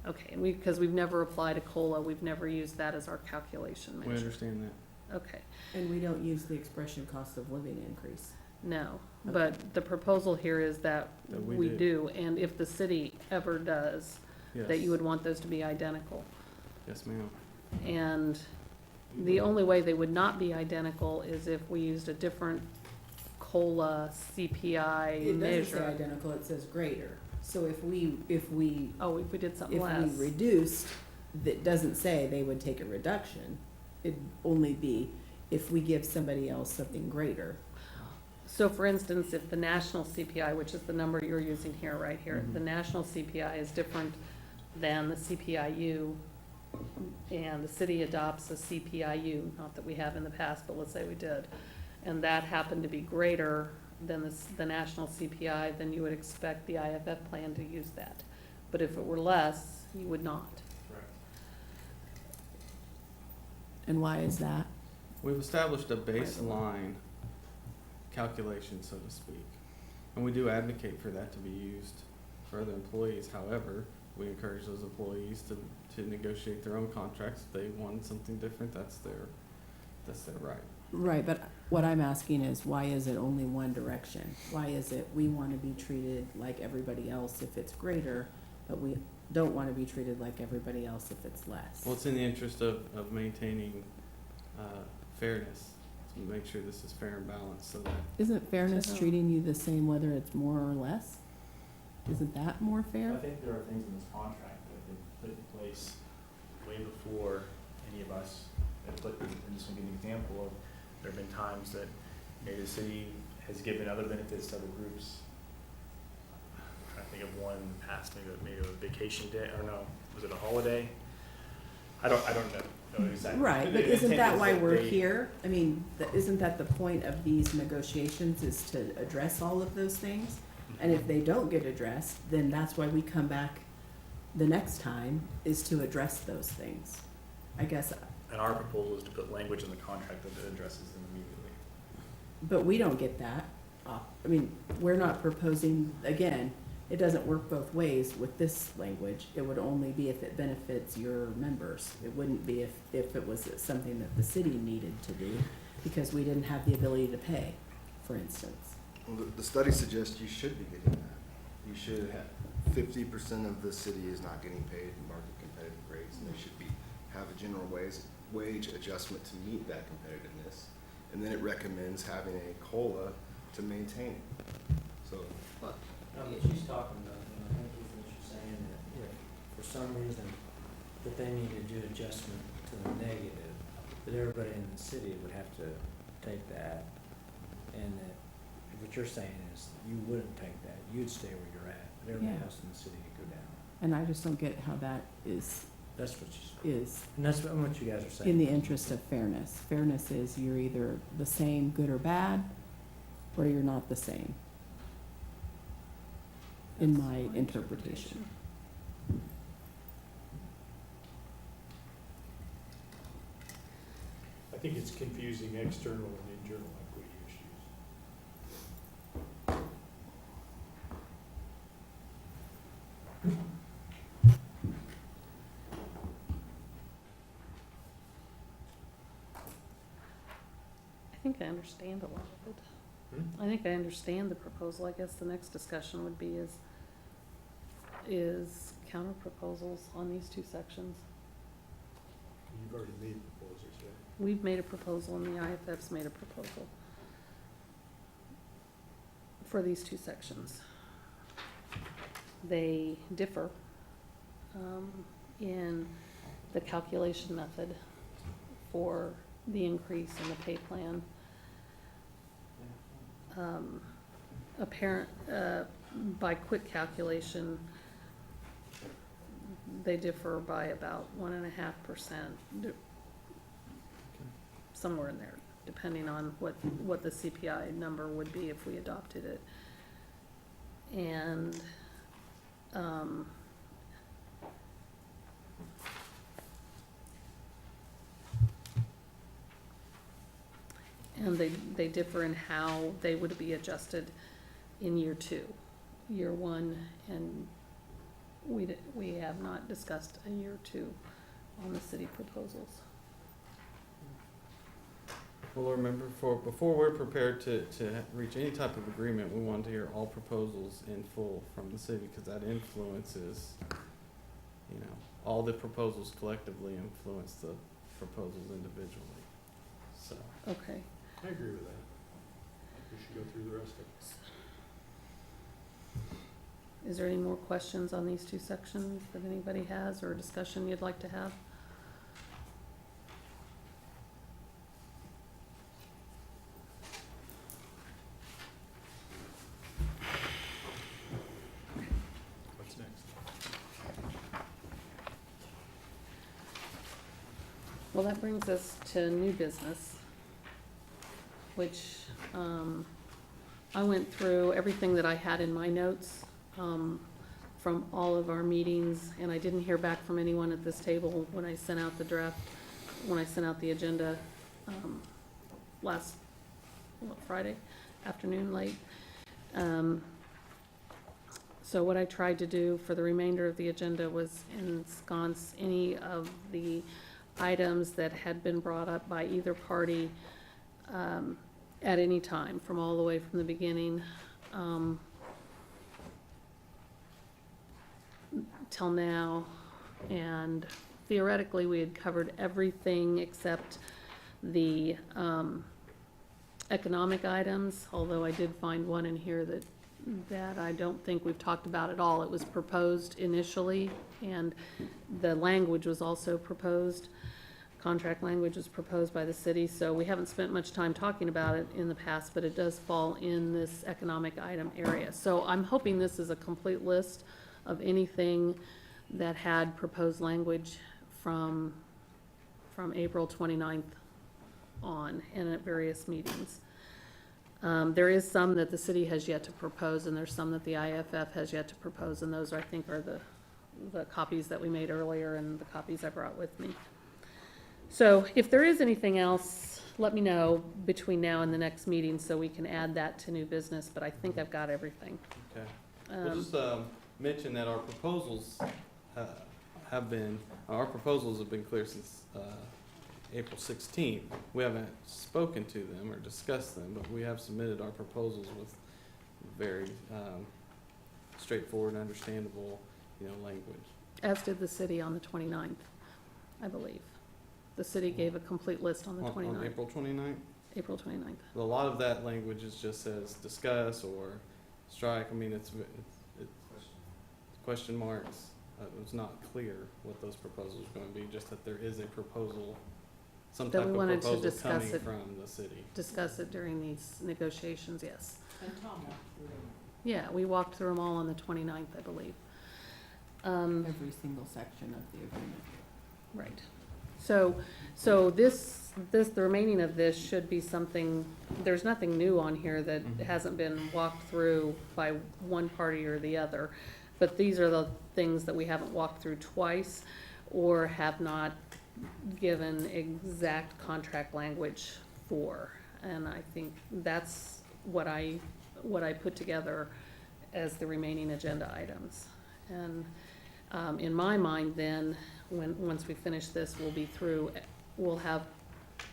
[SPEAKER 3] Okay, and because we've never applied a COLA, we've never used that as our calculation
[SPEAKER 2] We
[SPEAKER 3] measure.
[SPEAKER 2] understand that.
[SPEAKER 3] Okay,
[SPEAKER 6] And we don't use the expression cost of living increase.
[SPEAKER 3] no, but the proposal here is that
[SPEAKER 2] That we
[SPEAKER 3] we
[SPEAKER 2] did.
[SPEAKER 3] do, and if the city ever does, that you would want those to be identical.
[SPEAKER 2] Yes, ma'am.
[SPEAKER 3] And the only way they would not be identical is if we used a different COLA CPI
[SPEAKER 6] It doesn't say
[SPEAKER 3] measure.
[SPEAKER 6] identical, it says greater. So if we
[SPEAKER 3] Oh, if we did something less.
[SPEAKER 6] reduced, that doesn't say they would take a reduction. It'd only be if we give somebody else something greater.
[SPEAKER 3] So for instance, if the national CPI, which is the number you're using here, right here, the
[SPEAKER 2] Mhm.
[SPEAKER 3] national CPI is different than the CPIU, and the city adopts a CPIU, not that we have in the past, but let's say we did, and that happened to be greater than the national CPI, then you would expect the IFF plan to use that. But if it were less, you would not.
[SPEAKER 4] Correct.
[SPEAKER 6] And why is that?
[SPEAKER 2] We've established a baseline calculation, so to speak. And we do advocate for that to be used for other employees. However, we encourage those employees to negotiate their own contracts. If they want something different, that's their right.
[SPEAKER 6] Right, but what I'm asking is, why is it only one direction? Why is it we want to be treated like everybody else if it's greater, but we don't wanna be treated like everybody else if it's less.
[SPEAKER 2] Well, it's in the interest of maintaining fairness, to make sure this is fair and balanced, so that
[SPEAKER 6] Isn't fairness
[SPEAKER 3] So-
[SPEAKER 6] treating you the same whether it's more or less? Isn't that more fair?
[SPEAKER 4] I think there are things in this contract that have been put in place way before any of us have put, and this would be an example of, there have been times that maybe the city has given other benefits to other groups. I'm trying to think of one in the past, maybe a vacation day, or no, was it a holiday? I don't know exactly.
[SPEAKER 6] Right, but
[SPEAKER 4] The
[SPEAKER 6] isn't
[SPEAKER 4] intent
[SPEAKER 6] that
[SPEAKER 4] is
[SPEAKER 6] why
[SPEAKER 4] that
[SPEAKER 6] we're
[SPEAKER 4] they-
[SPEAKER 6] here? I mean, isn't that the point of these negotiations, is to address all of those things? And if they don't get addressed, then that's why we come back the next time, is to address those things. I guess,
[SPEAKER 4] And our proposal is to put language in the contract that addresses them immediately.
[SPEAKER 6] but we don't get that. I mean, we're not proposing, again, it doesn't work both ways with this language. It would only be if it benefits your members. It wouldn't be if it was something that the city needed to do, because we didn't have the ability to pay, for instance.
[SPEAKER 10] Well, the study suggests you should be getting that. You should have, 50% of the city is not getting paid market competitive rates, and they should have a general wage adjustment to meet that competitiveness. And then it recommends having a COLA to maintain it. So,
[SPEAKER 5] No, but she's talking about, I think what you're saying, that if for some reason that they need to do adjustment to the negative, that everybody in the city would have to take that, and that what you're saying is you wouldn't take that, you'd stay where you're at, but everybody
[SPEAKER 6] Yeah.
[SPEAKER 5] else in the city would go down.
[SPEAKER 6] And I just don't get how that is
[SPEAKER 5] That's what she's,
[SPEAKER 6] is
[SPEAKER 5] and that's what you guys are saying.
[SPEAKER 6] in the interest of fairness. Fairness is you're either the same, good or bad, or you're not the same, in my interpretation.
[SPEAKER 1] I think it's confusing external and internal equity issues.
[SPEAKER 3] I think I understand a lot of it.
[SPEAKER 1] Hmm?
[SPEAKER 3] I think I understand the proposal. I guess the next discussion would be is counter proposals on these two sections.
[SPEAKER 1] You've already made proposals, right?
[SPEAKER 3] We've made a proposal and the IFF's made a proposal for these two sections. They differ in the calculation method for the increase in the pay plan. By quick calculation, they differ by about 1.5%, somewhere in there, depending on what the CPI number would be if we adopted it. And, they differ in how they would be adjusted in year two. Year one, and we have not discussed a year two on the city proposals.
[SPEAKER 2] Well, remember, before we're prepared to reach any type of agreement, we want to hear all proposals in full from the city, because that influences, all the proposals collectively influence the proposals individually, so.
[SPEAKER 3] Okay.
[SPEAKER 1] I agree with that. We should go through the rest of it.
[SPEAKER 3] Is there any more questions on these two sections that anybody has, or a discussion you'd like to have?
[SPEAKER 1] What's next?
[SPEAKER 3] Well, that brings us to new business, which, I went through everything that I had in my notes, from all of our meetings, and I didn't hear back from anyone at this table when I sent out the draft, when I sent out the agenda, last, Friday afternoon late. So what I tried to do for the remainder of the agenda was ensconce any of the items that had been brought up by either party at any time, from all the way from the beginning. till now, and theoretically, we had covered everything except the economic items, although I did find one in here that I don't think we've talked about at all. It was proposed initially, and the language was also proposed. Contract language was proposed by the city, so we haven't spent much time talking about it in the past, but it does fall in this economic item area. So I'm hoping this is a complete list of anything that had proposed language from April 29th on, and at various meetings. There is some that the city has yet to propose, and there's some that the IAFF has yet to propose, and those, I think, are the copies that we made earlier and the copies I brought with me. So if there is anything else, let me know between now and the next meeting so we can add that to new business, but I think I've got everything.
[SPEAKER 2] Okay. We'll just mention that our proposals have been clear since April 16th. We haven't spoken to them or discussed them, but we have submitted our proposals with very straightforward and understandable, language.
[SPEAKER 3] As did the city on the 29th, I believe. The city gave a complete list on the 29th.
[SPEAKER 2] On April 29th?
[SPEAKER 3] April 29th.
[SPEAKER 2] A lot of that language just says discuss or strike. I mean, it's question marks. It was not clear what those proposals are going to be, just that there is a proposal, some
[SPEAKER 3] That
[SPEAKER 2] type
[SPEAKER 3] we
[SPEAKER 2] of
[SPEAKER 3] wanted to
[SPEAKER 2] proposal
[SPEAKER 3] discuss
[SPEAKER 2] coming
[SPEAKER 3] it.
[SPEAKER 2] from the city.
[SPEAKER 3] Discuss it during these negotiations, yes.
[SPEAKER 6] And Tom walked through
[SPEAKER 3] Yeah, we walked through them all on the 29th, I believe.
[SPEAKER 6] every single section of the agreement.
[SPEAKER 3] Right. So the remaining of this should be something, there's nothing new on here that hasn't been walked through by one party or the other. But these are the things that we haven't walked through twice or have not given exact contract language for. And I think that's what I put together as the remaining agenda items. And in my mind then, once we finish this, we'll have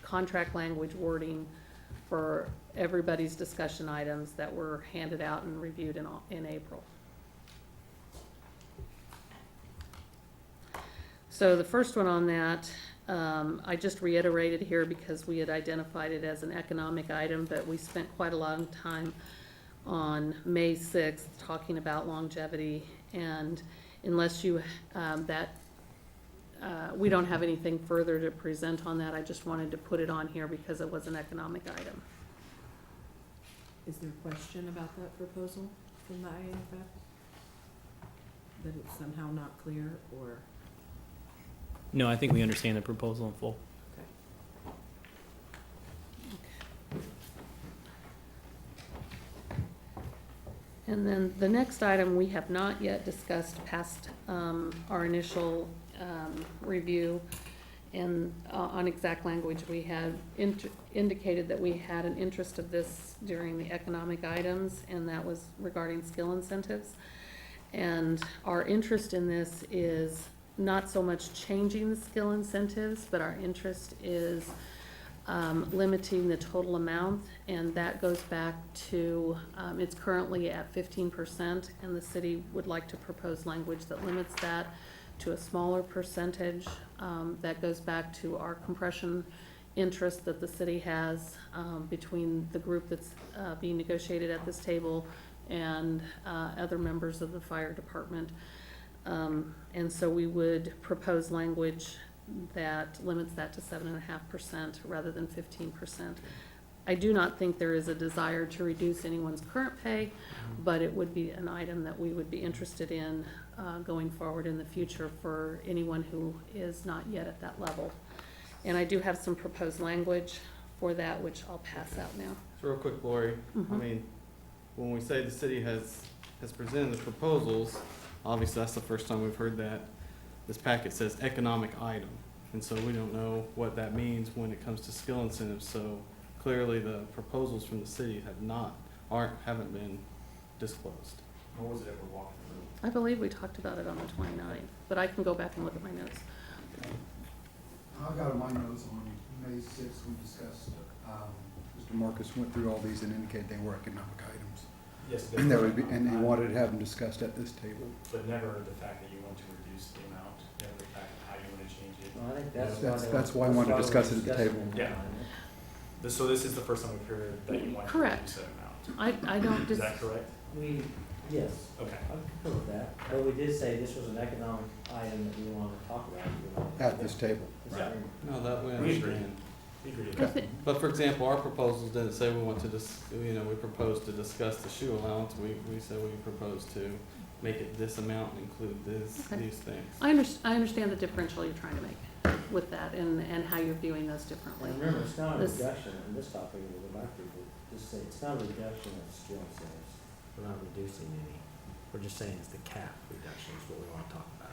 [SPEAKER 3] contract language wording for everybody's discussion items that were handed out and reviewed in April. So the first one on that, I just reiterated here because we had identified it as an economic item, but we spent quite a long time on May 6th talking about longevity, and unless you, we don't have anything further to present on that. I just wanted to put it on here because it was an economic item.
[SPEAKER 6] Is there a question about that proposal from the IAFF? That it's somehow not clear, or?
[SPEAKER 9] No, I think we understand the proposal in full.
[SPEAKER 3] And then the next item, we have not yet discussed past our initial review and on exact language. We had indicated that we had an interest of this during the economic items, and that was regarding skill incentives. And our interest in this is not so much changing the skill incentives, but our interest is limiting the total amount, and that goes back to, it's currently at 15%, and the city would like to propose language that limits that to a smaller percentage. That goes back to our compression interest that the city has between the group that's being negotiated at this table and other members of the fire department. And so we would propose language that limits that to 7.5% rather than 15%. I do not think there is a desire to reduce anyone's current pay, but it would be an item that we would be interested in going forward in the future for anyone who is not yet at that level. And I do have some proposed language for that, which I'll pass out now.
[SPEAKER 2] So real quick, Lori, I mean, when we say the city has presented the proposals, obviously that's the first time we've heard that. This packet says economic item, and so we don't know what that means when it comes to skill incentives. So clearly the proposals from the city haven't been disclosed.
[SPEAKER 4] Nor was it ever walked through.
[SPEAKER 3] I believe we talked about it on the 29th, but I can go back and look at my notes.
[SPEAKER 11] I've got my notes on May 6th, we discussed, Mr. Marcus went through all these and indicated they were economic items.
[SPEAKER 4] Yes,
[SPEAKER 11] And that would be, and they wanted to have them discussed at this table.
[SPEAKER 4] But never the fact that you want to reduce the amount, never the fact of how you want to change it.
[SPEAKER 5] Well, I think that's why.
[SPEAKER 11] That's why I wanted to discuss it at the table.
[SPEAKER 4] Yeah. So this is the first time we've heard that you want to
[SPEAKER 3] Correct.
[SPEAKER 4] reduce that amount.
[SPEAKER 3] I don't
[SPEAKER 4] Is
[SPEAKER 3] just,
[SPEAKER 4] that correct?
[SPEAKER 5] Yes,
[SPEAKER 4] Okay.
[SPEAKER 5] I concur with that, but we did say this was an economic item that we wanted to talk about.
[SPEAKER 11] At this table.
[SPEAKER 4] Right.
[SPEAKER 2] No, that we
[SPEAKER 4] We agree.
[SPEAKER 2] understand.
[SPEAKER 4] We agree.
[SPEAKER 3] I thi-
[SPEAKER 2] But for example, our proposals didn't say we want to we proposed to discuss the shoe allowance. We said we proposed to make it this amount and include
[SPEAKER 3] Okay.
[SPEAKER 2] these things.
[SPEAKER 3] I understand the differential you're trying to make with that and how you're viewing those differently.
[SPEAKER 5] And remember, it's not a
[SPEAKER 3] This-
[SPEAKER 5] reduction, and this topic we'll go back to, but just say, it's not a reduction of skill sets. We're not reducing any, we're just saying it's the cap reduction is what we wanna talk about.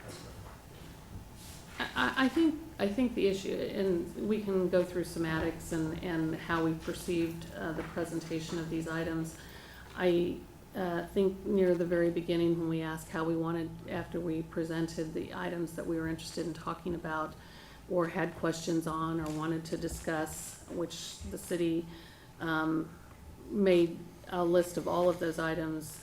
[SPEAKER 3] I think the issue, and we can go through semantics and how we perceived the presentation of these items. I think near the very beginning, when we asked how we wanted, after we presented the items that we were interested in talking about or had questions on or wanted to discuss, which the city made a list of all of those items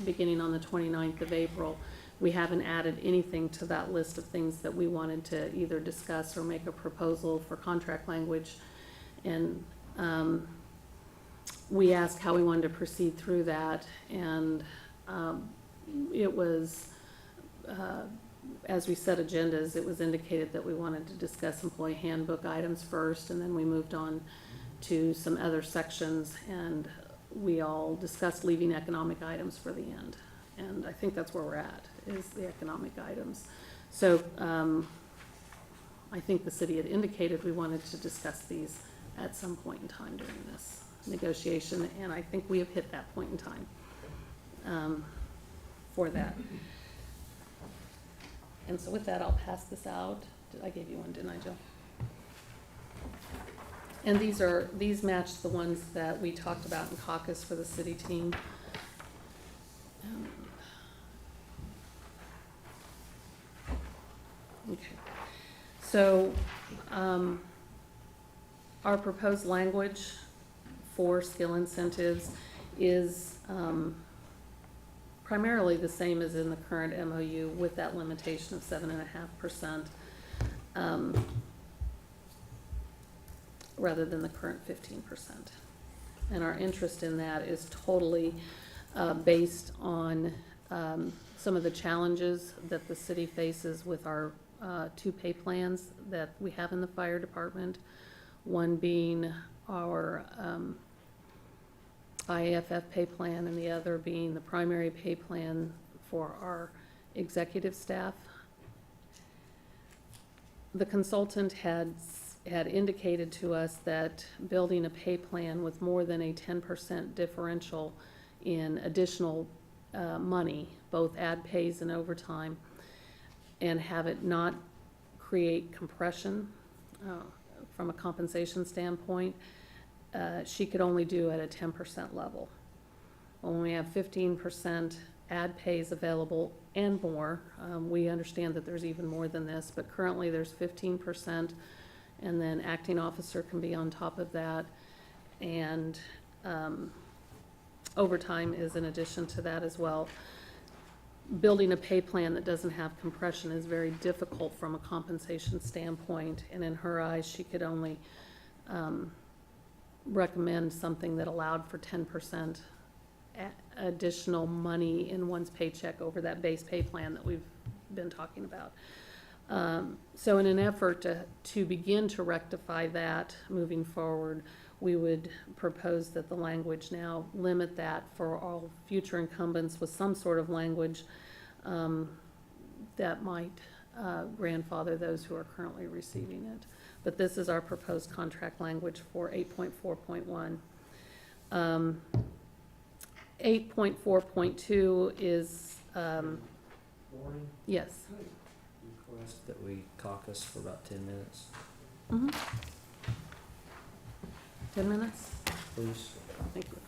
[SPEAKER 3] beginning on the 29th of April. We haven't added anything to that list of things that we wanted to either discuss or make a proposal for contract language. And we asked how we wanted to proceed through that, and it was, as we set agendas, it was indicated that we wanted to discuss employee handbook items first, and then we moved on to some other sections, and we all discussed leaving economic items for the end. And I think that's where we're at, is the economic items. So I think the city had indicated we wanted to discuss these at some point in time during this negotiation, and I think we have hit that point in time for that. And so with that, I'll pass this out. I gave you one, didn't I, Jill? And these match the ones that we talked about in caucus for the city team. Okay, so, our proposed language for skill incentives is, primarily the same as in the current MOU with that limitation of 7.5%, rather than the current 15%. And our interest in that is totally, based on, some of the challenges that the city faces with our two pay plans that we have in the fire department. One being our IAFF pay plan, and the other being the primary pay plan for our executive staff. The consultant had indicated to us that building a pay plan with more than a 10% differential in additional money, both ad pays and overtime, and have it not create compression from a compensation standpoint, she could only do at a 10% level. When we have 15% ad pays available and more, we understand that there's even more than this, but currently there's 15%, and then acting officer can be on top of that, and overtime is in addition to that as well. Building a pay plan that doesn't have compression is very difficult from a compensation standpoint, and in her eyes, she could only recommend something that allowed for 10% additional money in one's paycheck over that base pay plan that we've been talking about. So in an effort to begin to rectify that moving forward, we would propose that the language now limit that for all future incumbents with some sort of language that might grandfather those who are currently receiving it. But this is our proposed contract language for 8.4.1. 8.4.2 is,
[SPEAKER 5] Warning,
[SPEAKER 3] yes.
[SPEAKER 5] request that we caucus for about 10 minutes,
[SPEAKER 3] 10 minutes?
[SPEAKER 5] please.
[SPEAKER 3] Thank you.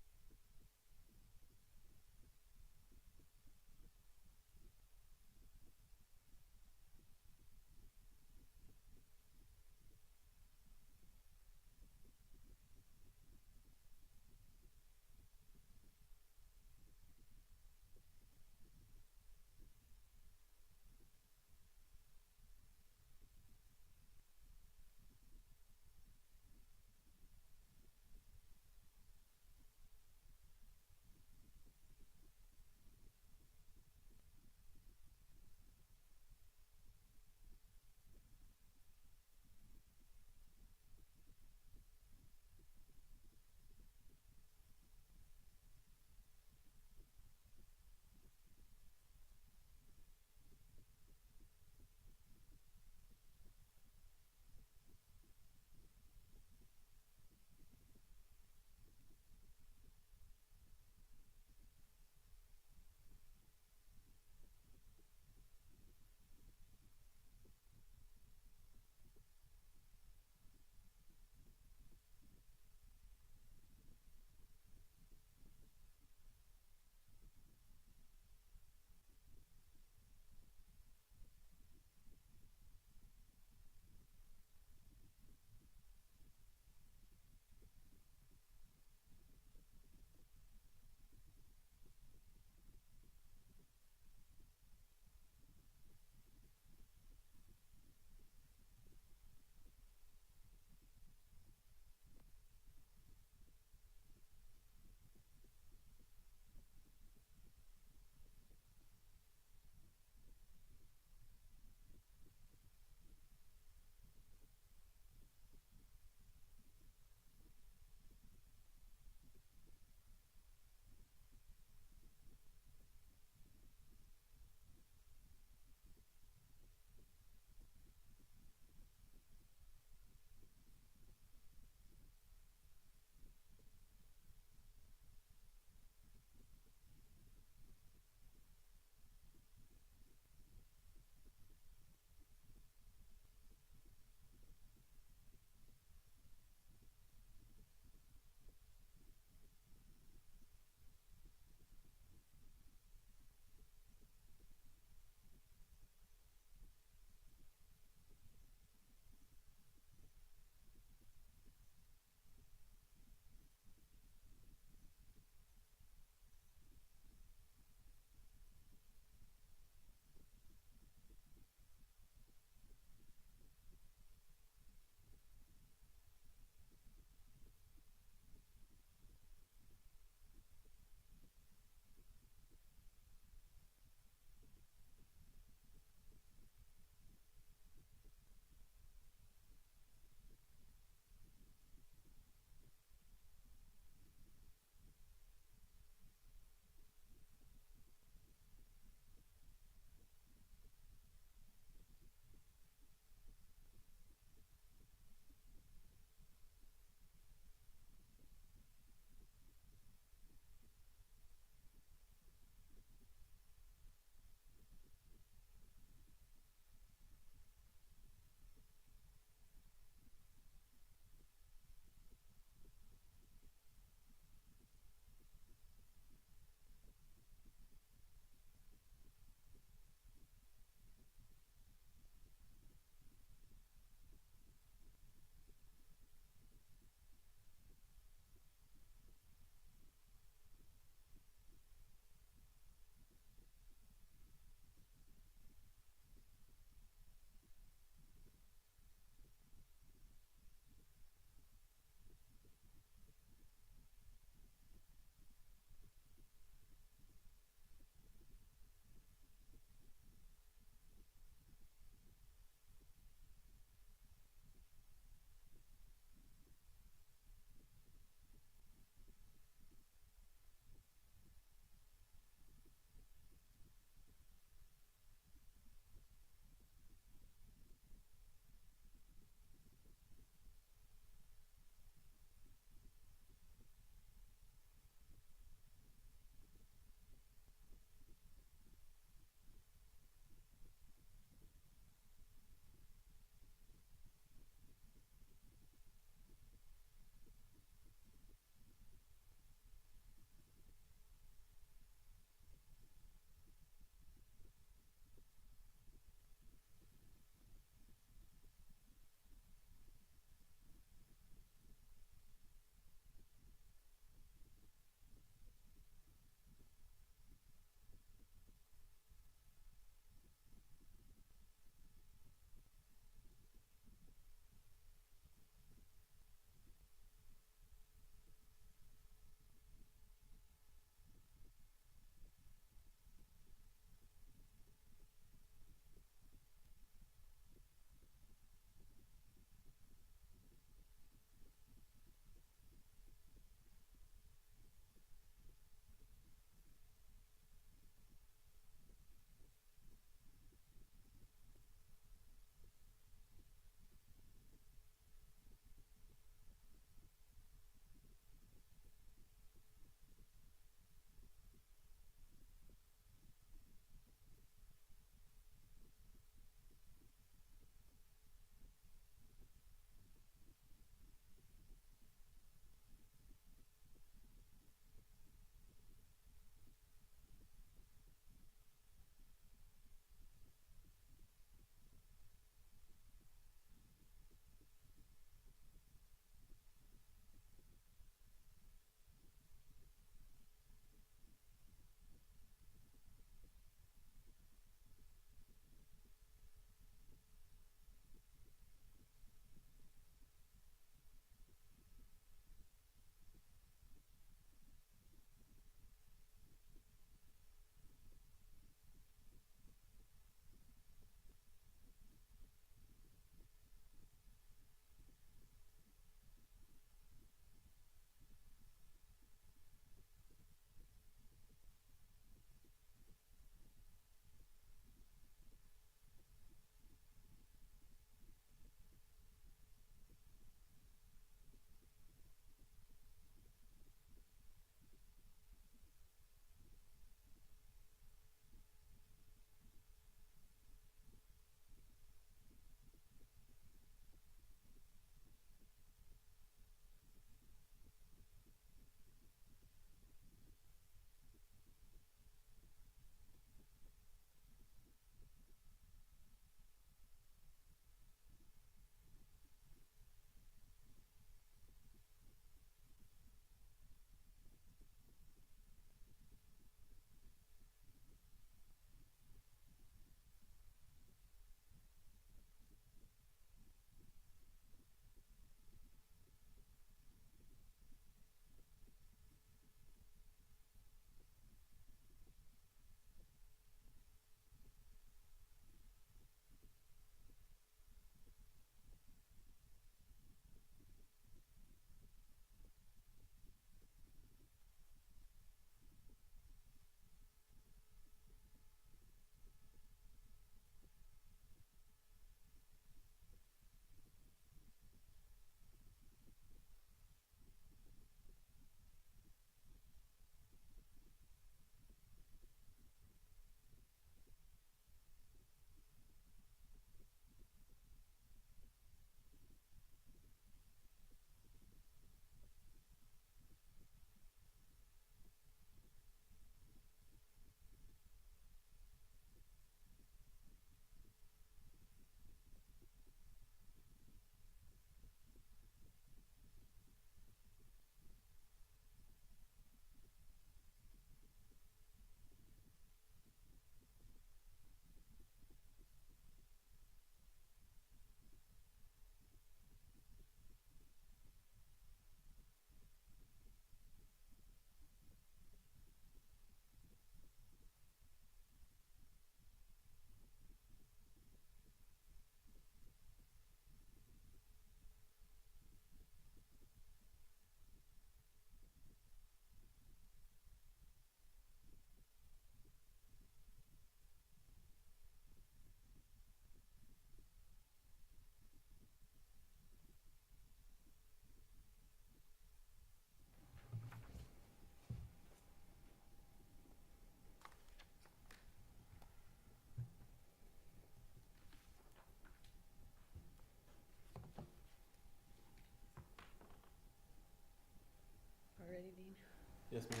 [SPEAKER 2] Yes, ma'am.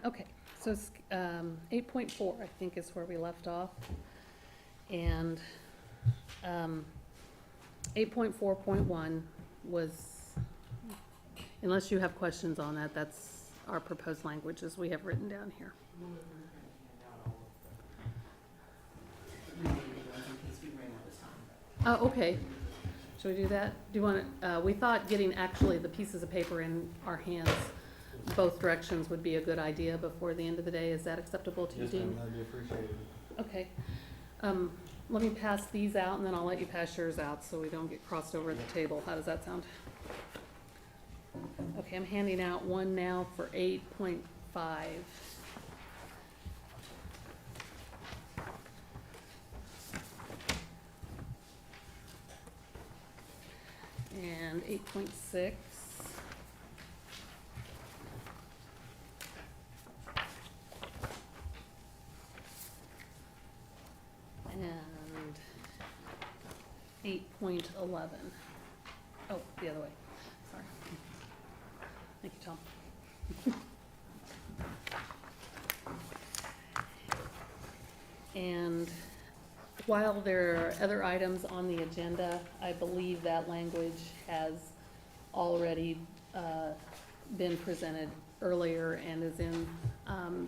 [SPEAKER 3] Okay, so 8.4, I think, is where we left off. And 8.4.1 was, unless you have questions on that, that's our proposed language as we have written down here. Oh, okay. Should we do that? Do you want to, we thought getting actually the pieces of paper in our hands, both directions would be a good idea before the end of the day. Is that acceptable to you,
[SPEAKER 2] Yes,
[SPEAKER 3] Dean?
[SPEAKER 2] ma'am, that'd be appreciated.
[SPEAKER 3] Okay. Let me pass these out and then I'll let you pass yours out so we don't get crossed over at the table. How does that sound? Okay, I'm handing out one now for 8.5. And 8.6. And 8.11. Oh, the other way, sorry. Thank you, Tom. And while there are other items on the agenda, I believe that language has already been presented earlier and is in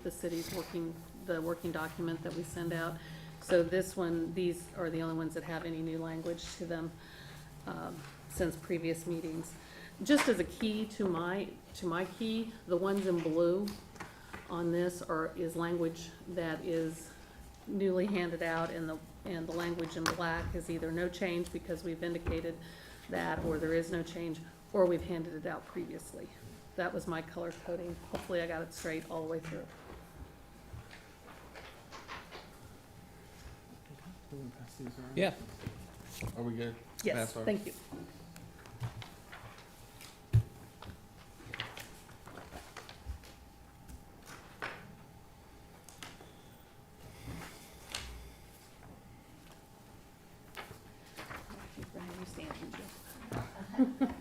[SPEAKER 3] the city's working document that we send out. So this one, these are the only ones that have any new language to them since previous meetings. Just as a key to my key, the ones in blue on this is language that is newly handed out, and the language in black is either no change because we've indicated that, or there is no change, or we've handed it out previously. That was my color coding. Hopefully I got it straight all the way through.
[SPEAKER 9] Yeah.
[SPEAKER 2] Are we good?
[SPEAKER 3] Yes,
[SPEAKER 2] Pass our-
[SPEAKER 3] thank you. Brian, you stand, Jill.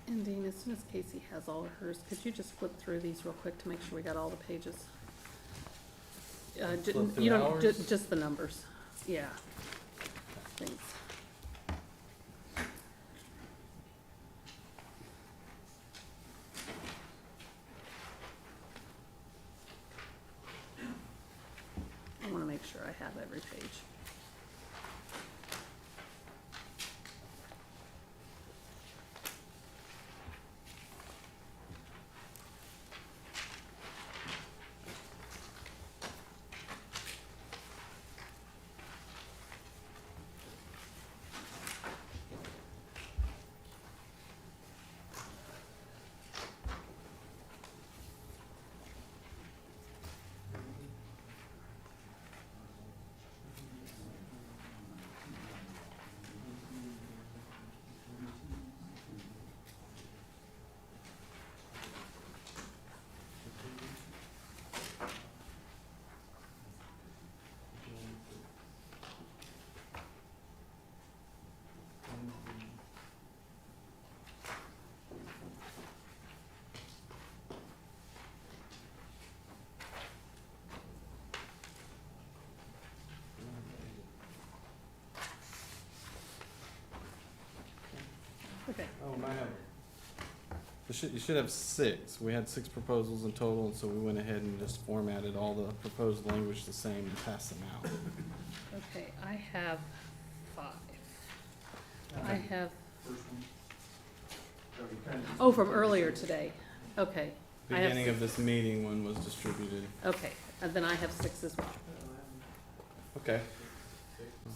[SPEAKER 3] And Dean, as soon as Casey has all of hers, could you just flip through these real quick to make sure we got all the pages?
[SPEAKER 2] Flip through
[SPEAKER 3] You don't,
[SPEAKER 2] ours?
[SPEAKER 3] just the numbers, yeah. Thanks. I wanna make sure I have every page. Okay,
[SPEAKER 2] Oh, might have. You should have 6. We had 6 proposals in total, and so we went ahead and just formatted all the proposed language the same and passed them out.
[SPEAKER 3] okay, I have 5. I have,
[SPEAKER 11] First one. So we kind of-
[SPEAKER 3] oh, from earlier today. Okay, I have
[SPEAKER 2] Beginning of this meeting, one was distributed.
[SPEAKER 3] okay, and then I have 6 as well.
[SPEAKER 2] Okay.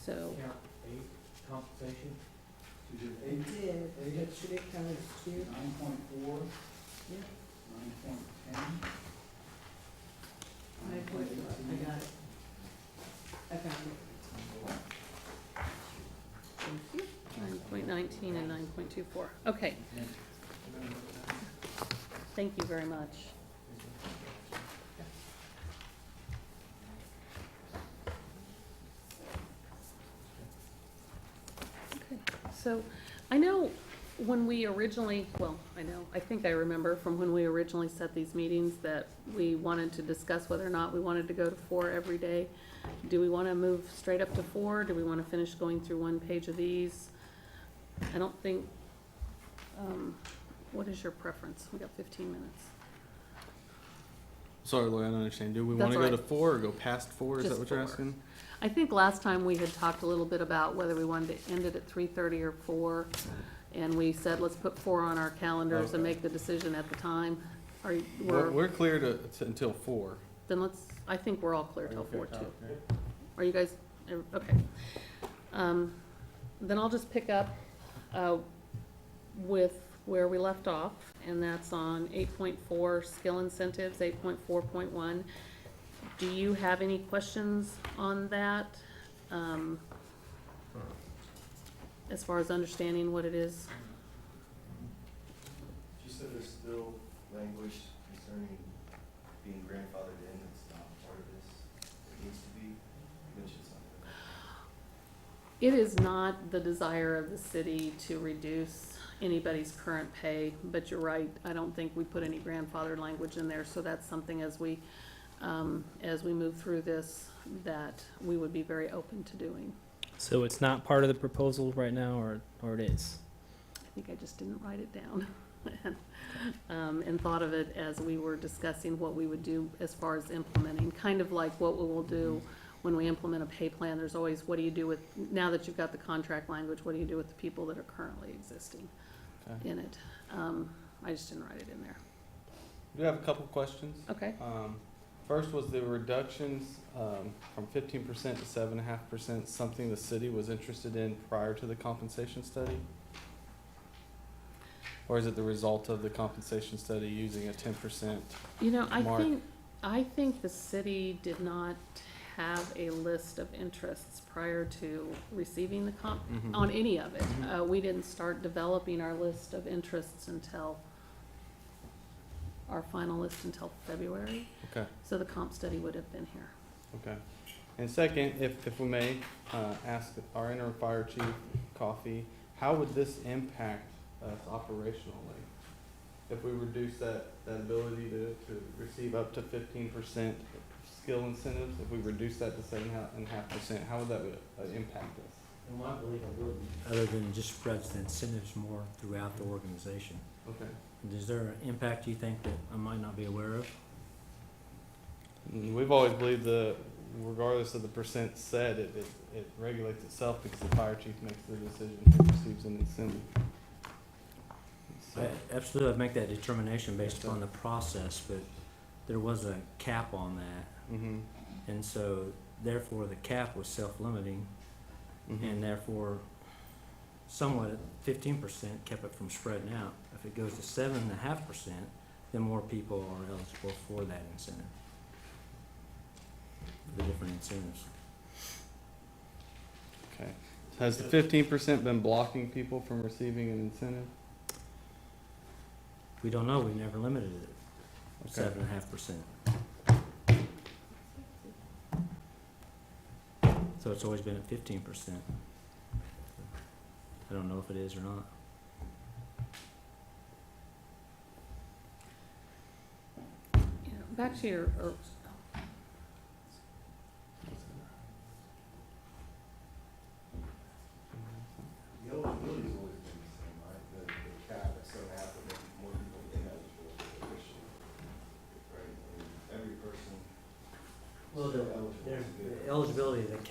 [SPEAKER 3] So,
[SPEAKER 5] Count 8, compensation.
[SPEAKER 11] You did
[SPEAKER 6] I
[SPEAKER 11] eight,
[SPEAKER 6] did, should it count as 2?
[SPEAKER 11] 9.4,
[SPEAKER 6] Yeah.
[SPEAKER 11] 9.10.
[SPEAKER 6] 9.4, I got it. I found it.
[SPEAKER 3] thank you. 9.19 and 9.24. Okay. Thank you very much. Okay, so I know when we originally, well, I think I remember from when we originally set these meetings that we wanted to discuss whether or not we wanted to go to 4 every day. Do we want to move straight up to 4? Do we want to finish going through one page of these? I don't think, what is your preference? We got 15 minutes.
[SPEAKER 2] Sorry, Lori, I don't understand. Do we
[SPEAKER 3] That's
[SPEAKER 2] want to
[SPEAKER 3] all
[SPEAKER 2] go to
[SPEAKER 3] right.
[SPEAKER 2] 4 or go past 4? Is
[SPEAKER 3] Just
[SPEAKER 2] that what you're
[SPEAKER 3] 4.
[SPEAKER 2] asking?
[SPEAKER 3] I think last time we had talked a little bit about whether we wanted to end it at 3:30 or 4. And we said, let's put 4 on our calendars and
[SPEAKER 2] Okay.
[SPEAKER 3] make the decision at the time. Are you,
[SPEAKER 2] We're clear to until 4.
[SPEAKER 3] then let's, I think we're all clear till 4 too.
[SPEAKER 2] Okay.
[SPEAKER 3] Are you guys, okay. Then I'll just pick up, with where we left off, and that's on 8.4, skill incentives, 8.4.1. Do you have any questions on that? As far as understanding what it is?
[SPEAKER 10] You said there's still language concerning being grandfathered in that's not part of this. It needs to be. You mentioned something.
[SPEAKER 3] It is not the desire of the city to reduce anybody's current pay, but you're right, I don't think we put any grandfathered language in there, so that's something as we move through this, that we would be very open to doing.
[SPEAKER 9] So it's not part of the proposal right now, or it is?
[SPEAKER 3] I think I just didn't write it down, and thought of it as we were discussing what we would do as far as implementing, kind of like what we will do when we implement a pay plan. There's always, what do you do with, now that you've got the contract language, what do you do with the people that are currently existing
[SPEAKER 2] Okay.
[SPEAKER 3] in it? I just didn't write it in there.
[SPEAKER 2] We have a couple questions.
[SPEAKER 3] Okay.
[SPEAKER 2] First was the reductions from 15% to 7.5%, something the city was interested in prior to the compensation study? Or is it the result of the compensation study using a 10%?
[SPEAKER 3] You know,
[SPEAKER 2] Mark.
[SPEAKER 3] I think the city did not have a list of interests prior to receiving the
[SPEAKER 2] Mhm.
[SPEAKER 3] on any of it.
[SPEAKER 2] Mhm.
[SPEAKER 3] We didn't start developing our list of interests until, our final list until February.
[SPEAKER 2] Okay.
[SPEAKER 3] So the comp study would have been here.
[SPEAKER 2] Okay. And second, if we may, ask our interim fire chief, Coffee, how would this impact us operationally? If we reduce that ability to receive up to 15% skill incentives, if we reduce that to 7.5%, how would that impact us?
[SPEAKER 5] In my belief, it wouldn't, other than just spreads the incentives more throughout the organization.
[SPEAKER 2] Okay.
[SPEAKER 5] Is there an impact you think that I might not be aware of?
[SPEAKER 2] We've always believed that regardless of the percent set, it regulates itself because the fire chief makes the decision who receives an incentive. So,
[SPEAKER 5] Absolutely, I'd make that determination based
[SPEAKER 2] Yes,
[SPEAKER 5] upon
[SPEAKER 2] sir.
[SPEAKER 5] the process, but there was a cap on that.
[SPEAKER 2] mhm,
[SPEAKER 5] And so therefore, the cap was self-limiting,
[SPEAKER 2] mhm.
[SPEAKER 5] and therefore somewhat 15% kept it from spreading out. If it goes to 7.5%, then more people are eligible for that incentive. The different incentives.
[SPEAKER 2] Okay. Has the 15% been blocking people from receiving an incentive?
[SPEAKER 5] We don't know, we never limited it,
[SPEAKER 2] Okay.
[SPEAKER 5] 7.5%. So it's always been at 15%. I don't know if it is or not.
[SPEAKER 3] You know, back to your,
[SPEAKER 10] The eligibility's always been the same, right?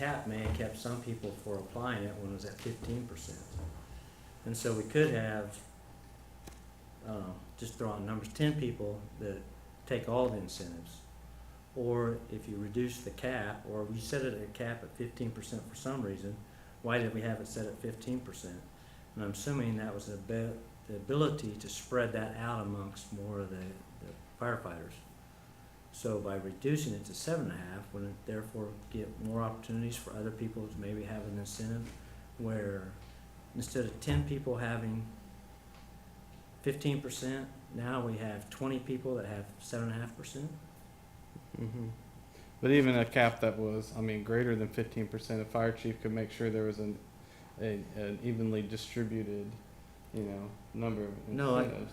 [SPEAKER 5] cap may have kept some people for applying it when it was at 15%. And so we could have, just throw out numbers, 10 people that take all the incentives. Or if you reduce the cap, or we set it at a cap at 15% for some reason, why did we have it set at 15%? And I'm assuming that was the ability to spread that out amongst more of the firefighters. So by reducing it to 7.5, wouldn't it therefore give more opportunities for other people to maybe have an incentive where instead of 10 people having 15%, now we have 20 people that have 7.5%?
[SPEAKER 2] But even a cap that was, I mean, greater than 15%, a fire chief could make sure there was an evenly distributed, you know, number of
[SPEAKER 5] No,
[SPEAKER 2] incentives.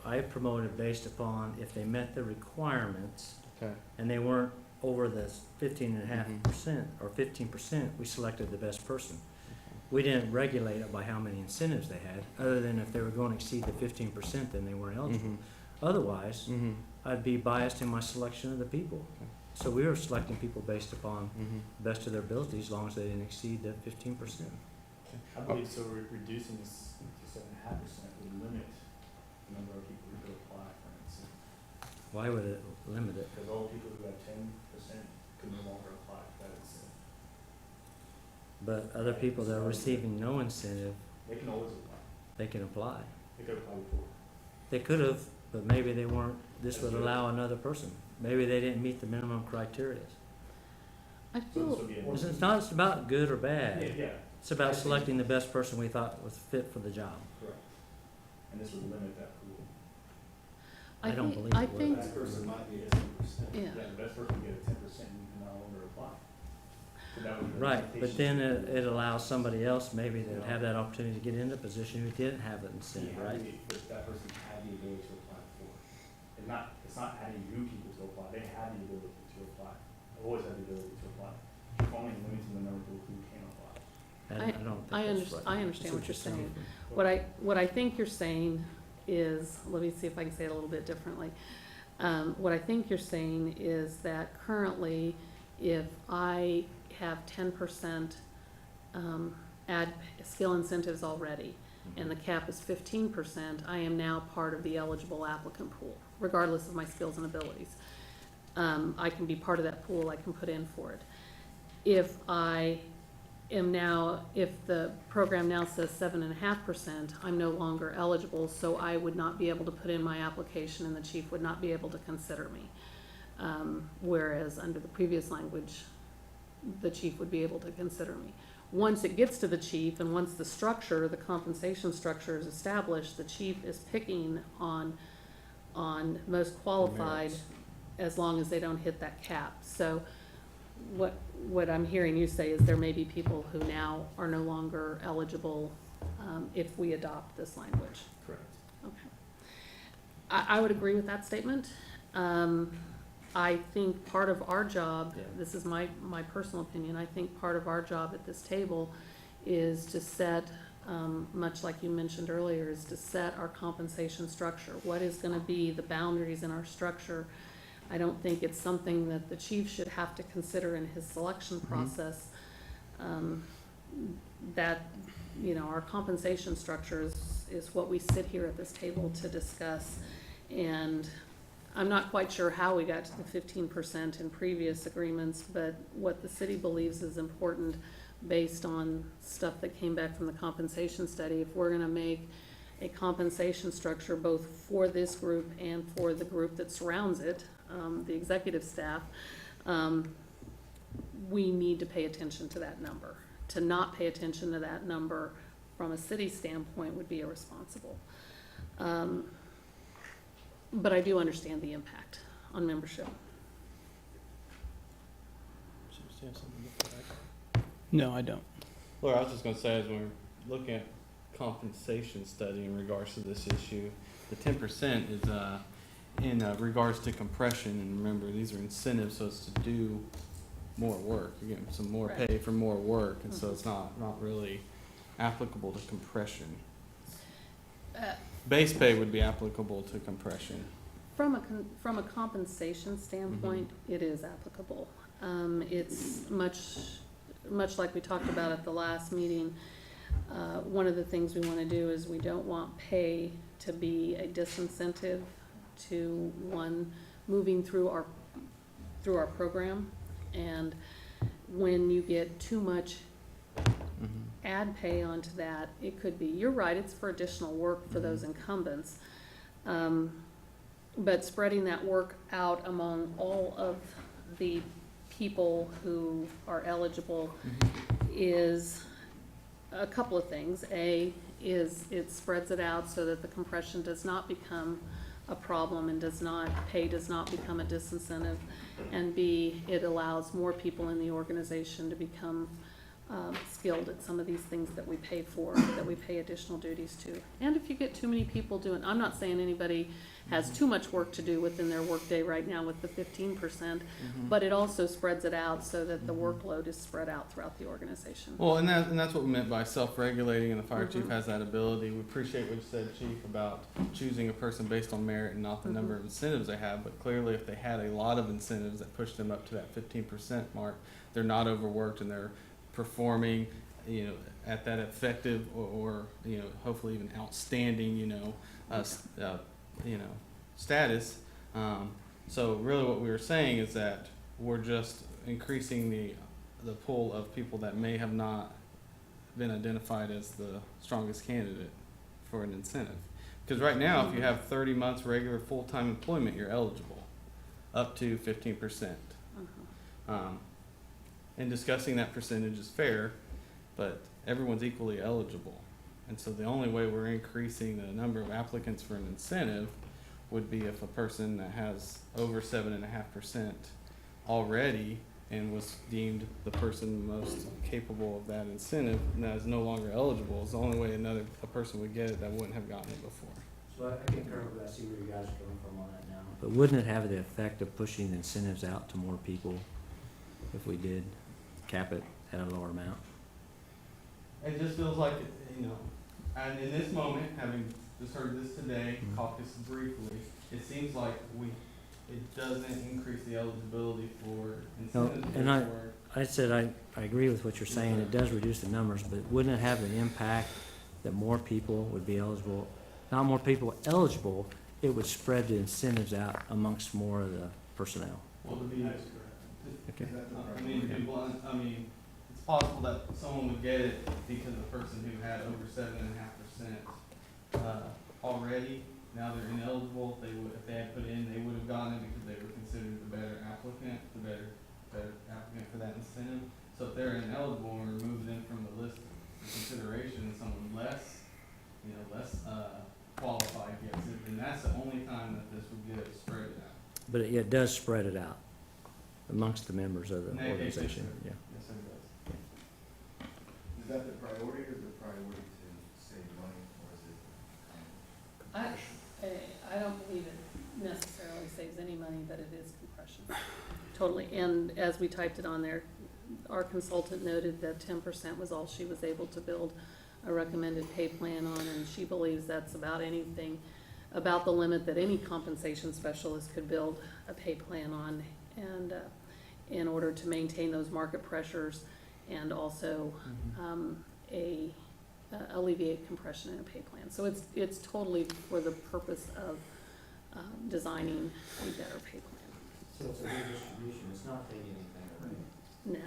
[SPEAKER 5] I promoted based upon if they met the requirements
[SPEAKER 2] Okay.
[SPEAKER 5] and they weren't over the 15.5% or 15%, we selected the best person. We didn't regulate it by how many incentives they had, other than if they were going to exceed the 15%, then they weren't eligible. Otherwise, I'd be biased in my selection of the people. So we were selecting people based upon the best of their abilities, as long as they didn't exceed the 15%.
[SPEAKER 4] I believe so, reducing this to 7.5% would limit the number of people who could apply for an incentive.
[SPEAKER 5] Why would it limit it?
[SPEAKER 4] Because all people who have 10% could no longer apply for that incentive.
[SPEAKER 5] But other people that are receiving no incentive,
[SPEAKER 4] They can always apply.
[SPEAKER 5] they can apply.
[SPEAKER 4] They could apply before.
[SPEAKER 5] They could have, but maybe they weren't, this would allow another person. Maybe they didn't meet the minimum criteria.
[SPEAKER 3] I
[SPEAKER 4] So this
[SPEAKER 3] feel,
[SPEAKER 4] would be a.
[SPEAKER 5] It's not about good or bad.
[SPEAKER 4] Yeah,
[SPEAKER 5] It's about selecting the best person we thought was fit for the job.
[SPEAKER 4] correct. And this would limit that pool.
[SPEAKER 5] I don't believe
[SPEAKER 3] I
[SPEAKER 5] it would.
[SPEAKER 3] think,
[SPEAKER 10] That person might be at 10%.
[SPEAKER 3] yeah,
[SPEAKER 4] Yeah, the best person would get a 10%, you can no longer apply. So that would be the
[SPEAKER 5] Right, but
[SPEAKER 4] limitation.
[SPEAKER 5] then it allows somebody else maybe that have that opportunity to get into a position who didn't have an incentive,
[SPEAKER 4] You have
[SPEAKER 5] right?
[SPEAKER 4] the- But that person had the ability to apply before. It's not adding new people to apply, they had the ability to apply. I've always had the ability to apply. Only limiting the number of people who can apply.
[SPEAKER 5] And I don't think that's right.
[SPEAKER 3] I understand what you're
[SPEAKER 5] That's
[SPEAKER 3] saying. What I think you're saying is, let me see if I can say it a little bit differently. What I think you're saying is that currently, if I have 10% add skill incentives already, and the cap is 15%, I am now part of the eligible applicant pool, regardless of my skills and abilities. I can be part of that pool, I can put in for it. If the program now says 7.5%, I'm no longer eligible, so I would not be able to put in my application and the chief would not be able to consider me. Whereas under the previous language, the chief would be able to consider me. Once it gets to the chief and once the compensation structure is established, the chief is picking on most qualified
[SPEAKER 5] Merits.
[SPEAKER 3] as long as they don't hit that cap. So what I'm hearing you say is there may be people who now are no longer eligible if we adopt this language.
[SPEAKER 4] Correct.
[SPEAKER 3] Okay. I would agree with that statement. I think part of our job,
[SPEAKER 5] Yeah.
[SPEAKER 3] this is my personal opinion, I think part of our job at this table is to set, much like you mentioned earlier, is to set our compensation structure. What is gonna be the boundaries in our structure? I don't think it's something that the chief should have to consider in his selection process. That, our compensation structure is what we sit here at this table to discuss. And I'm not quite sure how we got to the 15% in previous agreements, but what the city believes is important based on stuff that came back from the compensation study. If we're gonna make a compensation structure both for this group and for the group that surrounds it, the executive staff, we need to pay attention to that number. To not pay attention to that number from a city standpoint would be irresponsible. But I do understand the impact on membership.
[SPEAKER 9] No, I don't.
[SPEAKER 2] Laura, I was just gonna say, as we're looking at compensation study in regards to this issue, the 10% is, in regards to compression, and remember, these are incentives, so it's to do more work. You're getting some more
[SPEAKER 3] Right.
[SPEAKER 2] pay for more work, and so it's not really applicable to compression. Base pay would be applicable to compression.
[SPEAKER 3] From a compensation standpoint, it is applicable. It's much like we talked about at the last meeting, one of the things we wanna do is we don't want pay to be a disincentive to one moving through our program. And when you get too much add pay onto that, it could be, you're right, it's for additional work for those incumbents. But spreading that work out among all of the people who are eligible is a couple of things. A, is it spreads it out so that the compression does not become a problem and pay does not become a disincentive. And B, it allows more people in the organization to become skilled at some of these things that we pay for, that we pay additional duties to. And if you get too many people doing, I'm not saying anybody has too much work to do within their workday right now with the 15%, but it also spreads it out so that the workload is spread out throughout the organization.
[SPEAKER 2] Well, and that's what we meant by self-regulating, and the fire chief has that ability. We appreciate what you said, Chief, about choosing a person based on merit and not the number of incentives they have, but clearly if they had a lot of incentives that pushed them up to that 15% mark, they're not overworked and they're performing, at that effective or hopefully even outstanding, status. So really what we were saying is that we're just increasing the pool of people that may have not been identified as the strongest candidate for an incentive. Because right now, if you have 30 months regular full-time employment, you're eligible up to 15%. And discussing that percentage is fair, but everyone's equally eligible. And so the only way we're increasing the number of applicants for an incentive would be if a person that has over 7.5% already and was deemed the person most capable of that incentive and that is no longer eligible is the only way a person would get it that wouldn't have gotten it before.
[SPEAKER 5] So I concur with that. I see where you guys are coming from on that now. But wouldn't it have the effect of pushing the incentives out to more people if we did cap it at a lower amount?
[SPEAKER 2] It just feels like, and in this moment, having just heard this today, caucused briefly, it seems like it doesn't increase the eligibility for incentives.
[SPEAKER 5] No, and I said I agree with what you're saying. It does reduce the numbers, but wouldn't it have the impact that more people would be eligible? Not more people eligible, it would spread the incentives out amongst more of the personnel.
[SPEAKER 2] Well, to be,
[SPEAKER 5] Okay.
[SPEAKER 2] to be blunt, it's possible that someone would get it because the person who had over 7.5% already, now they're ineligible. If they had put in, they would have gotten it because they were considered the better applicant for that incentive. So if they're ineligible and remove them from the list for consideration, and someone less qualified gets it, then that's the only time that this would get spread out.
[SPEAKER 5] But it does spread it out amongst the members of the
[SPEAKER 2] In that case,
[SPEAKER 5] organization.
[SPEAKER 2] yes,
[SPEAKER 5] Yeah.
[SPEAKER 2] Yes, it does.
[SPEAKER 10] Is that the priority or the priority to save money, or is it?
[SPEAKER 3] I don't believe it necessarily saves any money, but it is compression. Totally, and as we typed it on there, our consultant noted that 10% was all she was able to build a recommended pay plan on, and she believes that's about about the limit that any compensation specialist could build a pay plan on, and in order to maintain those market pressures and also alleviate compression in a pay plan. So it's totally for the purpose of designing a better pay plan.
[SPEAKER 5] So it's a redistribution, it's not taking anything away.
[SPEAKER 3] No.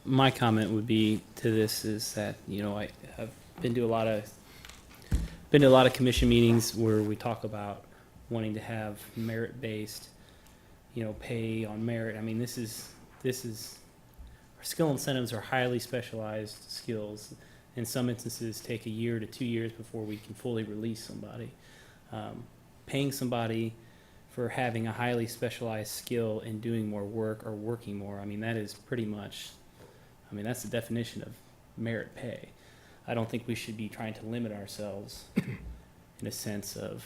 [SPEAKER 9] My comment would be to this is that, I have been to a lot of commission meetings where we talk about wanting to have merit-based, pay on merit. I mean, this is our skill incentives are highly specialized skills. In some instances, take a year to 2 years before we can fully release somebody. Paying somebody for having a highly specialized skill and doing more work or working more, that is pretty much, that's the definition of merit pay. I don't think we should be trying to limit ourselves in a sense of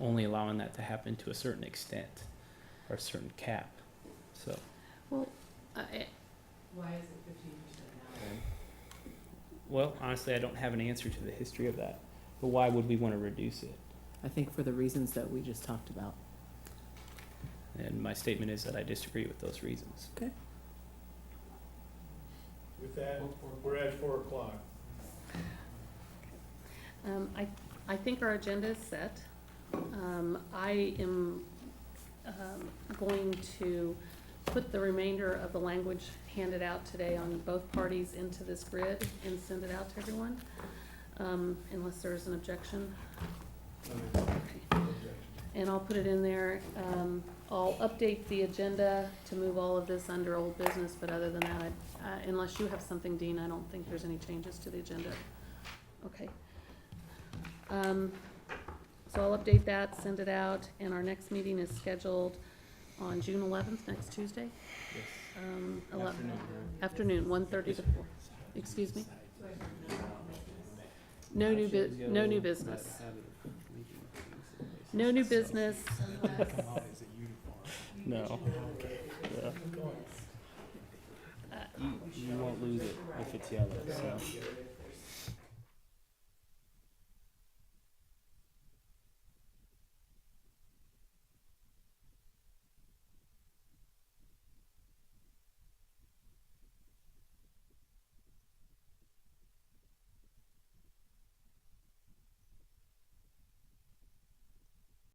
[SPEAKER 9] only allowing that to happen to a certain extent or a certain cap. So.
[SPEAKER 3] Well,
[SPEAKER 6] Why is it 15% now?
[SPEAKER 9] Well, honestly, I don't have an answer to the history of that. But why would we want to reduce it?
[SPEAKER 6] I think for the reasons that we just talked about.
[SPEAKER 9] And my statement is that I disagree with those reasons.
[SPEAKER 6] Okay.
[SPEAKER 1] With that, we're at 4:00.
[SPEAKER 3] I think our agenda is set. I am, going to put the remainder of the language handed out today on both parties into this grid and send it out to everyone, unless there's an objection. Okay. And I'll put it in there. I'll update the agenda to move all of this under old business, but other than that, unless you have something, Dean, I don't think there's any changes to the agenda. Okay. So I'll update that, send it out, and our next meeting is scheduled on June 11th, next Tuesday. Afternoon, 1:30 to 4. Excuse me? No new business. No new business.
[SPEAKER 9] No. Yeah. You won't lose it if it's yellow, so.